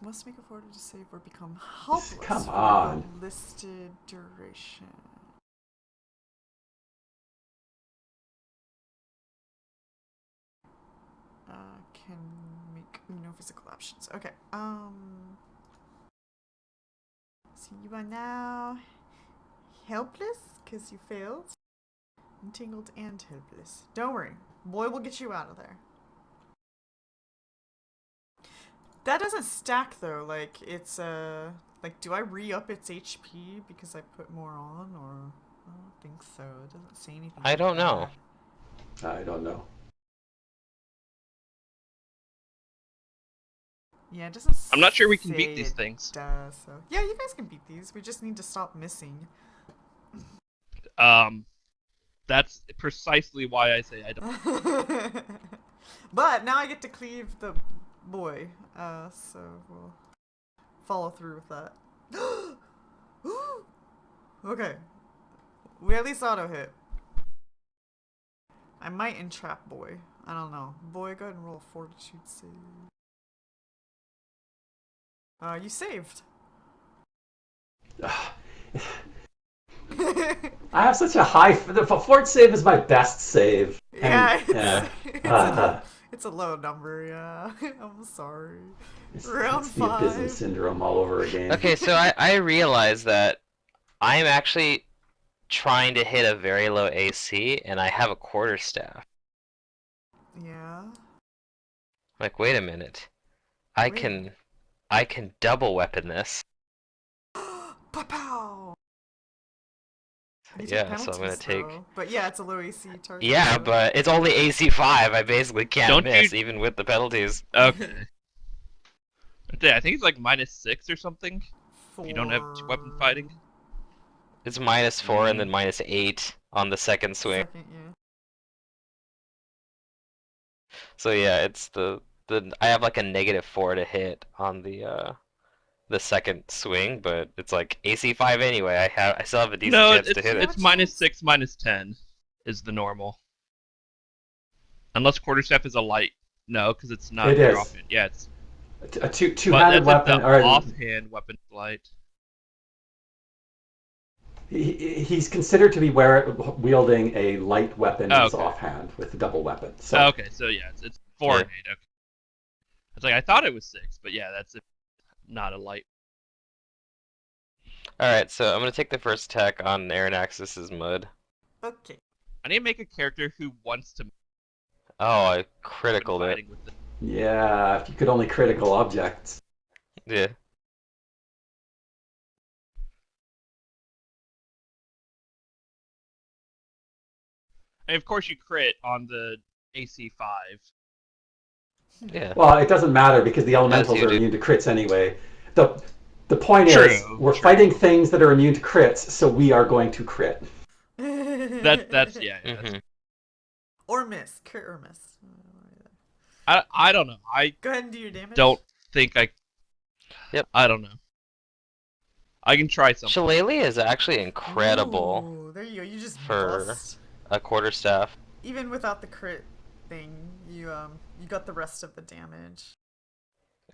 Must make a fortitude save or become helpless Come for on. the listed duration. Can make no physical options. Okay. So you are now helpless because you failed. Entangled and helpless. Don't worry. Boy will get you out of there. That doesn't stack though. Like it's like do I re-up its HP because I put more on, or I don't think so. It doesn't say anything. I don't know. I don't know. Yeah, it doesn't. I'm not sure we can say beat these it things. Does, so yeah, you guys can beat these. We just need to stop missing. That's precisely why I say I don't. But now I get to cleave the boy, so we'll follow through with that. Okay, we at least auto hit. I might entrap boy. I don't know. Boy, go ahead and roll a fortitude save. You saved. I have such a high. The fort save is my best save, and Yeah, it's yeah, it's it's a low number. Yeah, I'm sorry. Round it's the abysm 5. syndrome all over again. Okay, so I realize that I'm actually trying to hit a very low AC, and I have a quarterstaff. Yeah. Like, wait a minute. I Wait. can I can double weapon this. Pow pow. You take Yeah, so I'm gonna penalties take. though. But yeah, it's a low AC target. Yeah, So. but it's only AC 5. I basically can't Don't you? miss, even with the penalties. Okay. I think it's like -6 or something. If you don't have weapon 4. fighting. It's -4 and then -8 on the second swing. Second, yeah. So yeah, it's the I have like a -4 to hit on the second swing, but it's like AC 5 anyway. I still have a decent No, chance to hit You it. have it's a chance. -6, -10 is the normal. Unless quarterstaff is a light. No, because it's not It your is offhand. Yeah, it's a but two-handed that's if weapon, the or offhand weapon is light. he's considered to be wielding a light weapon in Oh, his okay. offhand with a double weapon. Oh, So okay, so yeah, it's 4 Yeah. and 8. Okay. It's like I thought it was 6, but yeah, that's not a light. Alright, so I'm gonna take the first attack on Aranaxis's mud. Okay. I need to make a character who wants to Oh, I weapon criticaled it. fighting with it. yeah, if you could only critical objects. Yeah. And of course, you crit on the AC 5. Yeah. Well, it doesn't matter because the As elementals you are do. immune to crits anyway. The point is, True, we're true. fighting things that are immune to crits, so we are going to crit. That's yeah. Mm-hmm. Or miss. Crit or miss. I don't know. I Go ahead and do your damage. don't think I. Yep. I don't know. I can try something. Shillelagh is actually incredible Ooh, there you go. You just for bust. a quarterstaff. Even without the crit thing, you got the rest of the damage.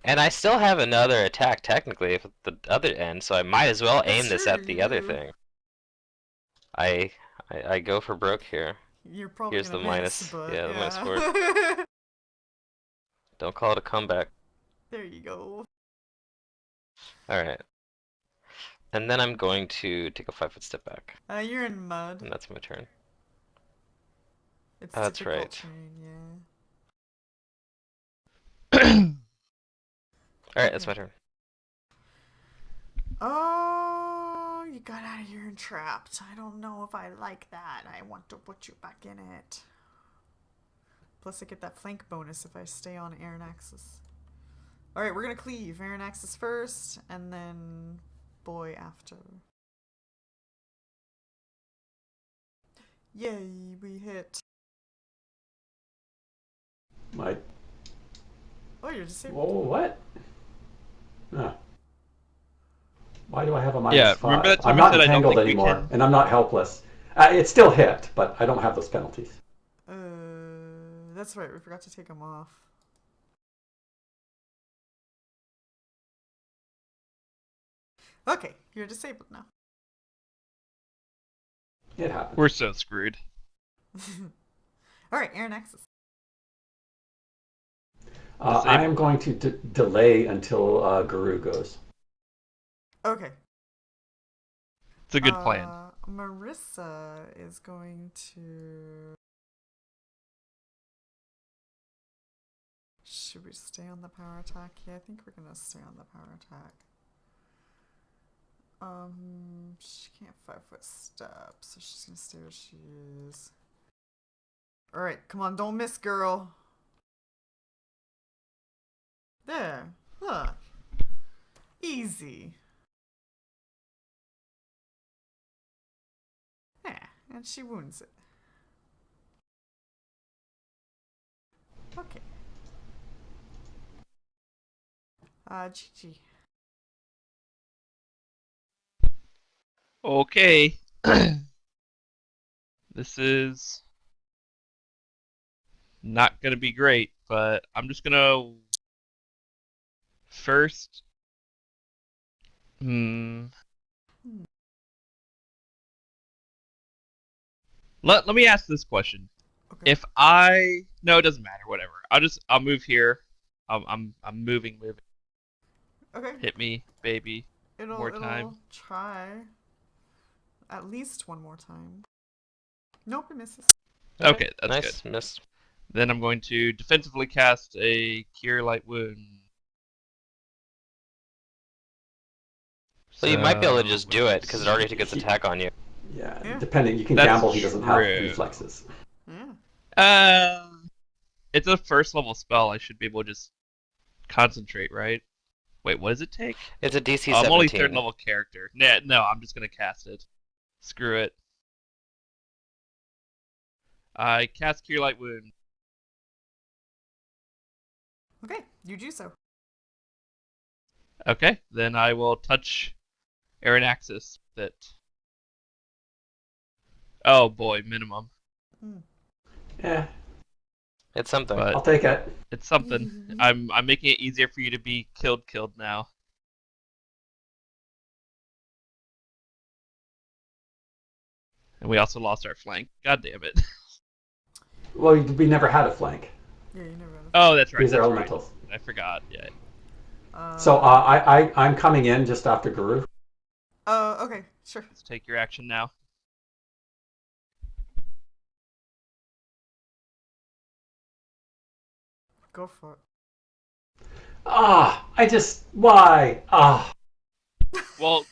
And I still have another attack technically at the other end, so I might as well That's aim this true, at the you other do. thing. I go for broke here. You're probably Here's gonna the miss, minus. but Yeah, the yeah. -4. Don't call it a comeback. There you go. Alright. And then I'm going to take a 5-foot step back. You're in mud. And that's my turn. It's That's difficult right. terrain, yeah. Alright, that's my turn. Oh, you got out of here and trapped. I don't know if I like that. I want to put you back in it. Plus, I get that flank bonus if I stay on Aaron Axis. Alright, we're gonna cleave. Aaron Axis first, and then boy after. Yay, we hit. My Oh, you're disabled. whoa, what? Huh. Why do I have a Yeah, -5? remember that time I'm I not said I don't entangled think we anymore, can. and I'm not helpless. It's still hit, but I don't have those penalties. That's right, we forgot to take him off. Okay, you're disabled now. It happens. We're so screwed. Alright, Aaron Axis. I am going to delay until Guru goes. Okay. It's a good plan. Marissa is going to. Should we stay on the power attack? Yeah, I think we're gonna stay on the power attack. She can't 5-foot step, so she's gonna stay where she is. Alright, come on, don't miss, girl. There. Look. Easy. Yeah, and she wounds it. Okay. GG. Okay. This is not gonna be great, but I'm just gonna first. Let me ask this question. Okay. No, it doesn't matter. Whatever. I'll move here. I'm moving. Okay. Hit me, baby. More time. It'll try at least one more time. Nope, it misses. Okay, that's good. Nice, miss. Then I'm going to defensively cast a Cure Light Wound. So you might be able to So, just do it because it already gets attack on you. Yeah, Yeah. depending. You can That's gamble he doesn't have true. reflexes. Yeah. It's a first level spell. I should be able to just concentrate, right? Wait, what does it take? It's a DC I'm 17. only third level character. Nah, no, I'm just gonna cast it. Screw it. I cast Cure Light Wound. Okay, you do so. Okay, then I will touch Aranaxis. That. Oh boy, minimum. Yeah, It's something. But I'll take it. it's something. I'm making it easier for you to be killed now. And we also lost our flank. God damn it. Well, we never had a flank. Yeah, you never know. Oh, that's right. These are That's right. elementals. I forgot. Yeah. So I'm coming in just after Guru. Okay, sure. Let's take your action now. Go for it. Why? Well,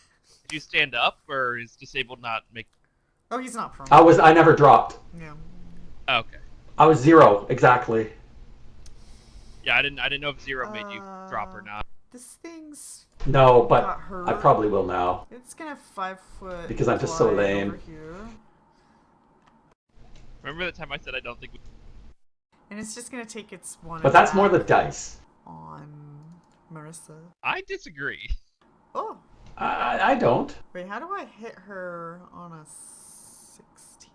did you stand up or is disabled not make? Oh, he's not prone. I never dropped. Yeah. Oh, okay. I was 0 exactly. Yeah, I didn't know if 0 made you drop or not. This thing's No, got but hurt. I probably will now. It's gonna 5 foot. Because I'm just so fly lame. Over here. Remember the time I said I don't think we... And it's just gonna take its one. But that's more the attack dice. on Marissa. I disagree. Oh, I don't. wait. How do I hit her on a 16?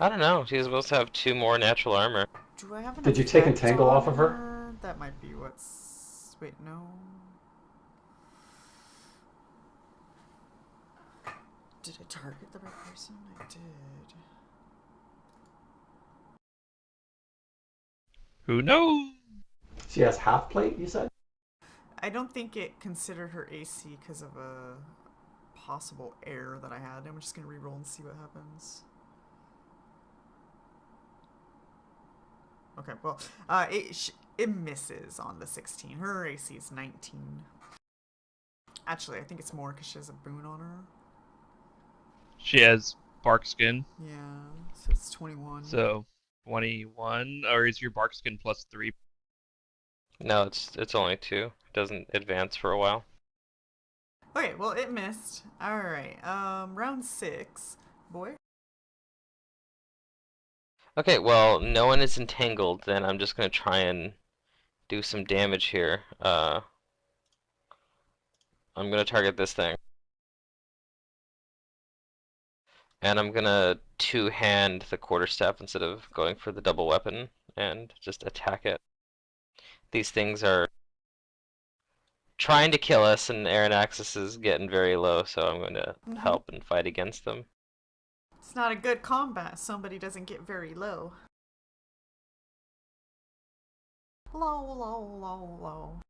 I don't know. She's supposed to have 2 more natural armor. Do I have an Did you take effect Entangle on off of her? That might be what's. Wait, no. Did I target the right person? I did. Who knows? She has half plate, you said? I don't think it considered her AC because of a possible error that I had. I'm just gonna reroll and see what happens. Okay, well, it misses on the 16. Her AC is 19. Actually, I think it's more because she has a boon on her. She has bark skin, Yeah, so it's 21. so 21. Or is your bark skin plus 3? No, it's only 2. It doesn't advance for a while. Okay, well, it missed. Alright, round 6. Boy? Okay, well, no one is entangled, then I'm just gonna try and do some damage here. I'm gonna target this thing. And I'm gonna two-hand the quarterstaff instead of going for the double weapon and just attack it. These things are trying to kill us, and Aaron Axis is getting very low, so I'm going to help and fight against them. It's not a good combat. Somebody doesn't get very low. Low, low, low, low.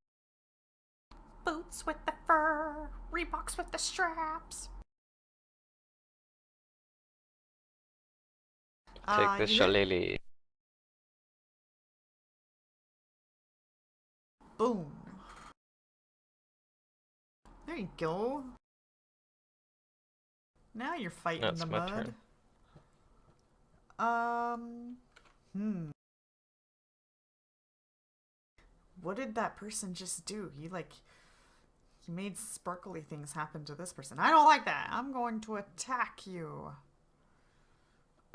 Boots with the fur, Reeboks with the straps. Take this shillelagh. Boom. There you go. Now you're fighting That's the my mud. turn. What did that person just do? He made sparkly things happen to this person. I don't like that. I'm going to attack you.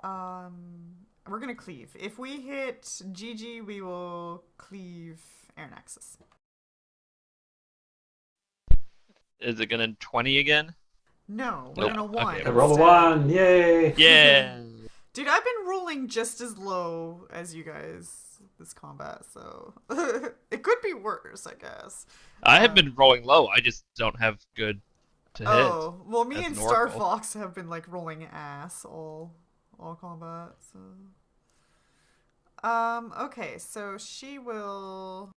We're gonna cleave. If we hit GG, we will cleave Aranaxis. Is it gonna 20 again? No, we're Nope. gonna 1. Okay. I rolled a 1. Yay! Yeah. Dude, I've been rolling just as low as you guys this combat, so it could be worse, I guess. I have been rolling low. I just don't have good to hit Oh, well, me as and an Star oracle. Fox have been like rolling ass all combat. So, okay, so she will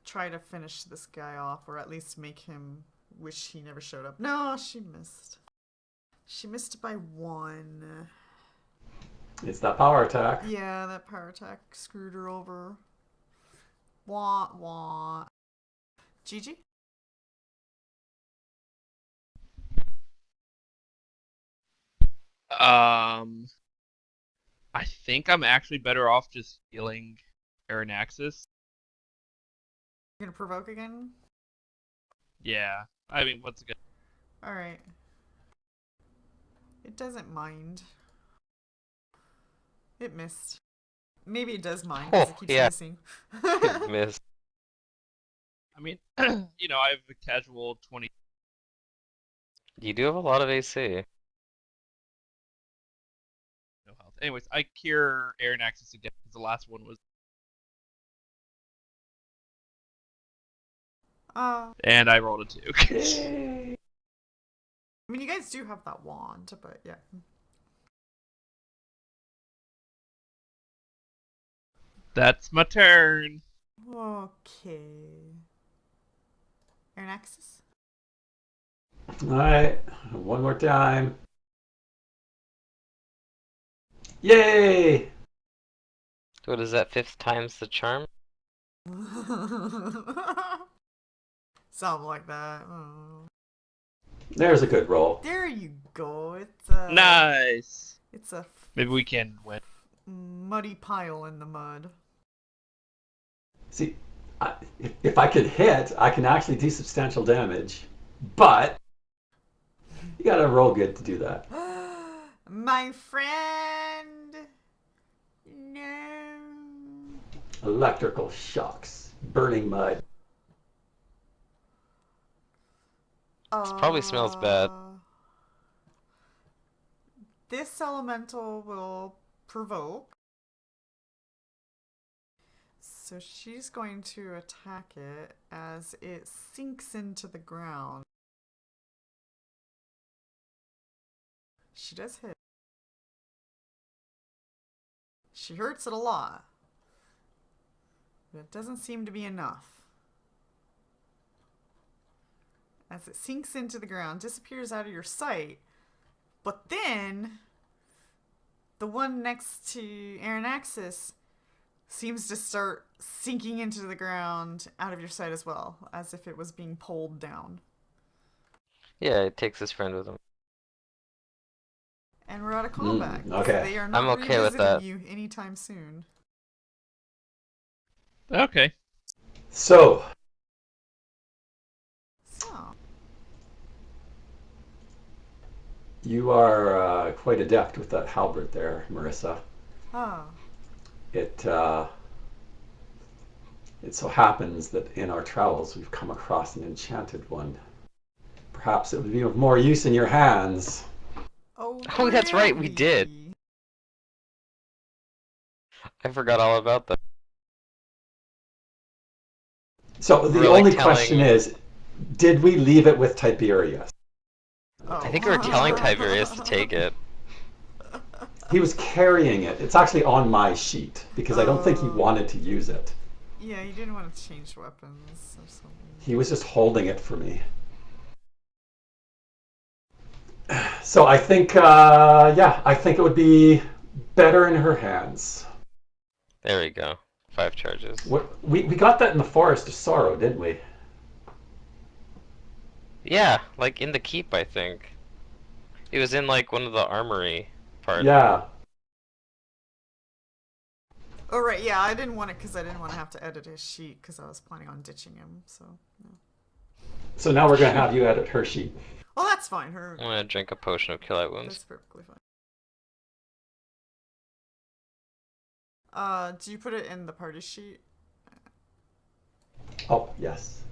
try to finish this guy off, or at least make him wish he never showed up. No, she missed. She missed by 1. It's that power attack. Yeah, that power attack screwed her over. Wah wah. Gigi? Um, I think I'm actually better off just healing Aranaxis. You're gonna provoke again? Yeah, I mean, what's good? Alright. It doesn't mind. It missed. Maybe it does mind because Oh, it keeps yeah, missing. it missed. I mean, I have a casual 20. You do have a lot of AC. No health. Anyways, I cure Aranaxis again because the last one was, uh, and I rolled a 2. Yay! I mean, you guys do have that wand, but yeah. That's my turn. Okay. Aranaxis? All right, one more time. Yay! What is that, 5th time's the charm? Something like that. Oh. There's a good roll. There you go. Nice. It's a Maybe we can win. muddy pile in the mud. See, if I can hit, I can actually do substantial damage, but you gotta roll good to do that. My friend. No. Electrical shocks, burning mud. This probably smells bad. This elemental will provoke. So she's going to attack it as it sinks into the ground. She does hit. She hurts it a lot. But it doesn't seem to be enough. As it sinks into the ground, disappears out of your sight. But then, the one next to Aranaxis seems to start sinking into the ground out of your sight as well, as if it was being pulled down. Yeah, it takes his friend with him. And we're out of combat. Okay. They are not I'm okay with revisiting that. you anytime soon. Okay. So, So, you are quite adept with that halberd there, Marissa. oh. It so happens that in our travels we've come across an enchanted one. Perhaps it would be of more use in your hands. Oh, Oh, that's right, we really? did. I forgot all about that. So the We're, like, only question is, did we leave it with Tiberius? Oh. I think we were telling Tiberius to take it. He was carrying it. It's actually on my sheet because I don't think he wanted to use it. Yeah, you didn't want to change weapons or something. He was just holding it for me. So I think, I think it would be better in her hands. There we go. 5 charges. We got that in the Forest of Sorrow, didn't we? Yeah, like in the keep, I think. It was in like one of the armory parts. Yeah. Oh, right, yeah, I didn't want it because I didn't want to have to edit his sheet because I was planning on ditching him, so, no. So now we're going to have you edit her sheet. Well, that's fine. Her. I'm gonna drink a potion of kill out wounds. That's perfectly fine. Do you put it in the party sheet? Oh, yes.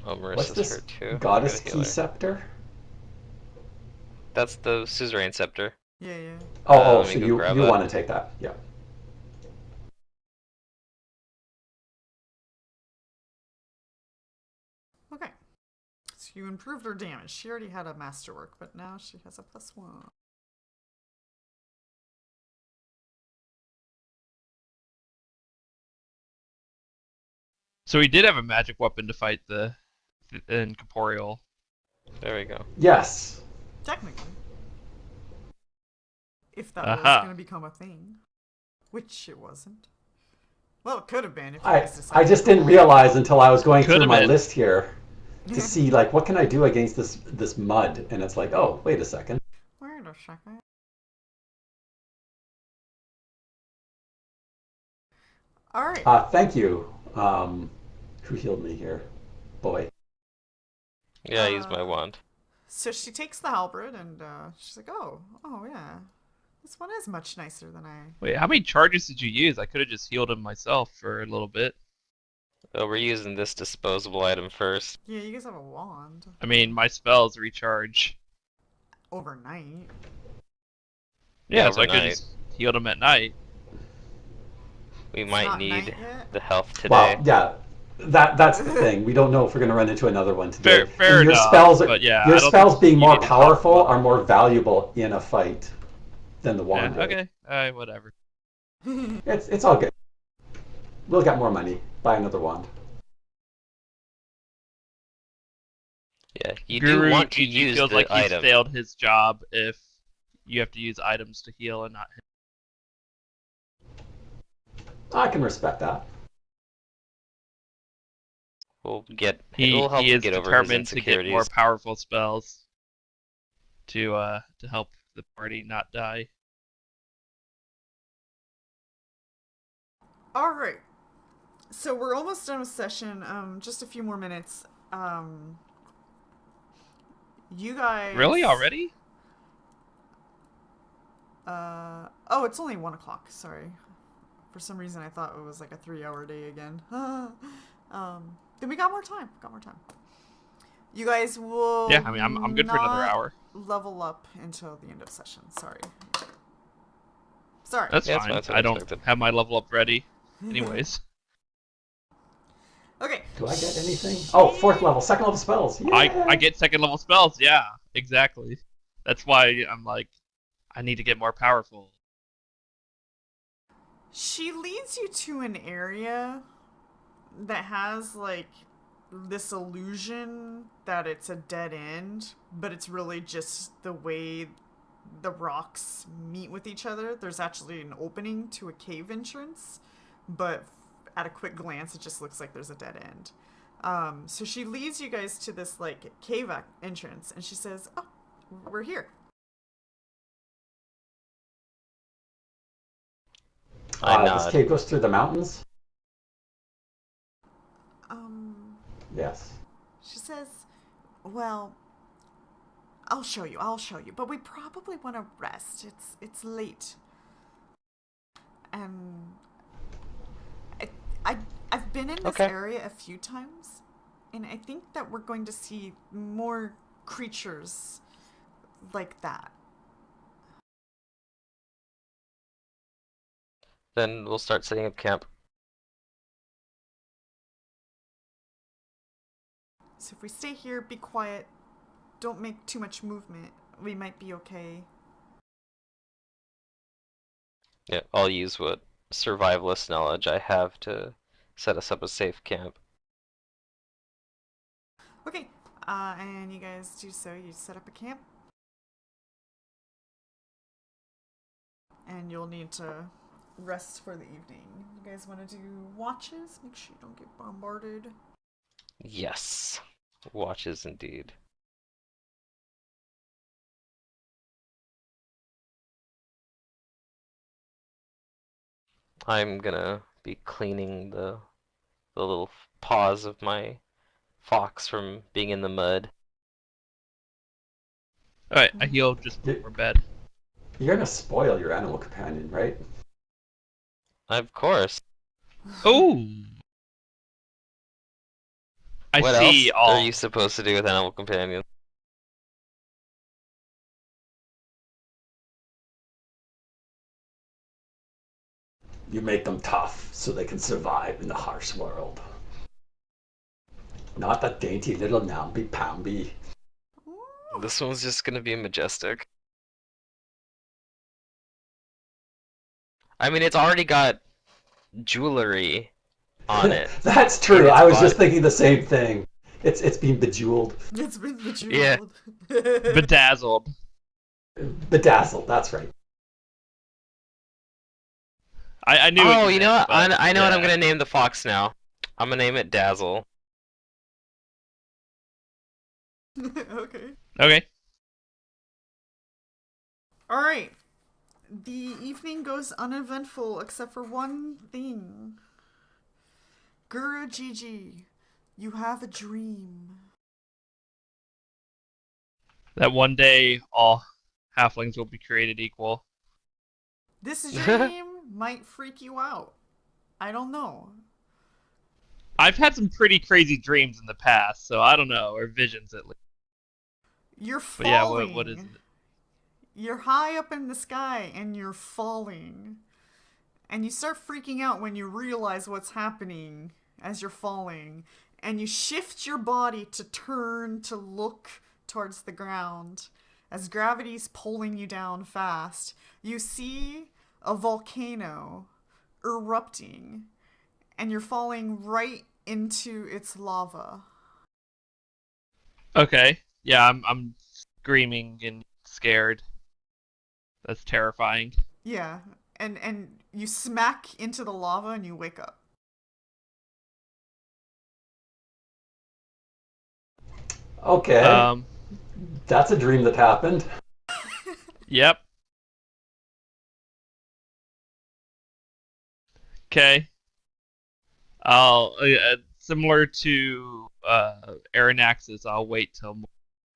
Oh, What's Marissa's this hurt too. goddess Gotta heal key her. scepter? That's the suzerain scepter. Yeah, yeah. Oh, Let me so go you grab you that. want to take that? Yeah. Okay. So you improved her damage. She already had a masterwork, but now she has a +1. So he did have a magic weapon to fight the incorporeal. There we go. Yes. Technically. If that was Aha. going to become a thing. Which it wasn't. Well, it could have been if you guys I decided just to go didn't all realize until I was going Could through have my been. list here to in. see like what can I do against this mud, and it's like, oh, wait a second. Wait a second. Alright. Thank you. Who healed me here? Boy. Yeah, I used my wand. So she takes the halberd and she's like, oh yeah. This one is much nicer than I. Wait, how many charges did you use? I could have just healed him myself for a little bit. Oh, we're using this disposable item first. Yeah, you guys have a wand. I mean, my spells recharge. Overnight. Yeah, so I could Overnight. just healed him at night. We It's might not need night yet. the health Well, today. yeah, that's the thing. We don't know if we're going to run into another one today. Fair And enough, but yeah, your I don't think spells being you more need to top them powerful up. are more valuable in a fight than the wand Yeah, is. okay, whatever. It's all good. We'll get more money. Buy another wand. Yeah, you do Guru want to usually use feels the like he's item. failed his job if you have to use items to heal and not him. I can respect that. It'll help He him is get over his determined to get more insecurities. powerful spells to help the party not die. Alright. So we're almost done with session. Just a few more minutes. You guys. Really already? Oh, it's only 1 o'clock. Sorry. For some reason, I thought it was like a 3-hour day again. Then we got more time. You guys will. Yeah, I mean I'm good for another not hour. level up until the end of session. Sorry. That's Yeah, fine. that's what I I don't expected. have my level up ready. Anyways, Okay. Do I get anything? Oh, fourth level, second level spells. Yeah. I get second level spells. Yeah, exactly. That's why I'm like, I need to get more powerful. She leads you to an area that has like this illusion that it's a dead end, but it's really just the way the rocks meet with each other. There's actually an opening to a cave entrance, but at a quick glance, it just looks like there's a dead end. So she leads you guys to this like cave entrance, and she says, "Oh, we're here." I This nod. cave goes through the mountains. Yes. She says, "Well, I'll show you, but we probably want to rest. It's late." And I I've been in this Okay. area a few times, and I think that we're going to see more creatures like that. Then we'll start setting up camp. So if we stay here, be quiet, don't make too much movement, we might be okay. Yeah, I'll use what survivalist knowledge I have to set us up a safe camp. Okay, and you guys do so. You set up a camp, and you'll need to rest for the evening. You guys want to do watches? Make sure you don't get bombarded. Yes. Watches indeed. I'm gonna be cleaning the little paws of my fox from being in the mud. All right, I heal just You- before bed. You're gonna spoil your animal companion, right? Of course. Oh, I What see else are all. you supposed to do with animal companions? You make them tough so they can survive in the harsh world. Not the dainty little namby-pamby. Ooh. This one's just gonna be majestic. I mean, it's already got jewelry on it. That's in true. its I was body. just thinking the same thing. It's been bejeweled. It's been bejeweled. Yeah. Bedazzled. Bedazzled, that's right. I knew what Oh, you you know meant, what? but I know what I'm yeah. gonna name the fox now. I'm gonna name it Dazzle. Okay. Okay. All right. The evening goes uneventful except for one thing. Guru Gigi, you have a dream. That one day all halflings will be created equal. This dream might freak you out. I don't know. I've had some pretty crazy dreams in the past, so I don't know, or visions at least. You're But falling. yeah, what is it? You're high up in the sky and you're falling. And you start freaking out when you realize what's happening as you're falling. And you shift your body to turn to look towards the ground. As gravity's pulling you down fast, you see a volcano erupting. And you're falling right into its lava. Okay. Yeah, I'm screaming and scared. That's terrifying. Yeah. And you smack into the lava and you wake up. Okay, that's a dream that happened. Yep. Okay. I'll similar to Aranaxis, I'll wait till morning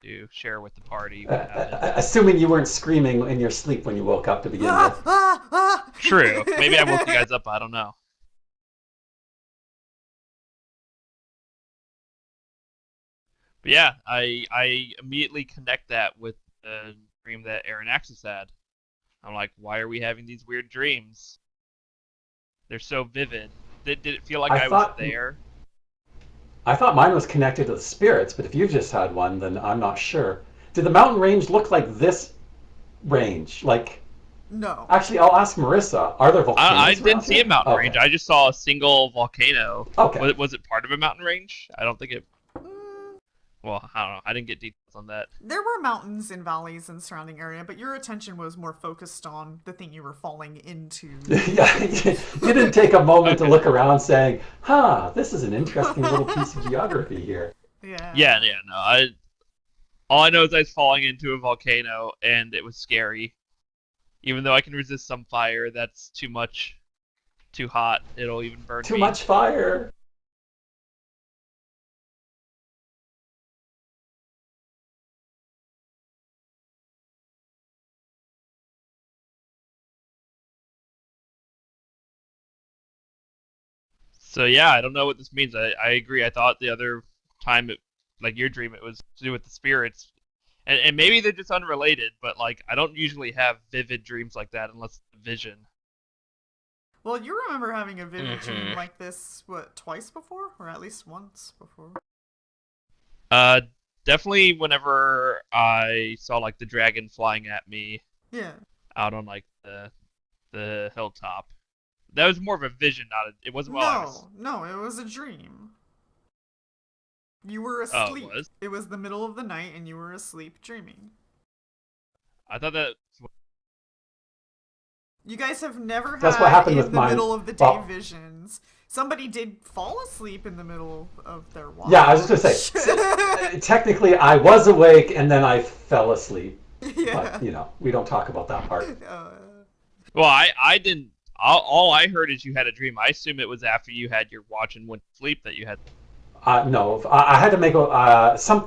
to share with the party what happened. Assuming you weren't screaming in your sleep when you woke up to begin with. True. Maybe I woke you guys up. I don't know. But yeah, I immediately connect that with the dream that Aranaxis had. I'm like, why are we having these weird dreams? They're so vivid. Did it feel like I was there? I thought mine was connected to the spirits, but if you just had one, then I'm not sure. Did the mountain range look like this range? Like, No. actually, I'll ask Marissa. Are there volcanoes? I didn't around see here? a mountain Okay. range. I just saw a single volcano. Okay. Was it part of a mountain range? I don't think it. Mm, Well, I don't know. I didn't get details on that. there were mountains and valleys in the surrounding area, but your attention was more focused on the thing you were falling into. Yeah, you didn't take a moment to look around saying, huh, this is an interesting little piece of geography here. Yeah. Yeah, no. All I know is I was falling into a volcano and it was scary. Even though I can resist some fire, that's too much, too hot. It'll even burn Too me. much fire. So yeah, I don't know what this means. I agree. I thought the other time, like your dream, it was to do with the spirits, and maybe they're just unrelated. But like, I don't usually have vivid dreams like that unless it's a vision. Well, you remember having a vivid dream Mhm. like this, what, twice before? Or at least once before? Definitely whenever I saw like the dragon flying at me Yeah. out on like the hilltop. That was more of a vision, not a. It wasn't while I was. No, it was a dream. You were Oh, asleep. it was? It was the middle of the night and you were asleep dreaming. I thought that. You guys have never That's had what happened in with the mine. middle of the day Well- visions. Somebody did fall asleep in the middle of their watch. Yeah, I was just going to say, technically I was awake and then I fell asleep. Yeah. But, we don't talk about that part. Well, I didn't. All I heard is you had a dream. I assume it was after you had your watch and went to sleep that you had. No, I had to make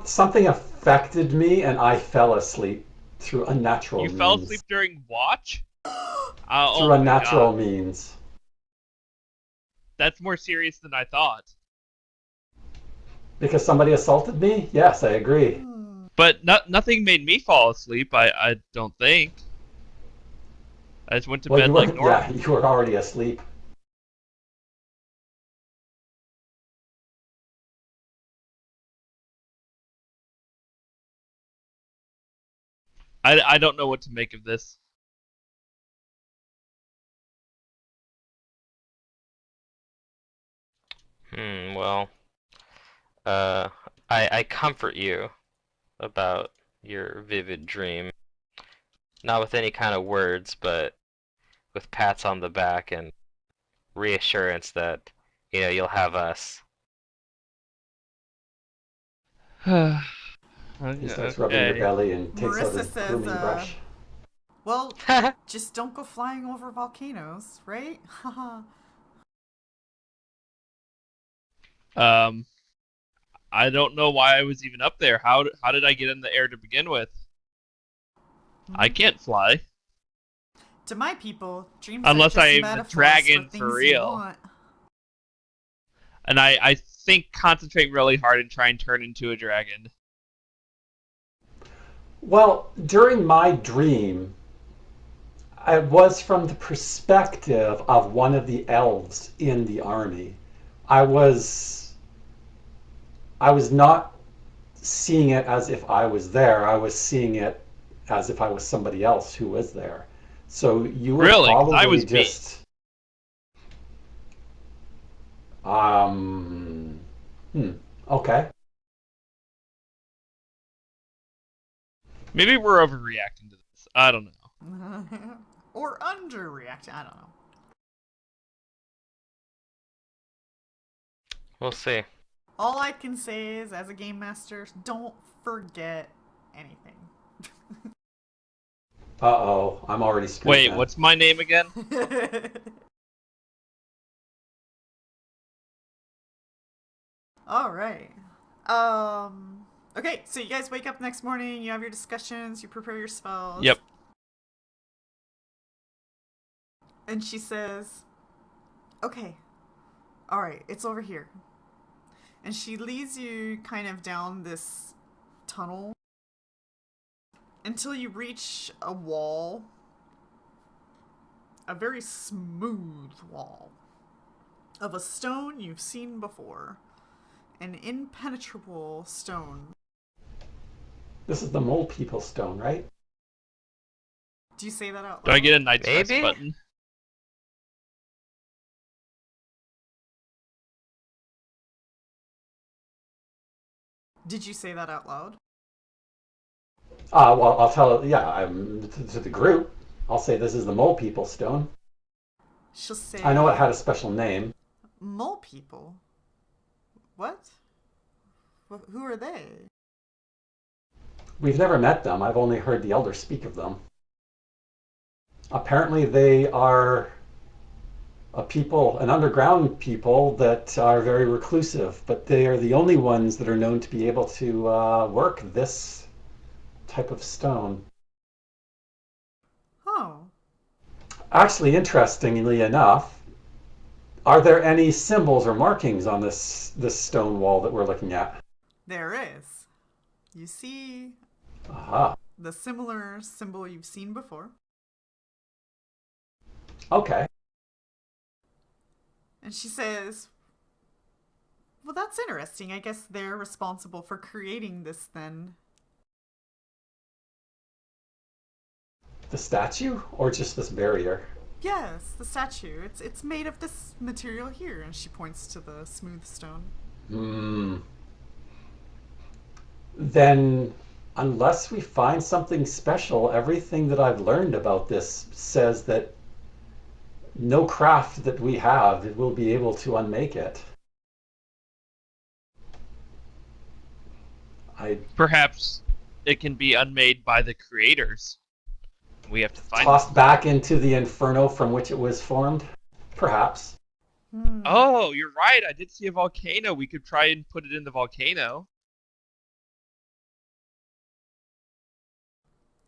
something affected me and I fell asleep through unnatural You means. fell asleep during watch? Through unnatural means. That's more serious than I thought. Because somebody assaulted me? Yes, I agree. But nothing made me fall asleep. I don't think. I just went to Well, bed you were, like normal. yeah, you were already asleep. I don't know what to make of this. Well, uh, I comfort you about your vivid dream. Not with any kind of words, but with pats on the back and reassurance that, you'll have us. He starts rubbing your Okay. belly and takes out Marissa his says, grooming brush. well, just don't go flying over volcanoes, right? Haha. Um, I don't know why I was even up there. How did I get in the air to begin with? I Hmm. can't fly To my people, dreams are unless I just am a metaphors for dragon for things you real. want. And I think concentrate really hard and try and turn into a dragon. Well, during my dream, I was from the perspective of one of the elves in the army. I was I was not seeing it as if I was there. I was seeing it as if I was somebody else who was there. So you were Really, because I probably was me. just um hmm, okay. Maybe we're overreacting to this. I don't know. Or underreacting, I don't know. We'll see. All I can say is, as a game master, don't forget anything. Uh-oh, I'm already screwed Wait, then. what's my name again? All right. Okay, so you guys wake up next morning, you have your discussions, you prepare your spells, Yep. and she says, "Okay, all right, it's over here." And she leads you kind of down this tunnel until you reach a wall, a very smooth wall of a stone you've seen before, an impenetrable stone. This is the mole people stone, right? Do you say that out Do I loud? get a Knight's Rest Maybe? button? Did you say that out loud? Well, I'll tell yeah, I'm to the group. I'll say this is the mole people stone. She'll I know it say, had a special name. "Mole people? What? Who are they?" We've never met them. I've only heard the elders speak of them. Apparently, they are a people, an underground people that are very reclusive, but they are the only ones that are known to be able to work this type of stone. Oh, Actually, interestingly enough, are there any symbols or markings on this stone wall that we're looking at? there is. You see Aha. the similar symbol you've seen before. Okay. And she says, "Well, that's interesting. I guess they're responsible for creating this then." The statue or just this barrier? Yes, the statue. It's made of this material here, and she points to the smooth stone. Hmm. Then, unless we find something special, everything that I've learned about this says that no craft that we have will be able to unmake it. I Perhaps it can be unmade by the creators. We have to find tossed them. back into the inferno from which it was formed? Perhaps. Hmm. Oh, you're right. I did see a volcano. We could try and put it in the volcano.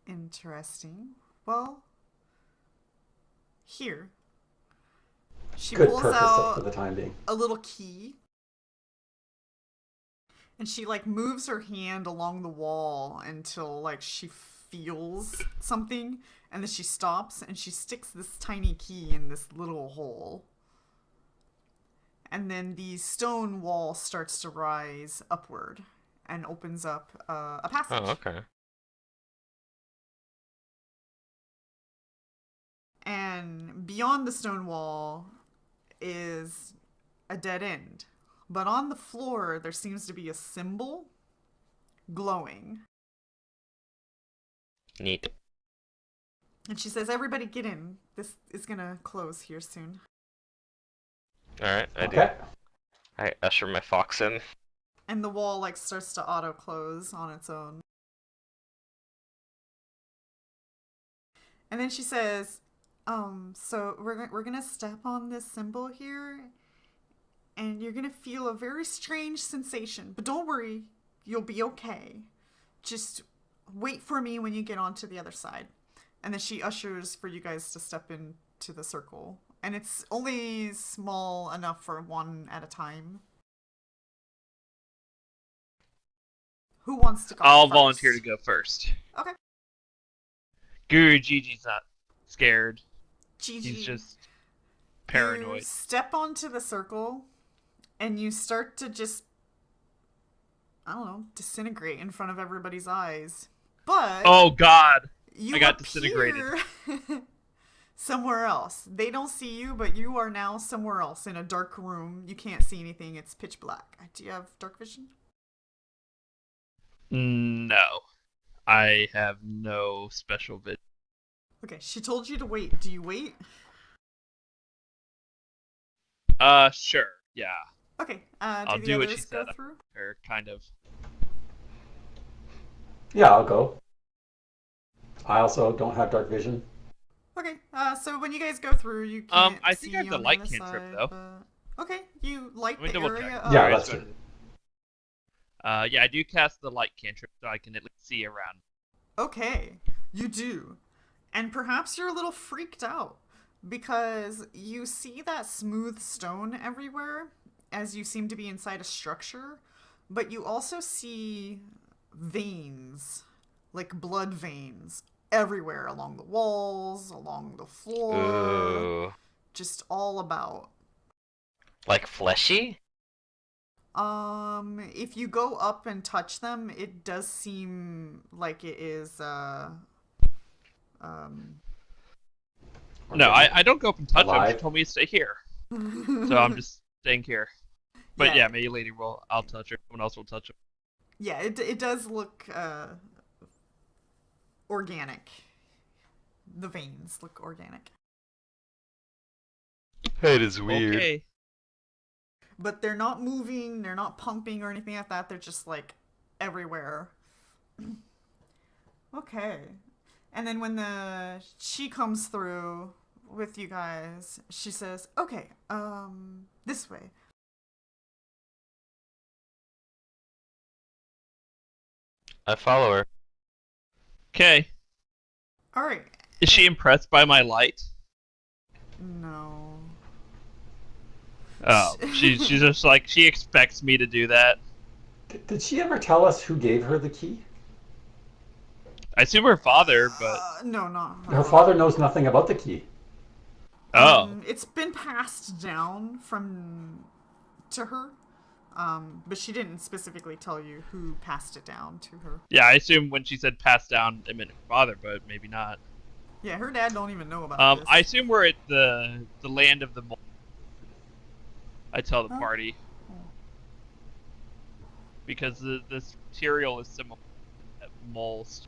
Interesting. Well, here. She Good pulls purpose for out the time being. a little key, and she like moves her hand along the wall until like she feels something, and then she stops and she sticks this tiny key in this little hole. And then the stone wall starts to rise upward and opens up a Oh, passage. okay. And beyond the stone wall is a dead end. But on the floor, there seems to be a symbol glowing. Neat. And she says, everybody get in. This is going to close here soon. Alright, I do. Okay. I usher my fox in. And the wall like starts to auto close on its own. And then she says, so we're gonna step on this symbol here, and you're gonna feel a very strange sensation. But don't worry, you'll be okay. Just wait for me when you get onto the other side. And then she ushers for you guys to step into the circle. And it's only small enough for one at a time. Who wants to go I'll first? volunteer to go first. Okay. Guru Gigi's not scared. Gigi. He's just You paranoid. step onto the circle, and you start to just, I don't know, disintegrate in front of everybody's eyes. But Oh God! you I got appear disintegrated. somewhere else. They don't see you, but you are now somewhere else in a dark room. You can't see anything. It's pitch black. Do you have dark vision? No, I have no special vision. Okay, she told you to wait. Do you wait? Sure. Yeah. Okay. I'll Do do the what she others go said. through? Or kind of. Yeah, I'll go. I also don't have dark vision. Okay. So when you guys go through, you can't I think see I have the on light other cantrip, side, though. but... Okay, you light Let me the double area check. up. Yeah, Alright, that's let's go true. to yeah, I do cast the light cantrip so I can at least see around. Okay, you do. And perhaps you're a little freaked out because you see that smooth stone everywhere as you seem to be inside a structure, but you also see veins, like blood veins, everywhere along the walls, along the floor, Ooh. just all about. Like fleshy? If you go up and touch them, it does seem like it is, No, I don't go up and touch him. She Alive. told me to stay here. So I'm just staying here. But yeah, maybe later I'll touch her. Someone else will touch him. Yeah, it does look organic. The veins look organic. It is weird. Okay. But they're not moving, they're not pumping or anything like that. They're just like everywhere. Okay. And then when she comes through with you guys, she says, "Okay, this way." I follow her. Okay. All right. Is she impressed by my light? No. Oh, she's just like, she expects me to do that. Did she ever tell us who gave her the key? I assume her father, but No, not Her father knows nothing about the key. oh, it's been passed down to her. But she didn't specifically tell you who passed it down to her. yeah. I assume when she said passed down, it meant her father, but maybe not. Yeah, her dad don't even know about this. I assume we're at the land of the mole. I tell the Oh. party because this material is similar to moles,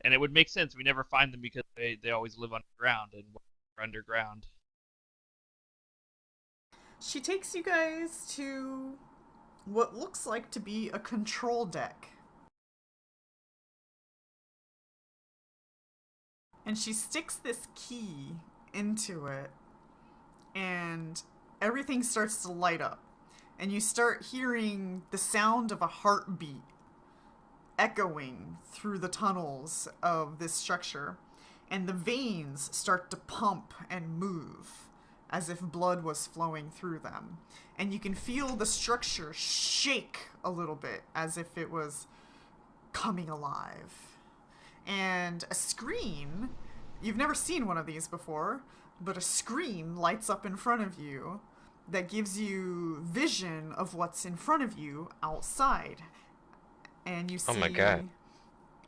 and it would make sense. We never find them because they always live underground, and we're underground. She takes you guys to what looks like to be a control deck. And she sticks this key into it, and everything starts to light up. And you start hearing the sound of a heartbeat echoing through the tunnels of this structure. And the veins start to pump and move as if blood was flowing through them. And you can feel the structure shake a little bit as if it was coming alive. And a screen, you've never seen one of these before, but a screen lights up in front of you that gives you vision of what's in front of you outside. And you see, Oh my God.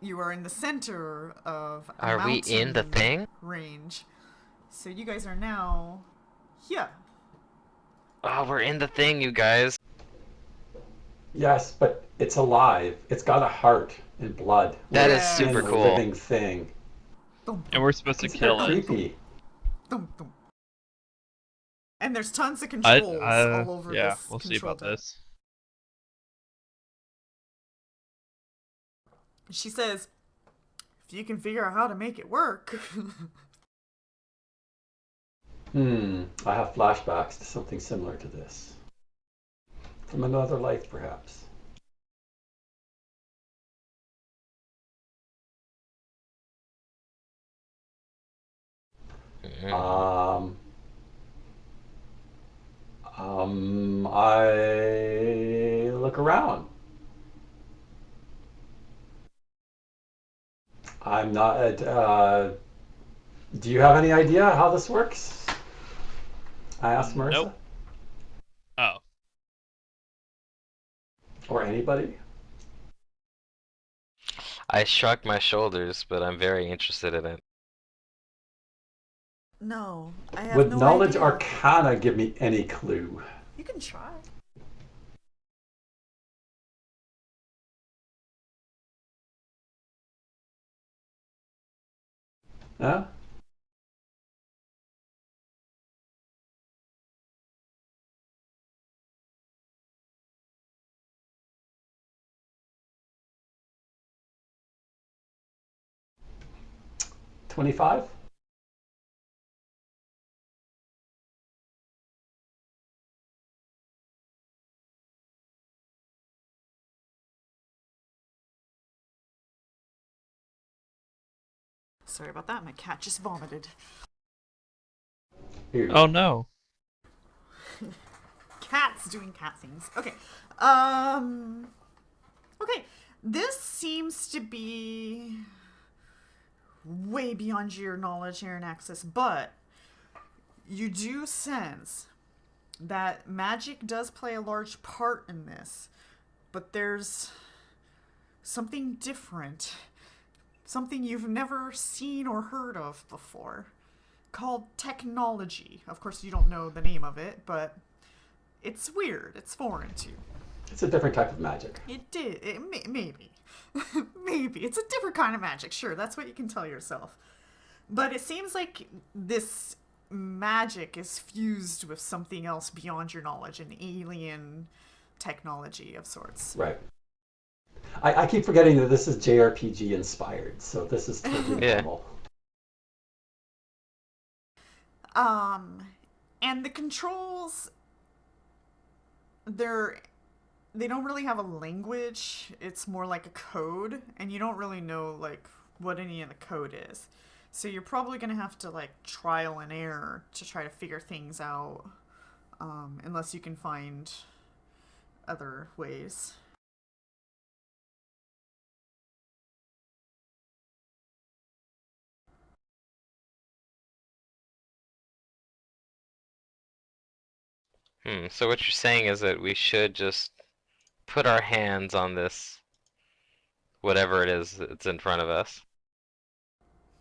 You are in the center of a Are we in the mountain thing? range. So you guys are now here. Oh, we're in the thing, you guys. Yes, but it's alive. It's got a heart and blood. That We're is Yes. in super the cool. living thing. Thump, And thump, we're supposed to Consider it kill it. creepy. thump, thump. And there's tons of I, controls all over yeah, this we'll see control about deck. this. She says, if you can figure out how to make it work. I have flashbacks to something similar to this. From another life, perhaps. Mm. I look around. I'm not. Do you have any idea how this works? I asked Marissa. Nope. Oh. Or anybody. I shrug my shoulders, but I'm very interested in it. No, I have Would no knowledge idea. arcana give me any clue? You can try. Huh? $25? Sorry about that. My cat just vomited. Here. Oh no. Cats doing cat things. Okay. Okay. This seems to be way beyond your knowledge here in Axis, but you do sense that magic does play a large part in this, but there's something different, something you've never seen or heard of before, called technology. Of course, you don't know the name of it, but it's weird. It's foreign to you. It's a different type of magic. Maybe. Maybe. It's a different kind of magic, sure, that's what you can tell yourself. But it seems like this magic is fused with something else beyond your knowledge, an alien technology of sorts. Right. I keep forgetting that this is JRPG inspired, so this is totally Yeah. normal. And the controls, they don't really have a language. It's more like a code, and you don't really know like what any of the code is. So you're probably gonna have to like trial and error to try to figure things out, unless you can find other ways. So what you're saying is that we should just put our hands on this, whatever it is that's in front of us.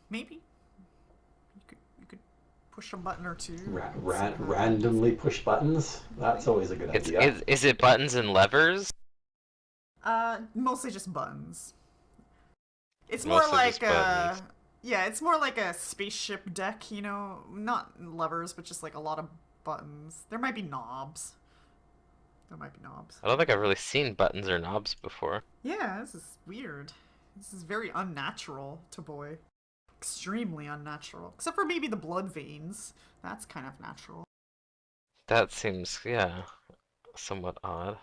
Maybe you could push a button or two. Randomly push buttons? That's always a good It's idea. is it buttons and levers? Mostly just buttons. It's more Mostly just like buttons. yeah, it's more like a spaceship deck, you know, not levers, but just like a lot of buttons. There might be knobs. There might be knobs. I don't think I've really seen buttons or knobs before. Yeah, this is weird. This is very unnatural to boy. Extremely unnatural. Except for maybe the blood veins. That's kind of natural. That seems, yeah, somewhat odd.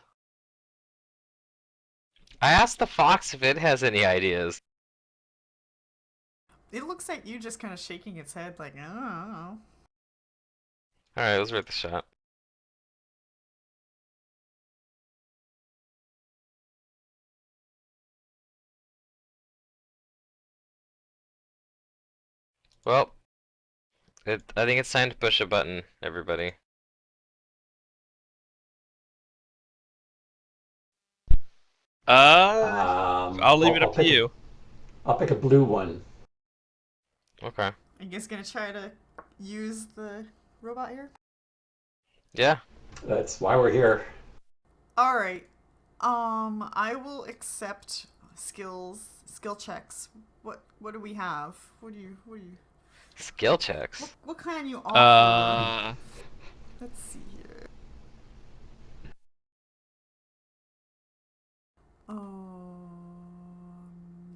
I asked the fox if it has any ideas. It looks at you just kind of shaking its head like, I don't know. Alright, it was worth a shot. Well, I think it's time to push a button, everybody. I'll leave it I'll up to take you. I'll pick a blue one. Okay. Are you guys gonna try to use the robot here? Yeah. That's why we're here. All right. I will accept skill checks. What do we have? What do you Skill checks. what kind you offer? Uh, Let's see here.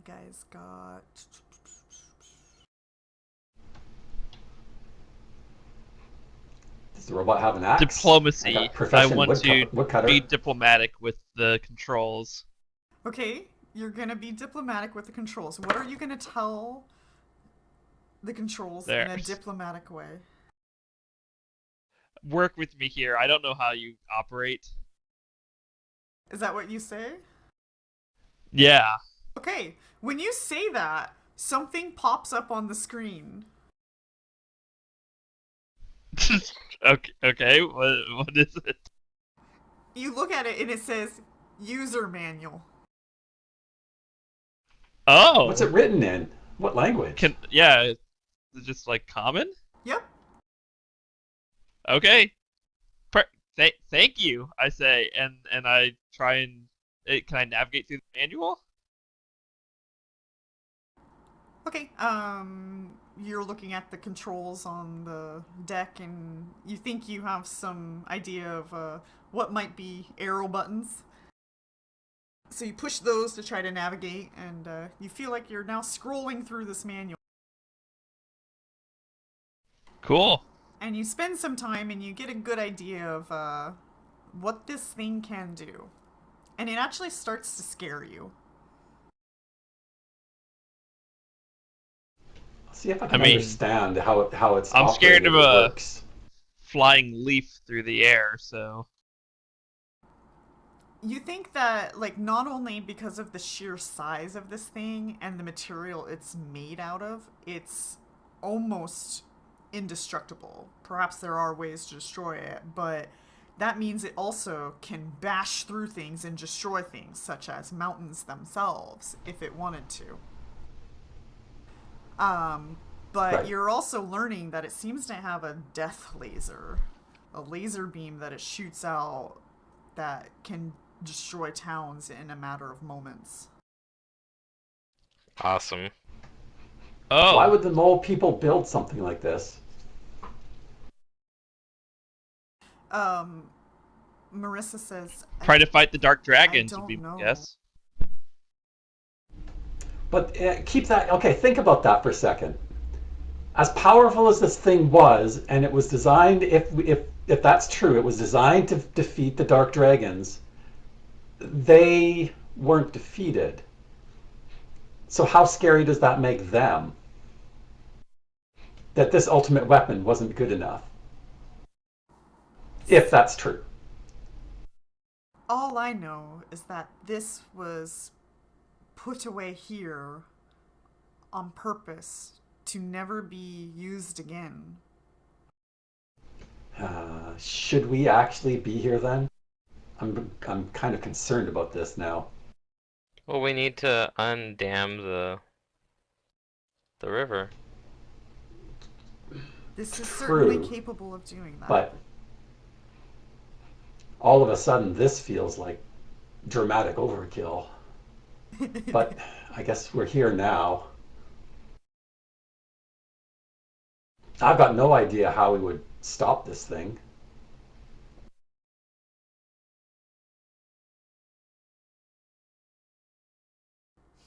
Guys got Does the robot have an axe? I diplomacy. got I profession want to be woodcutter. diplomatic with the controls. okay. You're gonna be diplomatic with the controls. What are you gonna tell the controls in There. a diplomatic way? Work with me here. I don't know how you operate. Is that what you say? Yeah. Okay. When you say that, something pops up on the screen. Okay. Okay. What is it? You look at it and it says user manual. What's it Oh. written in? What language? Yeah. Is it just like common? Yep. Okay. Thank you. I say, and I try and can I navigate through the manual? Okay. You're looking at the controls on the deck, and you think you have some idea of what might be arrow buttons. So you push those to try to navigate, and you feel like you're now scrolling through this manual. Cool. And you spend some time, and you get a good idea of what this thing can do. And it actually starts to scare you. See if I I can mean, understand how it's I'm scared operated of or a works. flying leaf through the air, so You think that, like, not only because of the sheer size of this thing and the material it's made out of, it's almost indestructible. Perhaps there are ways to destroy it, but that means it also can bash through things and destroy things, such as mountains themselves, if it wanted to. Um, but Right. you're also learning that it seems to have a death laser, a laser beam that it shoots out that can destroy towns in a matter of moments. Awesome. Why oh, would the mole people build something like this? Um, Marissa says, try to fight the dark I dragons would be don't my know. guess. But keep that. Okay, think about that for a second. As powerful as this thing was, and it was designed, if that's true, it was designed to defeat the dark dragons. They weren't defeated. So how scary does that make them? That this ultimate weapon wasn't good enough, if that's true. All I know is that this was put away here on purpose to never be used again. Should we actually be here then? I'm kind of concerned about this now. Well, we need to undam the river. This is certainly True, capable of doing that. but all of a sudden this feels like dramatic overkill. But I guess we're here now. I've got no idea how we would stop this thing.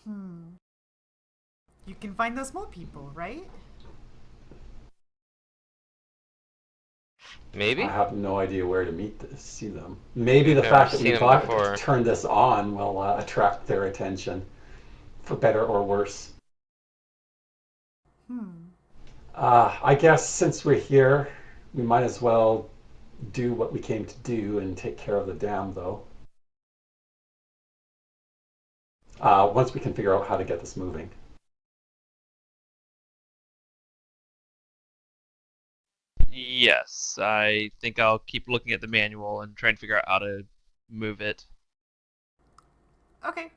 Hmm. You can find those mole people, right? I Maybe? have no idea where to see them. Maybe We've the never fact that seen we them thought to before. turn this on will attract their attention, for better or worse. Hmm. I guess since we're here, we might as well do what we came to do and take care of the dam, though. Once we can figure out how to get this moving. Yes, I think I'll keep looking at the manual and try and figure out how to move it. Okay.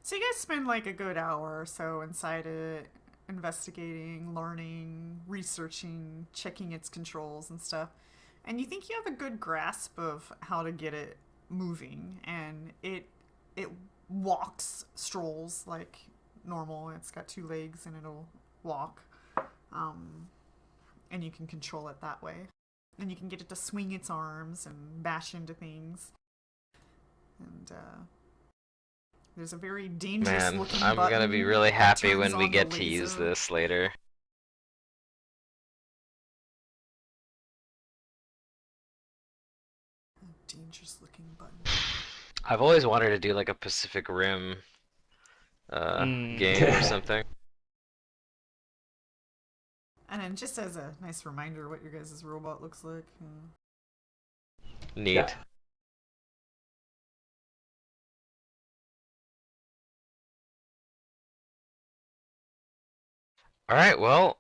So you guys spend like a good hour or so inside it, investigating, learning, researching, checking its controls and stuff. And you think you have a good grasp of how to get it moving, and it walks, strolls like normal. It's got two legs and it'll walk. Um, and you can control it that way. And you can get it to swing its arms and bash into things. And there's a very dangerous Man, looking I'm gonna be button really that happy turns when we on the get to use laser. this later. Dangerous looking button. I've always wanted to do like a Pacific Rim game or something. And then just as a nice reminder what your guys' robot looks like. Neat. Yeah. Alright, well,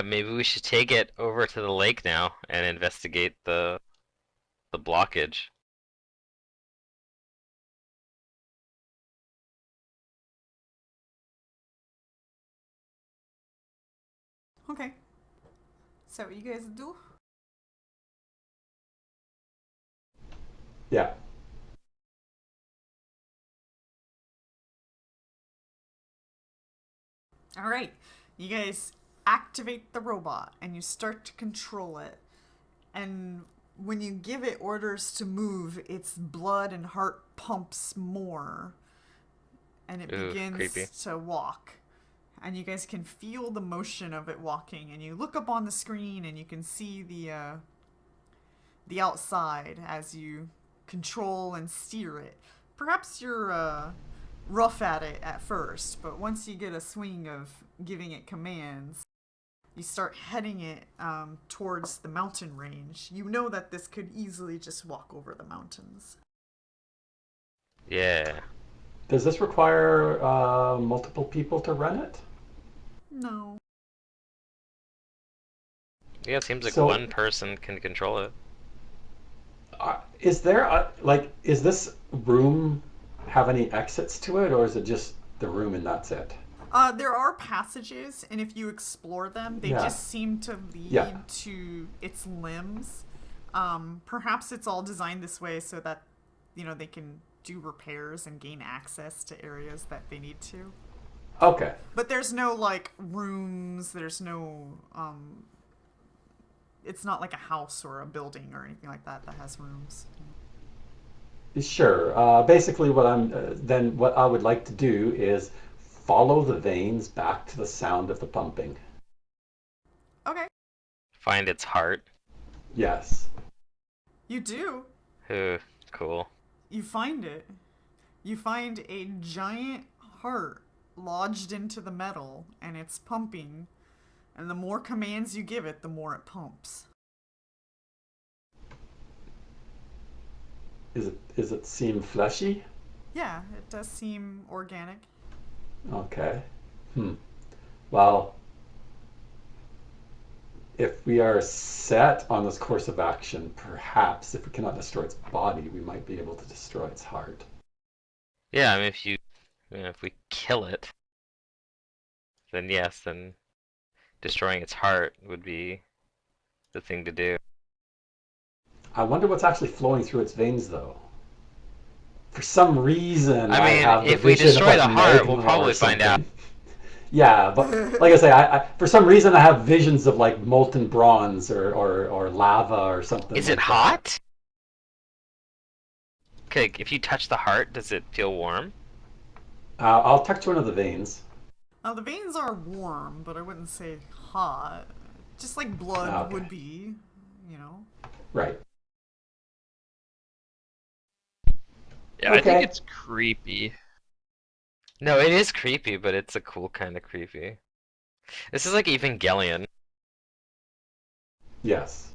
maybe we should take it over to the lake now and investigate the blockage. Okay. So what you guys do? Yeah. Alright. You guys activate the robot and you start to control it. And when you give it orders to move, its blood and heart pumps more. And it Ooh, begins creepy. to walk. And you guys can feel the motion of it walking. And you look up on the screen and you can see the outside as you control and steer it. Perhaps you're rough at it at first, but once you get a swing of giving it commands, you start heading it towards the mountain range. You know that this could easily just walk over the mountains. Yeah. Does this require multiple people to run it? No. Yeah, it seems like So, one person can control it. is there is this room have any exits to it, or is it just the room and that's it? There are passages, and if you explore them, they Yeah. just seem to Yeah. lead to its limbs. Perhaps it's all designed this way so that, they can do repairs and gain access to areas that they need to. Okay. But there's no, like, rooms, there's no, it's not like a house or a building or anything like that that has rooms. Sure. Basically, what I would like to do is follow the veins back to the sound of the pumping. Okay. Find its heart. Yes. You do. Ooh, cool. You find it. You find a giant heart lodged into the metal, and it's pumping. And the more commands you give it, the more it pumps. Is it seem fleshy? Yeah, it does seem organic. Okay. Well, if we are set on this course of action, perhaps if we cannot destroy its body, we might be able to destroy its heart. Yeah, I mean, if we kill it, then yes, then destroying its heart would be the thing to do. I wonder what's actually flowing through its veins, though. For some reason, I I mean, have the if we vision of destroy like the heart, we'll magma or probably find out. something. Yeah, but like I say, I for some reason I have visions of like molten bronze or lava or something Is it like that. hot? Okay, if you touch the heart, does it feel warm? I'll touch one of the veins. Now, the veins are warm, but I wouldn't say hot. Just like blood Okay, would be, you know. right. Yeah, I think Okay. it's creepy. No, it is creepy, but it's a cool kind of creepy. This is like Evangelion. Yes.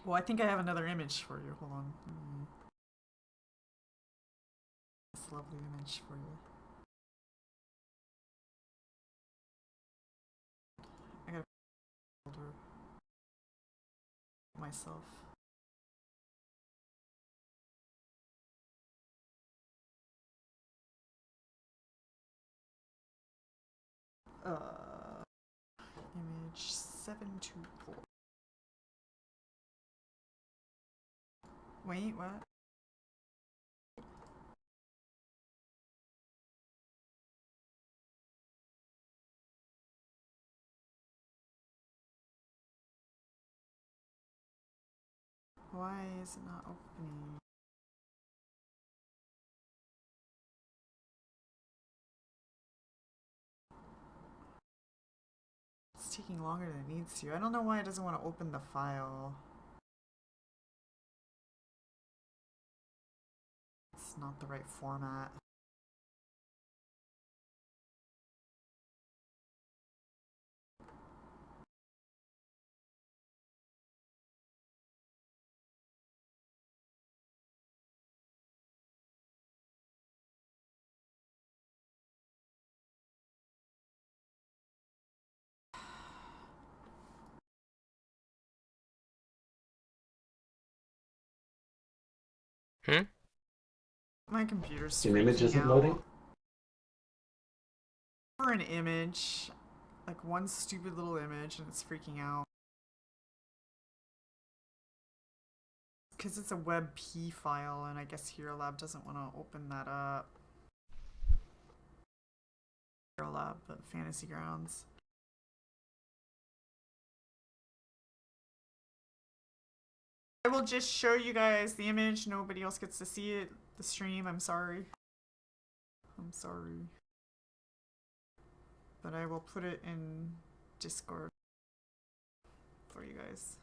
Well, I think I have another image for you. Hold on. This lovely image for you. I gotta folder myself. Image 724. Wait, what? Why is it not opening? It's taking longer than it needs to. I don't know why it doesn't want to open the file. It's not the right format. Hmm? My computer's An image freaking isn't out. loading? For an image, like one stupid little image, and it's freaking out. Because it's a WebP file, and I guess Hero Lab doesn't want to open that up. Hero Lab, but Fantasy Grounds. I will just show you guys the image. Nobody else gets to see it. The stream. I'm sorry. I'm sorry. But I will put it in Discord for you guys.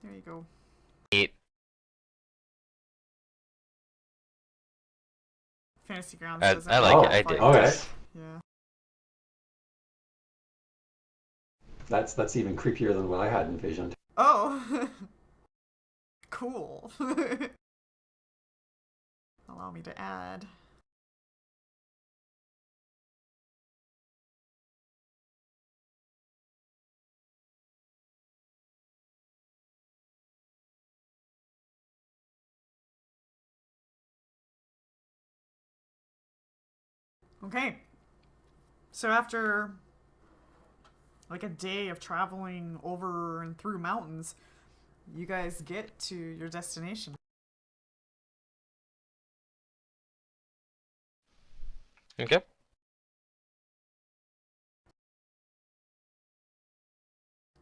There you go. Neat. Fantasy Grounds I doesn't like Oh, it. I dig file. okay. this. Yeah. That's even creepier than what I had envisioned. Oh. Cool. Allow me to add. Okay. So after like a day of traveling over and through mountains, you guys get to your destination. Okay.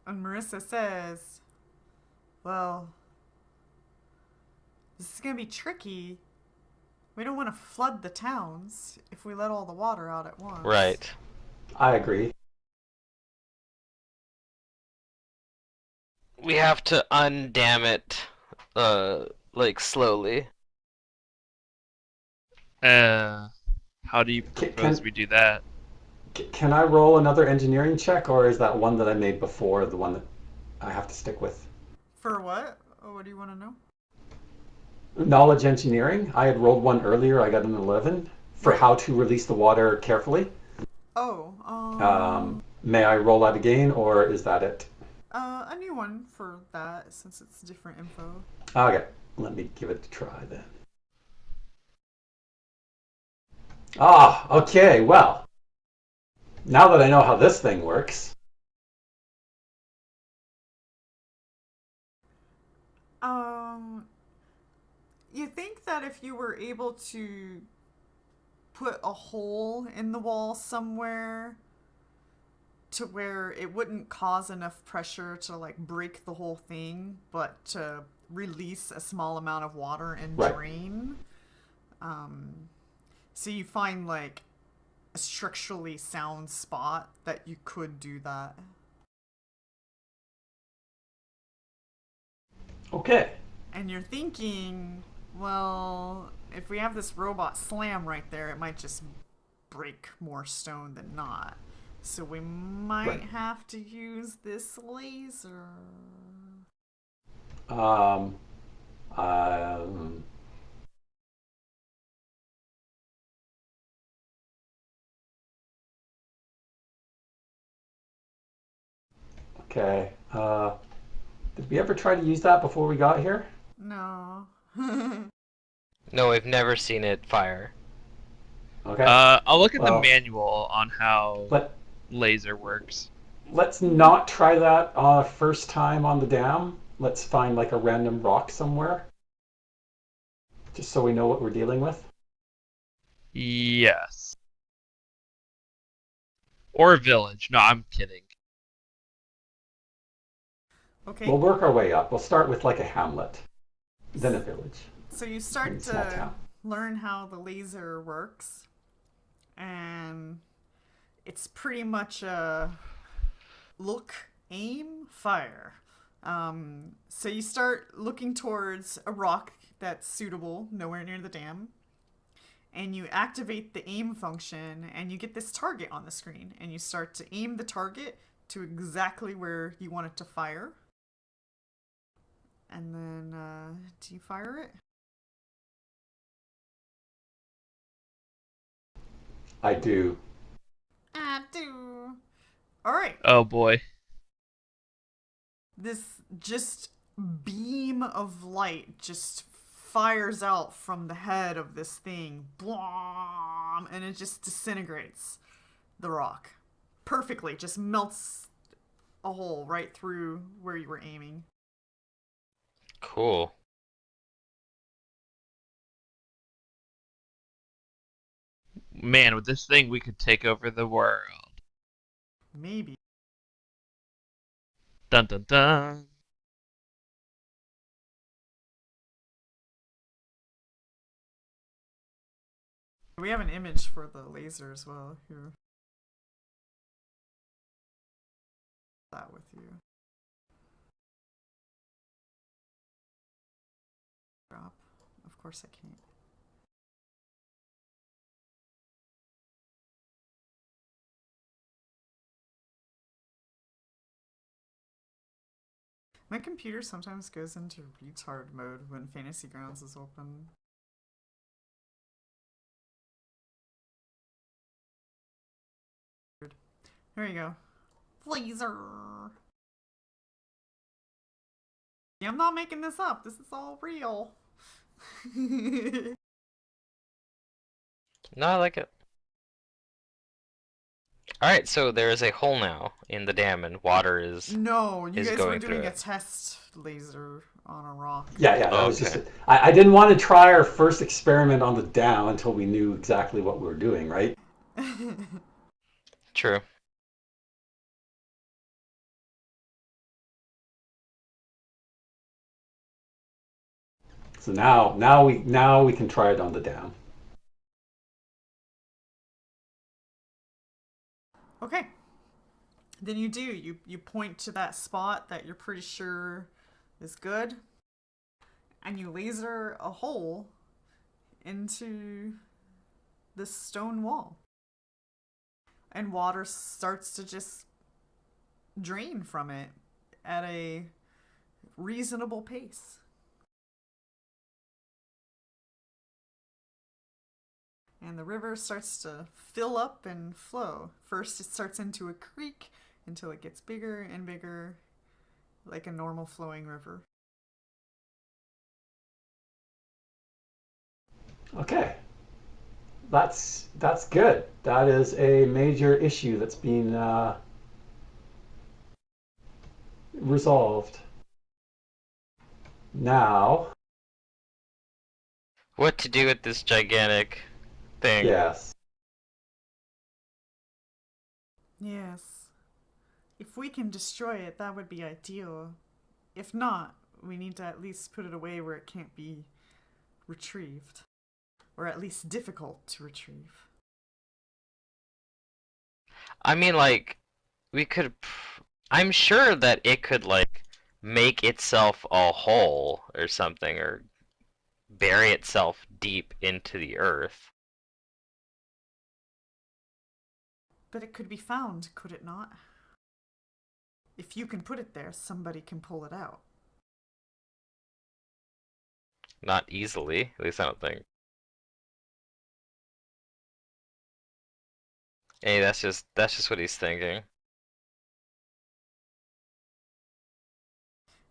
And Marissa says, well, this is going to be tricky. We don't want to flood the towns if we let all the water out at once. Right. I agree. We have to undam it, like slowly. How do you Can, propose we do that? can I roll another engineering check, or is that one that I made before the one that I have to stick with? For what? Oh, what do you want to know? Knowledge engineering. I had rolled one earlier. I got an 11 for Right. how to release the water carefully. Oh, May I roll that again, or is that it? a new one for that since it's different info. Okay, let me give it a try then. Ah, okay, well, now that I know how this thing works. You think that if you were able to put a hole in the wall somewhere to where it wouldn't cause enough pressure to like break the whole thing, but to release a small amount of water and Right. drain. So you find like a structurally sound spot that you could do that. Okay, And you're thinking, well, if we have this robot slam right there, it might just break more stone than not. So we might Right. have to use this laser. Um, um, okay. Did we ever try to use that before we got here? No. No, we've never seen it fire. Okay. I'll look at the Well, manual on how let laser works. let's not try that first time on the dam. Let's find like a random rock somewhere, just so we know what we're dealing with. Yes. Or a village. No, I'm kidding. Okay. We'll work our way up. We'll start with like a hamlet, then a village, So you then a start small to town. learn how the laser works, and it's pretty much a look, aim, fire. So you start looking towards a rock that's suitable, nowhere near the dam, and you activate the aim function, and you get this target on the screen, and you start to aim the target to exactly where you want it to fire. And then, do you fire it? I do. I do. All right. Oh boy. This just beam of light just fires out from the head of this thing. Blom! And it just disintegrates the rock. Perfectly. Just melts a hole right through where you were aiming. Cool. Man, with this thing we could take over the world. Maybe. Dun dun dun. We have an image for the laser as well. Here. That with you. Drop. Of course I can't. My computer sometimes goes into retard mode when Fantasy Grounds is open. Here you go. Laser! Yeah, I'm not making this up. This is all real. No, I like it. Alright, so there is a hole now in the dam and water No, you is guys were going through doing a it. test laser on a rock. Yeah, yeah. That was just. Okay. I didn't want to try our first experiment on the dam until we knew exactly what we were doing, right? True. So now we can try it on the dam. Okay. Then you do. You point to that spot that you're pretty sure is good, and you laser a hole into the stone wall. And water starts to just drain from it at a reasonable pace. And the river starts to fill up and flow. First, it starts into a creek until it gets bigger and bigger, like a normal flowing river. Okay, that's good. That is a major issue that's been resolved. Now, What to do with this gigantic thing? yes. Yes. If we can destroy it, that would be ideal. If not, we need to at least put it away where it can't be retrieved. Or at least difficult to retrieve. I mean, like, we could. I'm sure that it could, like, make itself a hole or something, or bury itself deep into the earth. But it could be found, could it not? If you can put it there, somebody can pull it out. Not easily, at least I don't think. Hey, that's just what he's thinking.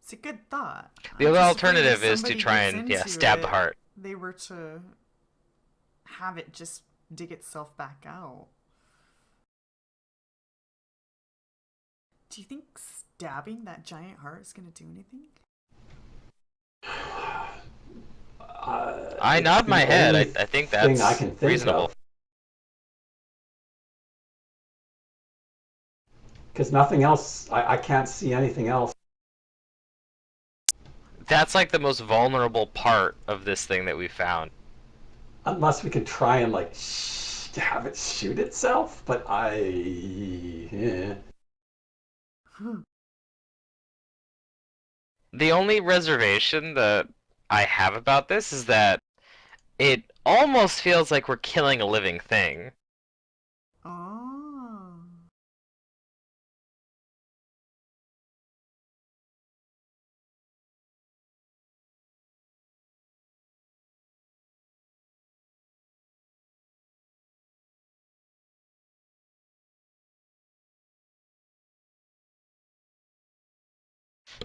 It's a good thought. The I'm other just afraid if alternative is to somebody try gets and into stab the it, heart. they were to have it just dig itself back out. Do you think stabbing that giant heart is going to do anything? I It's nod the my head. only I think thing I that's can think reasonable. of. Because nothing else, I can't see anything else. That's like the most vulnerable part of this thing that we found. Unless we could try and like have it shoot itself, but The only reservation that I have about this is that it almost feels like we're killing a living thing. Oh.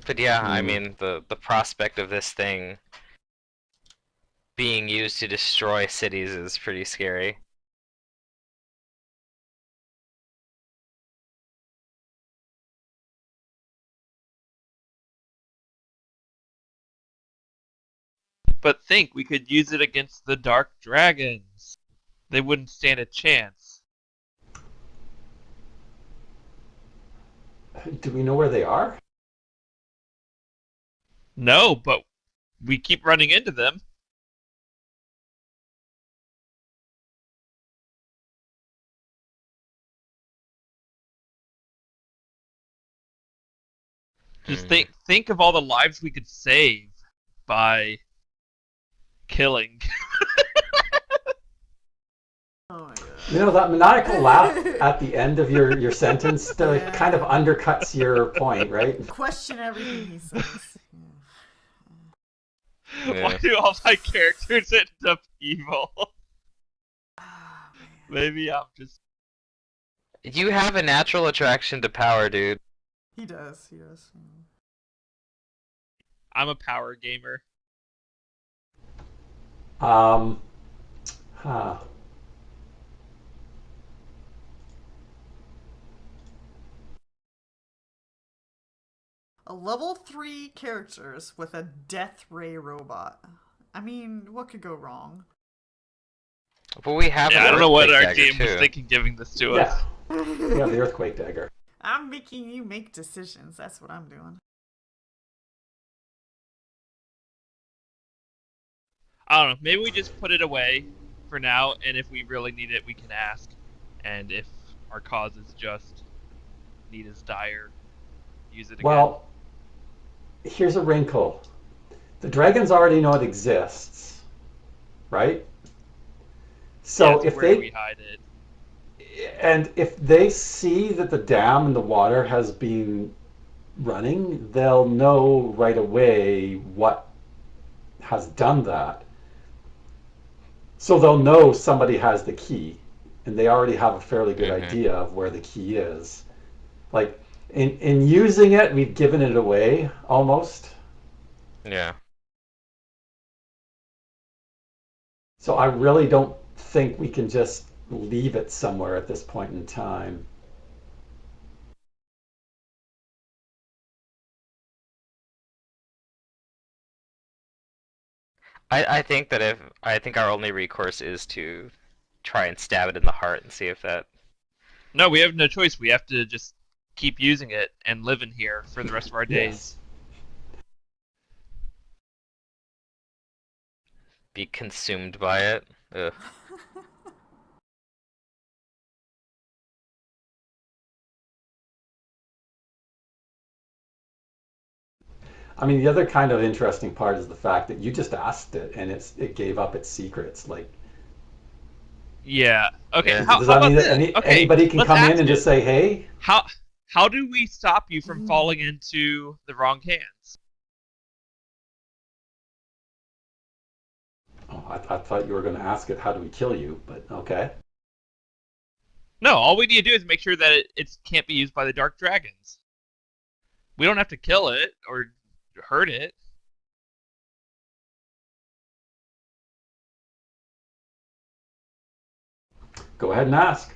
But yeah, I Hmm. mean the prospect of this thing being used to destroy cities is pretty scary. But think, we could use it against the dark dragons. They wouldn't stand a chance. Do we know where they are? No, but we keep running into them. Just Hmm. think of all the lives we could save by killing. Oh my god. You know, that maniacal laugh at the end of your sentence kind of Yeah. undercuts your point, right? Question everything he says. Why Yeah. do all my characters end up evil? Oh, man. Maybe I'm just. You have a natural attraction to power, dude. He does. He does. I'm a power gamer. Um, huh. A level 3 characters with a death ray robot. I mean, what could go wrong? But we have Yeah, an I don't know what earthquake our dagger DM was too. thinking giving this to Yeah, us. we have the earthquake dagger. I'm making you make decisions. That's what I'm doing. I don't know. Maybe we just put it away for now, and if we really need it, we can ask. And if our cause is just need is dire, use it again. Well, here's a wrinkle. The dragons already know it exists, right? Yeah, So it's if where do we they hide it? and if they see that the dam and the water has been running, they'll know right away what has done that. So they'll know somebody has the key, and they already have a fairly good Hmm. idea of where the key is. Like in using it, we've given it away almost. Yeah. So I really don't think we can just leave it somewhere at this point in time. I think our only recourse is to try and stab it in the heart and see if that. No, we have no choice. We have to just keep using it and live in here for the rest of our Yes. days. Be consumed by it. Ugh. I mean, the other kind of interesting part is the fact that you just asked it and it gave up its secrets. Like, Yeah. Okay. Yeah. does How that mean about that this? Okay, anybody can let's come in ask and it. just say, "Hey"? How how do we stop you from falling into the wrong hands? Oh, I thought you were going to ask it, how do we kill you? But okay. No, all we need to do is make sure that it can't be used by the dark dragons. We don't have to kill it or hurt it. Go ahead and ask.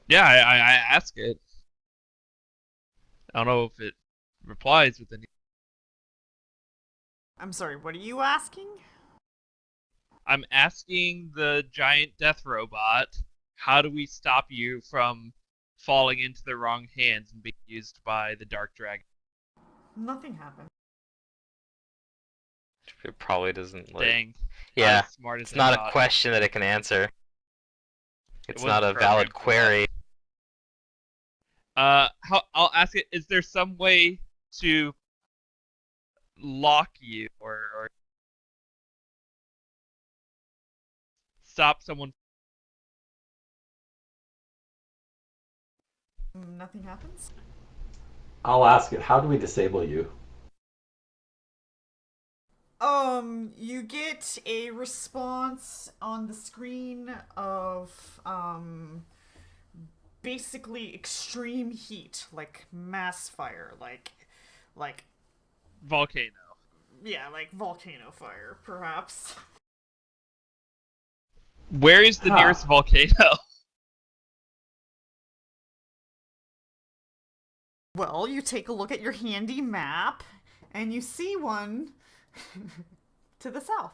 Yeah, I ask it. I don't know if it replies with any. I'm sorry, what are you asking? I'm asking the giant death robot, how do we stop you from falling into the wrong hands and being used by the dark dragon? Nothing happened. It probably doesn't like. Dang. Not Yeah, as smart as it's I not a thought. question that it can answer. It It's not wasn't a valid programmed for that. query. I'll ask it. Is there some way to lock you or stop someone? Nothing happens? I'll ask it, how do we disable you? You get a response on the screen of, basically extreme heat, like mass fire, like, Volcano. yeah, like volcano fire, perhaps. Where is the Huh. nearest volcano? Well, you take a look at your handy map, and you see one to the south.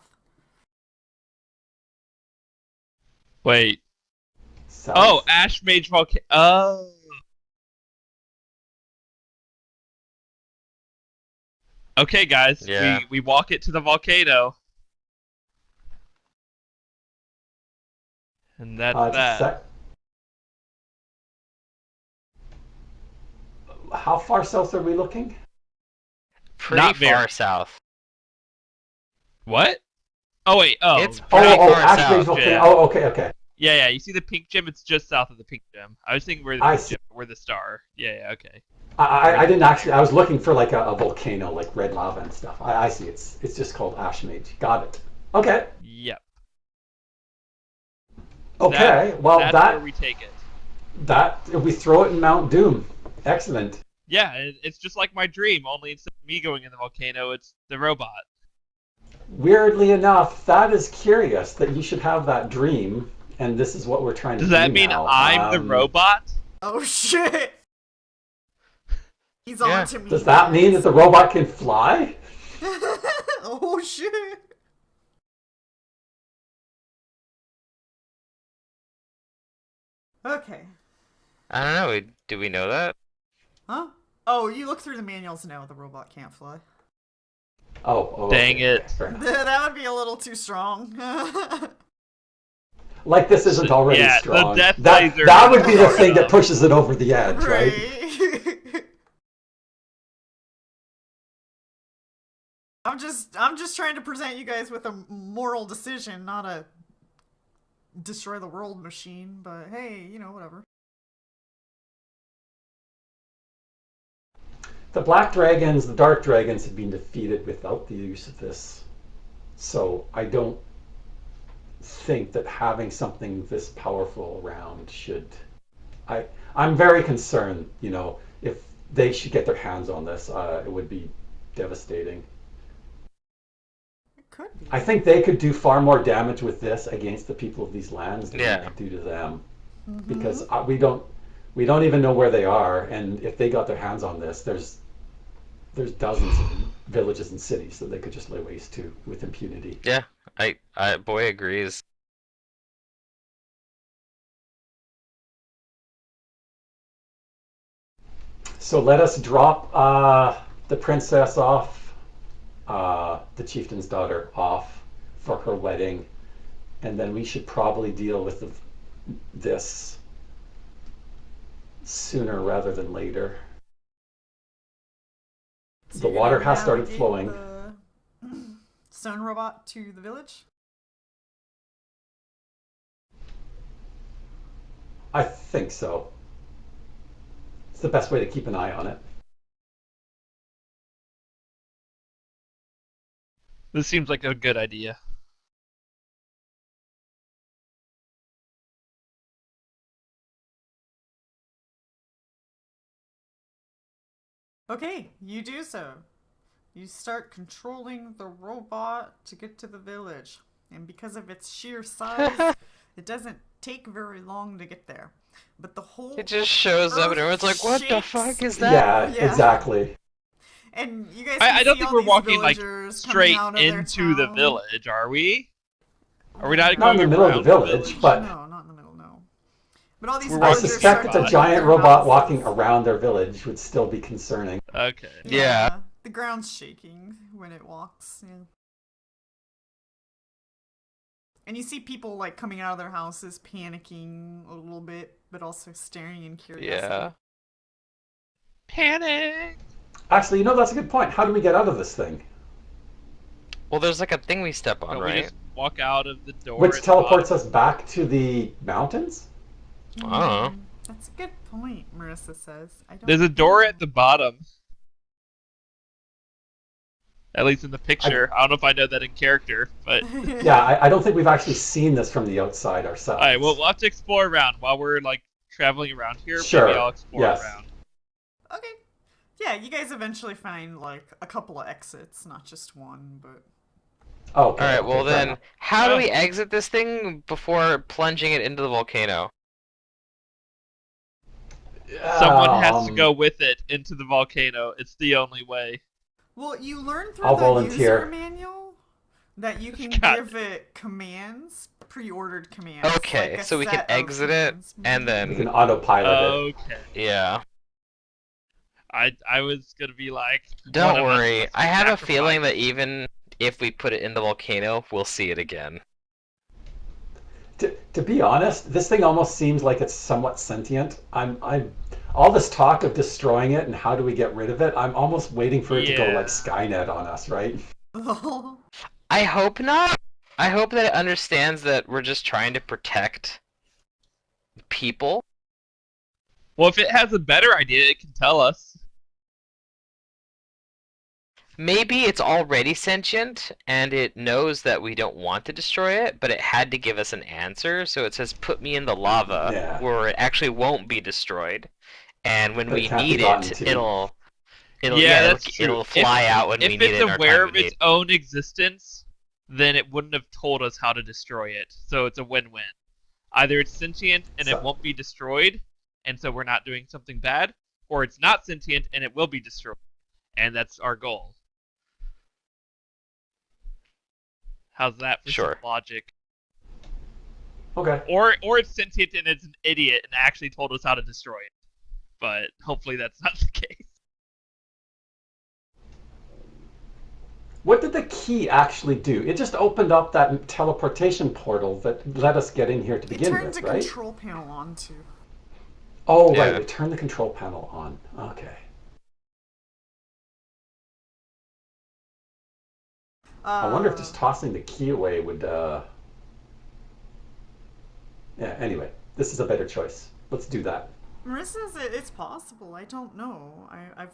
Wait. South? Oh, Ash Mage volcano. Oh. Okay, guys. Yeah. We walk it to the volcano, and that's Just a that. sec. How far south are we looking? Pretty Not very. far south. What? Oh wait. Oh. It's pretty Oh, far Ashbridge south. Volcano. yeah. Oh, okay. Yeah. You see the pink gem? It's just south of the pink gem. I was thinking where the I pink see. gem, where the star. Yeah. Okay. I didn't actually. I was looking for like a volcano, like red lava and stuff. I see. It's just called Ashmage. Got it. Okay. Yep. Okay. Well, That's that where we take it. we throw it in Mount Doom. Excellent. Yeah, it's just like my dream. Only instead of me going in the volcano, it's the robot. Weirdly enough, that is curious that you should have that dream, and this is what we're trying to Does do that mean now. I'm the robot? Oh shit! He's Yeah. on to me. Does that mean that the robot can fly? Oh shit! Okay. I don't know. Do we know that? Huh? Oh, you look through the manuals now. The robot can't fly. Oh, Dang okay. it. Fair enough. That would be a little too strong. Like this isn't already Yeah, strong. the death that laser that would be the strong thing that enough. pushes it over the edge, right? Right. I'm just trying to present you guys with a moral decision, not a destroy the world machine, but hey, whatever. The black dragons, the dark dragons have been defeated without the use of this. So I don't think that having something this powerful around should. I'm very concerned, if they should get their hands on this, it would be devastating. It could be. I think they could do far more damage with this against the people of these lands than Yeah. we could do to them. Mm-hmm. Because we don't even know where they are, and if they got their hands on this, there's dozens of villages and cities that they could just lay waste to with impunity. Yeah. Boy agrees. So let us drop the princess off, the chieftain's daughter off for her wedding, and then we should probably deal with this sooner rather than later. So The you're water gonna has started navigate flowing. The stone robot to the village? I think so. It's the best way to keep an eye on it. This seems like a good idea. Okay, you do so. You start controlling the robot to get to the village. And because of its sheer size, it doesn't take very long to get there. But the It whole just shows up and earth everyone's like, "What the fuck shakes. is that?" Yeah, Yeah. exactly. And you guys I can don't see think all we're these walking like villagers coming straight out of their into the town. village, are we? Are we not Not in going the middle of the around the village, village? but No, not in the middle, no. But all these We're I walking villagers through the start suspect to a spot. leave giant their robot walking houses. around their village would still be concerning. Okay. Yeah. The ground's shaking when it walks. Yeah. And you see people like coming out of their houses, panicking a little bit, but also staring in curiosity. Yeah. Panic! Actually, that's a good point. How do we get out of this thing? Well, there's like a thing we step on, Don't we right? just walk out of the door Which at the bottom? teleports us back to the mountains? I don't know. That's a good point, Marissa says. I don't There's a door know. at the bottom. At least in the I, picture. I don't know if I know that in character, but yeah, I don't think we've actually seen this from the outside ourselves. alright, well, we'll have to explore around while we're like traveling around here. Maybe Sure. I'll explore Yes. around. Okay. Yeah, you guys eventually find like a couple of exits, not just one, but Okay. All right. Okay, Well fair then, enough. how do we exit this thing before plunging it into the volcano? Someone has to go with it into the volcano. It's the only way. well, you learn through I'll the volunteer. user manual that you can God. give it commands, pre-ordered commands. Okay, like a so we can set of exit it, commands. and We can then autopilot it. Okay. yeah. I was gonna be like, one Don't of us worry. has to I have a feeling sacrifice. that even if we put it in the volcano, we'll see it again. To be honest, this thing almost seems like it's somewhat sentient. I'm all this talk of destroying it and how do we get rid of it? I'm almost waiting for it to go like Yeah. Skynet on us, right? I hope not. I hope that it understands that we're just trying to protect people. Well, if it has a better idea, it can tell us. Maybe it's already sentient and it knows that we don't want to destroy it, but it had to give us an answer. So it says, "Put me in the lava Yeah. where it actually won't be destroyed." And when But it we can't be need gotten it, to. it'll Yeah, yeah, that's true. it'll fly out when we If need it's it in our time aware of of its need. own existence, then it wouldn't have told us how to destroy it. So it's a win-win. Either it's sentient and it So, won't be destroyed, and so we're not doing something bad, or it's not sentient and it will be destroyed, and that's our goal. How's that for some Sure. logic? okay. Or it's sentient and it's an idiot and actually told us how to destroy it. But hopefully that's not the case. What did the key actually do? It just opened up that teleportation portal that let us get in here to It begin turns with, a right? control panel on too. Oh, Yeah. right. It turned the control panel on. Okay. I wonder if just tossing the key away would. Yeah. Anyway, this is a better choice. Let's do that. Marissa says it's possible. I don't know.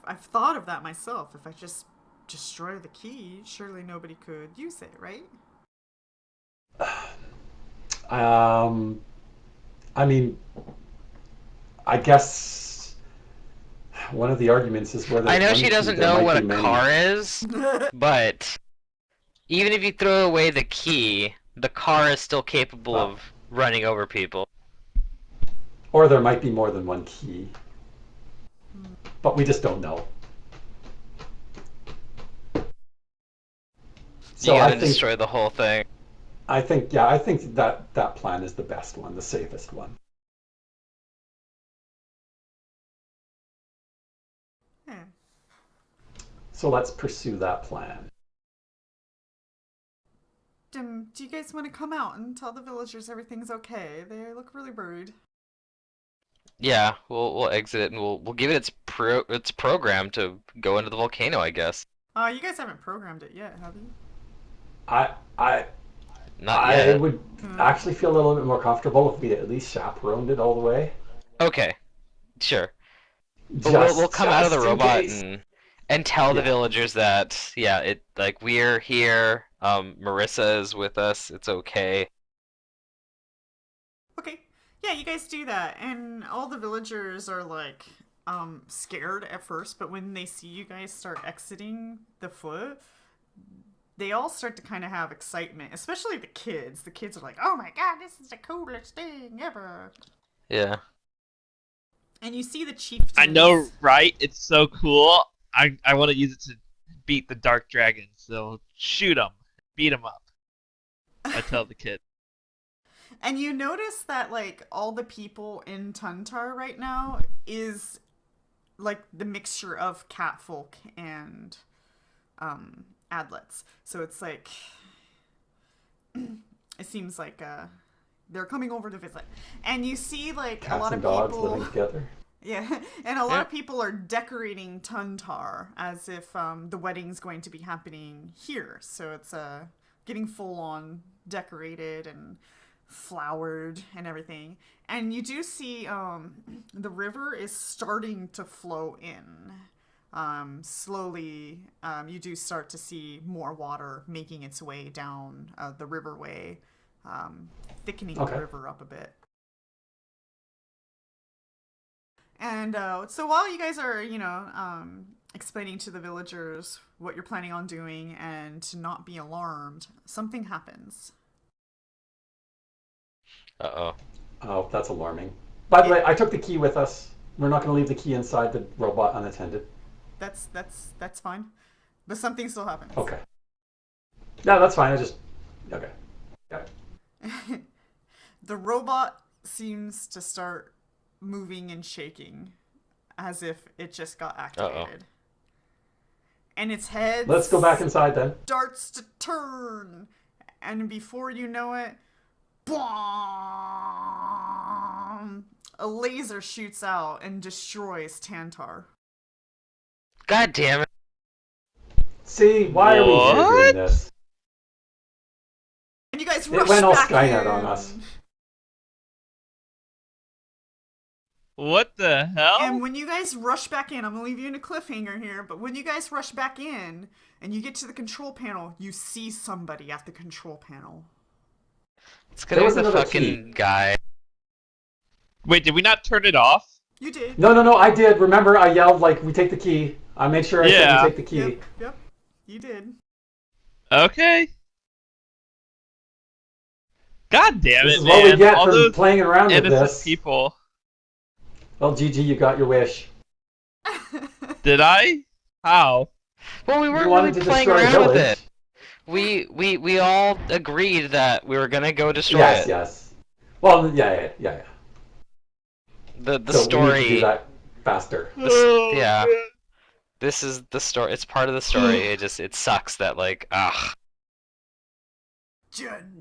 I've thought of that myself. If I just destroy the key, surely nobody could use it, right? I mean, I guess one of the arguments is where I there's know one she key, doesn't there know might what be a many. car is, but even if you throw away the key, the car is still capable Well, of running over people. or there might be more than one key, but we just don't know. You So gotta destroy the whole thing. I think that plan is the best one, the safest one. Yeah. So let's pursue that plan. Do you guys want to come out and tell the villagers everything's okay? They look really worried. Yeah, we'll exit it and we'll give it its program to go into the volcano, I guess. You guys haven't programmed it yet, have you? I I Not I yet. would actually feel a little bit more comfortable if we at least chaperoned it all the way. Okay, sure. But we'll come out of the Just in robot case. and tell the Yeah. villagers that yeah, it like we're here. Marissa is with us. It's okay. Okay. Yeah, you guys do that, and all the villagers are like scared at first, but when they see you guys start exiting the foot, they all start to kind of have excitement, especially the kids. The kids are like, "Oh my god, this is the coolest thing ever!" Yeah. And you see the I know, chieftains. right? It's so cool. I want to use it to beat the dark dragon. So shoot them, beat them up. I tell the kid. And you notice that like all the people in Tantar right now is like the mixture of catfolk and adlets. So it's like it seems like they're coming over to visit. And you see like a Cats lot and of dogs people living together. yeah, and a lot Yeah. of people are decorating Tantar as if the wedding's going to be happening here. So it's getting full on decorated and flowered and everything. And you do see the river is starting to flow in. Slowly, you do start to see more water making its way down the riverway, thickening the Okay. river up a bit. And so while you guys are, explaining to the villagers what you're planning on doing and to not be alarmed, something happens. Uh-oh. Oh, that's alarming. By the It, way, I took the key with us. We're not going to leave the key inside the robot unattended. that's fine, but something still happens. Okay. No, that's fine. I just. Okay. Got it. The robot seems to start moving and shaking as if it just got activated. And its head Let's go back inside then. starts to turn. And before you know it, BOOM! A laser shoots out and destroys Tantar. God damn it. See, why are we here doing What? this? And you guys It rush went all back Skynet in. on us. What the hell? And when you guys rush back in, I'm gonna leave you in a cliffhanger here, but when you guys rush back in and you get to the control panel, you see somebody at the control panel. It's There gonna be was the another fucking guy. Wait, did we not turn it off? You did. No, I did. Remember, I yelled, like, we take the key. I made sure I said Yeah. we take the key. Yep. You did. Okay. God damn This it, is man! what we get All for those playing around with innocent this. people. Well, Gigi, you got your wish. Did I? How? Well, we You weren't wanted really to playing destroy a around with village. it. We all agreed that we were gonna go destroy Yes, it. yes. Well, yeah. The So we need to do story. that faster. Yeah. man. This is the story. It's part of the story. It sucks that like Dun,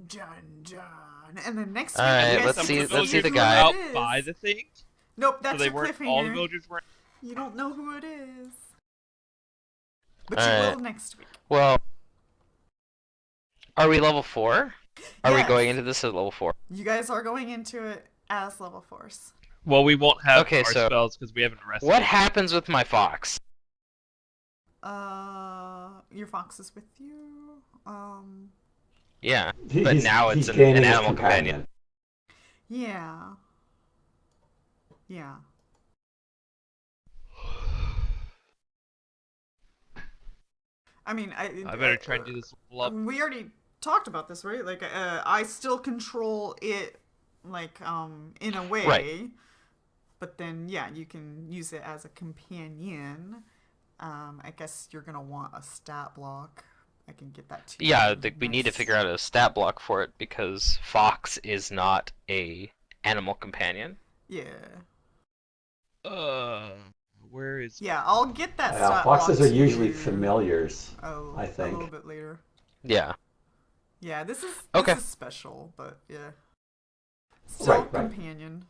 dun, dun. And then next week, Alright, you let's guys see- get to let's see the who guy. it out is. by the thing. Nope, So that's they your weren't. All the cliffhanger. villagers weren't. You don't know who it is. But Alright. you will next week. well. Are we level 4? Are we Yes. going into this at level 4? You guys are going into it as level force. Well, we won't have Okay, our so spells because we haven't rested. What happens with my fox? Your fox is with you. Yeah, but He's- now he's it's an gaining his animal companion. Yeah. Yeah. I mean, I better try and do this level up. We already talked about this, right? Like, I still control it, like, in a way. Right. But then, yeah, you can use it as a companion. I guess you're gonna want a stat block. I can get that to you. Yeah, we need to Nice. figure out a stat block for it because fox is not a animal companion. Yeah. Where is? Yeah, I'll get that Yeah, stat foxes block are to usually you, familiars. I a think. little bit later. Yeah. Yeah, this is Okay. special, but yeah. Still Right. companion.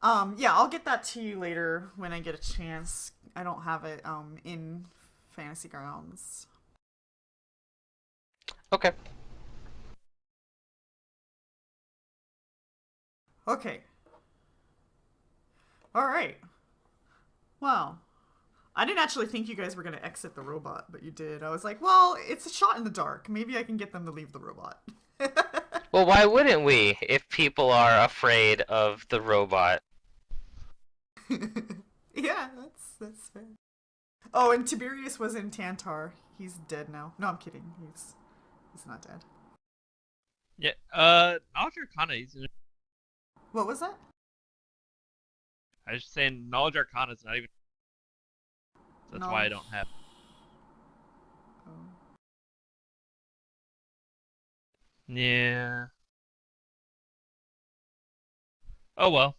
Yeah, I'll get that to you later when I get a chance. I don't have it in Fantasy Grounds. Okay. Okay. All right. Wow. I didn't actually think you guys were going to exit the robot, but you did. I was like, well, it's a shot in the dark. Maybe I can get them to leave the robot. Well, why wouldn't we if people are afraid of the robot? Yeah, that's fair. Oh, and Tiberius was in Tantar. He's dead now. No, I'm kidding. He's not dead. Yeah. Knowledge Arcana. What was that? I was just saying, Knowledge Arcana is not even. That's why I don't have. Oh. Yeah. Oh well.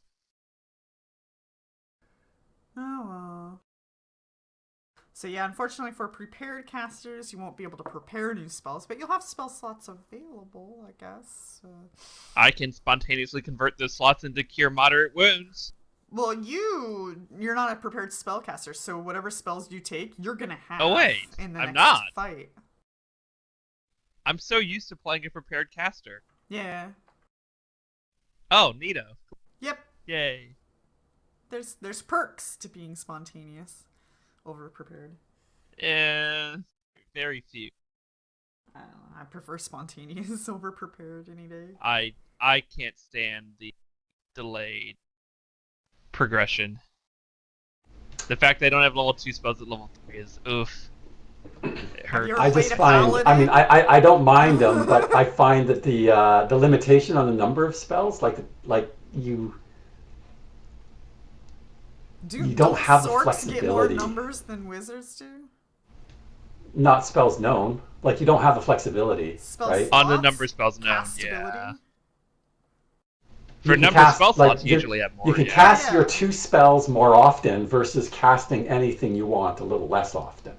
Oh well. So yeah, unfortunately for prepared casters, you won't be able to prepare new spells, but you'll have spell slots available, I guess. I can spontaneously convert those slots into cure moderate wounds. Well, you're not a prepared spellcaster, so whatever spells you take, you're gonna have Oh wait, in the I'm next not. fight. I'm so used to playing a prepared caster. Yeah. Oh, neato. Yep. Yay. There's perks to being spontaneous over prepared. Very few. I don't know. I prefer spontaneous over prepared any day. I can't stand the delayed progression. The fact they don't have level 2 spells at level 3 is oof. It hurts. I just find, I mean, I don't mind them, but I find that the limitation on the number of spells, like you don't have the Sorks get more flexibility. numbers than wizards do? Not spells known. Like you don't have the flexibility, Spell right? On the slots? number spells, no. Castability? Yeah. You For can number cast, spell like, slots, you usually have more. You can yeah. cast your Yeah. 2 spells more often versus casting anything you want a little less often.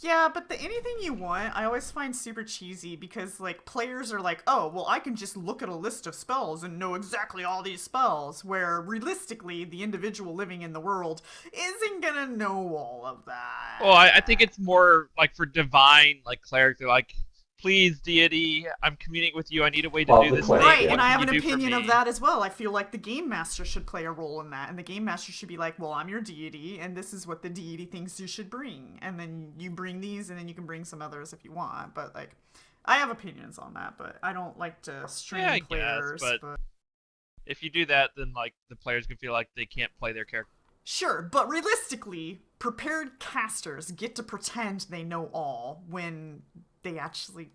Yeah, but the anything you want, I always find super cheesy because, like, players are like, oh, well, I can just look at a list of spells and know exactly all these spells, where realistically, the individual living in the world isn't gonna know all of that. Well, I think it's more like for divine, like cleric. They're like, please, deity, I'm communicating with you. I need a way to Well, do the this cleric, thing. Right, yeah. What and I can have an you do for opinion of me? that as well. I feel like the game master should play a role in that, and the game master should be like, well, I'm your deity, and this is what the deity thinks you should bring. And then you bring these, and then you can bring some others if you want. But, like, I have opinions on that, but I don't like to strain Yeah, I players. guess, but if you do that, then, like, the players can feel like they can't play their character. Sure, but realistically, prepared casters get to pretend they know all when they actually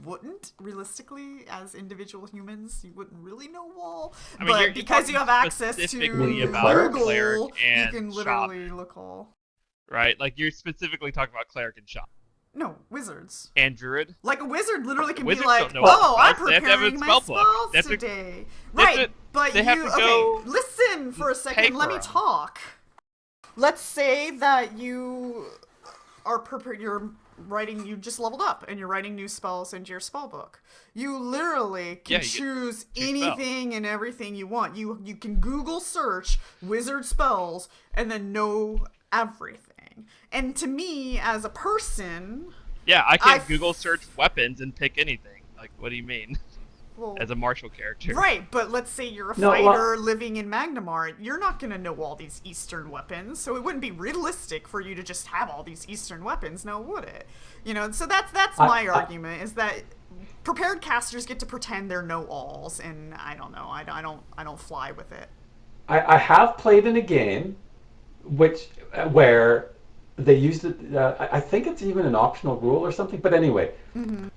wouldn't. Realistically, as individual humans, you wouldn't really know all. I mean, But you're because you have access to specifically about Google, cleric you and can shop. literally look all. Right? Like, you're specifically talking about cleric and shop. No, wizards. And druid. Like a wizard literally can Wizards be like, don't know all "Oh, the I'm spells. They have to have a preparing my spell book. spells They have to- today." they have Right, to- but they you have to go okay? Listen for a second. pay Let for me 'em. talk. Let's say that you are prepared. You're writing. You just leveled up, and you're writing new spells into your spell book. You literally can Yeah, you get choose 2 anything and everything you want. You can Google search wizard spells and then know everything. And to me, as a person, Yeah, I can I- Google search weapons and pick anything. Like, what do you mean? well, As a martial character. right, but let's say you're a No, fighter living in Magnamar, you're not going to know all these Eastern weapons, so it wouldn't be realistic for you to just have all these Eastern weapons, now would it? You know, so that's my argument, is that prepared casters get to pretend they're know-alls, and I don't know, I don't fly with it. I have played in a game where they used it. I think it's even an optional rule or something. But anyway,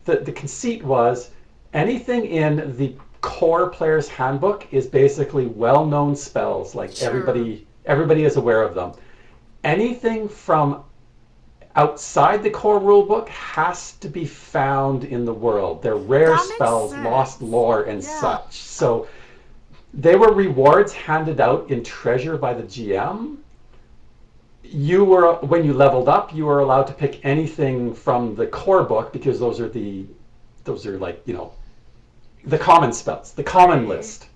the conceit was anything in the core player's handbook is basically well-known spells. Like Sure. everybody is aware of them. Anything from outside the core rulebook has to be found in the world. They're rare That makes spells, sense. lost lore, and Yeah. such. So they were rewards handed out in treasure by the GM. When you leveled up, you were allowed to pick anything from the core book because those are like, you know, the common spells, the common list.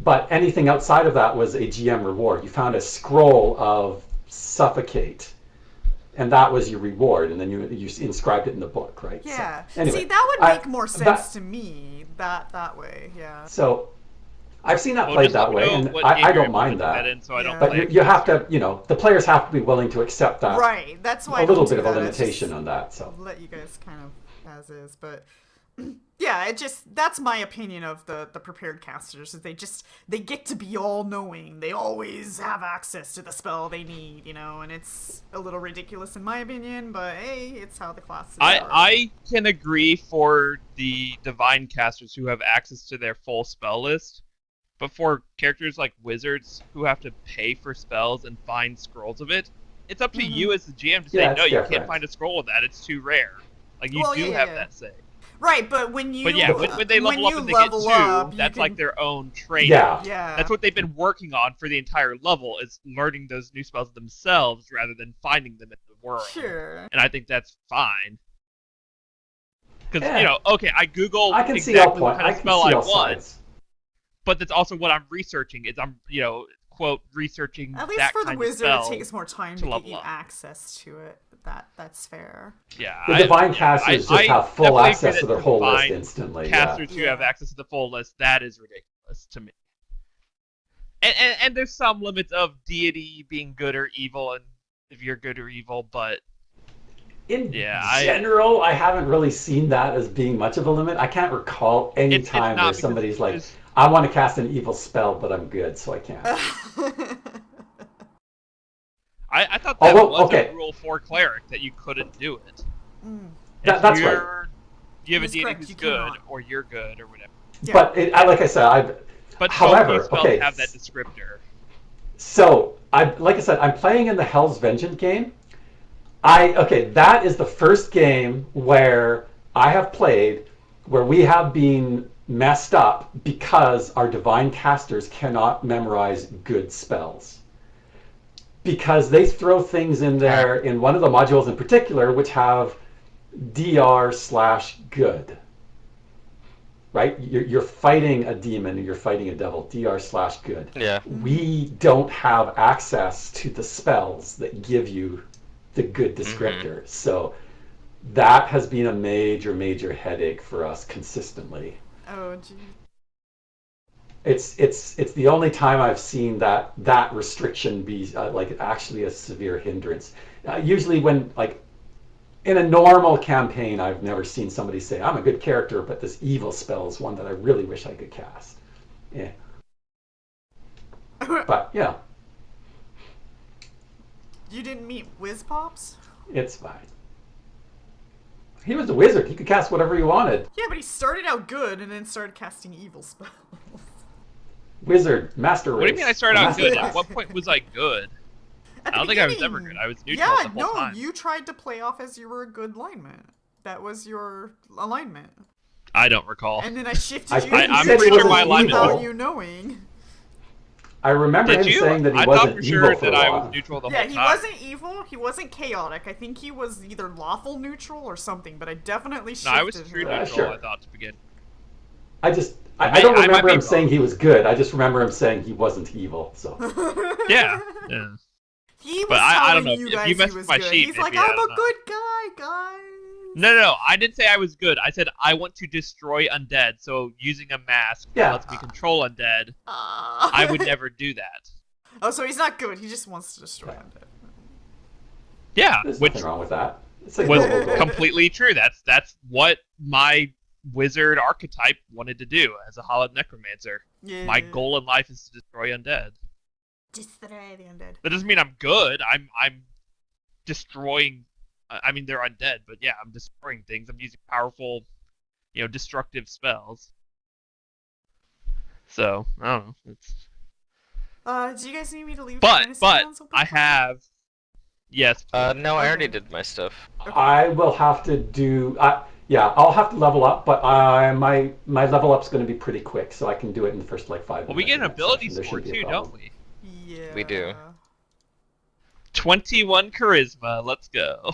But anything outside of that was a GM reward. You found a scroll of Suffocate, and that was your reward, and then you inscribed it in the book, right? Yeah. So, anyway, See, that would make more sense to me, that way, yeah. So I've seen that Well, played just let that me way, know and what I game you're don't able to mind put that. in so I don't Yeah. But play you have against to, you know, the players have to be willing to accept that. Right, that's why A I little don't bit do of a that. I just limitation on that. So let you guys kind of as is, but Yeah, that's my opinion of the prepared casters. Is they get to be all knowing. They always have access to the spell they need, and it's a little ridiculous in my opinion, but hey, it's how the classes are. I can agree for the divine casters who have access to their full spell list, but for characters like wizards who have to pay for spells and find scrolls of it, it's up to you as the GM to say, Yeah, no, it's you can't different. find a scroll of that. It's too rare. Like, you do have that say. Right, but when you But yeah, when they level up and they get two, that's like their own training. Yeah. That's what they've been working on for the entire level, is learning those new spells themselves rather than finding them in the world. Sure. And I think that's fine. Because, Yeah. okay, I Google I can see exactly all what kind of I spell can see I all want, sides. but that's also what I'm researching, is I'm, quote, researching At least that for the kind wizard, of it takes more time to to get level you up. access to it. That's fair. Yeah, The divine casters just have full definitely access agree to that their whole list divine instantly. casters who Yeah. have access to the full list, that is ridiculous to me. And there's some limits of deity being good or evil, and if you're good or evil, but In yeah, general, I haven't really seen that as being much of a limit. I can't recall any it's time not, where because somebody's like, I want to cast an evil spell, but I'm good, so I can't. I thought that Although, was okay. a rule for cleric, that you couldn't do it. That's right. You have a He's deity correct, who's you good, cannot. or you're good, or whatever. Yeah. But like I said, But however, both these spells okay. have that descriptor. So like I said, I'm playing in the Hell's Vengeance game. That is the first game where I have played where we have been messed up because our divine casters cannot memorize good spells. Because they throw things in there in one of the modules in particular which have dr/good. Right? You're fighting a demon, you're fighting a devil, dr/good. Yeah. We don't have access to the spells that give you the good descriptor. So that has been a major headache for us consistently. Oh, gee. It's the only time I've seen that restriction be like actually a severe hindrance. Usually when like in a normal campaign, I've never seen somebody say, I'm a good character, but this evil spell is one that I really wish I could cast. Yeah. But, yeah. You didn't meet Whiz Pops? It's fine. He was a wizard. He could cast whatever he wanted. Yeah, but he started out good and then started casting evil spells. Wizard, master race. What do you mean I started out good? Master At what point was I good? At I the don't think I was beginning. ever good. I was neutral the whole time. You tried to play off as you were a good lineman. That was your alignment. I don't recall. And then I shifted I you think to he I'm said pretty he sure my wasn't alignment evil. without you knowing. I remember Did him you? saying that he I wasn't thought for evil sure for that a I while. was neutral the Yeah, whole he time. wasn't evil. He wasn't chaotic. I think he was either lawful neutral or something, but I definitely shifted No, I was true him. neutral, Sure. I thought, to begin. I I don't might remember be him saying wrong. he was good. I just remember him saying he wasn't evil. So Yeah. He was But I don't telling know. you If guys you he messed was with my good. sheet, He's like, maybe, I I'm don't a know. good guy, guys. No, I didn't say I was good. I said I want to destroy undead, so using a mask that Yeah. lets me control undead, I would never do that. Oh, so he's not good. He just wants to destroy undead. Yeah, there's which nothing wrong with that. It's a was noble goal. completely true. That's what my wizard archetype wanted to do as a Hollowed Necromancer. Yeah. My goal in life is to destroy undead. Destroy the undead. That doesn't mean I'm good. I'm destroying. I mean, they're undead, but yeah, I'm destroying things. I'm using powerful, destructive spells. So I don't know. Do you guys need me to leave? But Fantasy Grounds open I for you? have. Yes. No, I already Okay. did my stuff. I will have to do. I'll have to level up, but my level up's going to be pretty quick, so I can do it in the first like 5 minutes. Well, we get an of that ability session. There score shouldn't be a too, problem. don't we? Yeah. We do. 21 charisma. Let's go.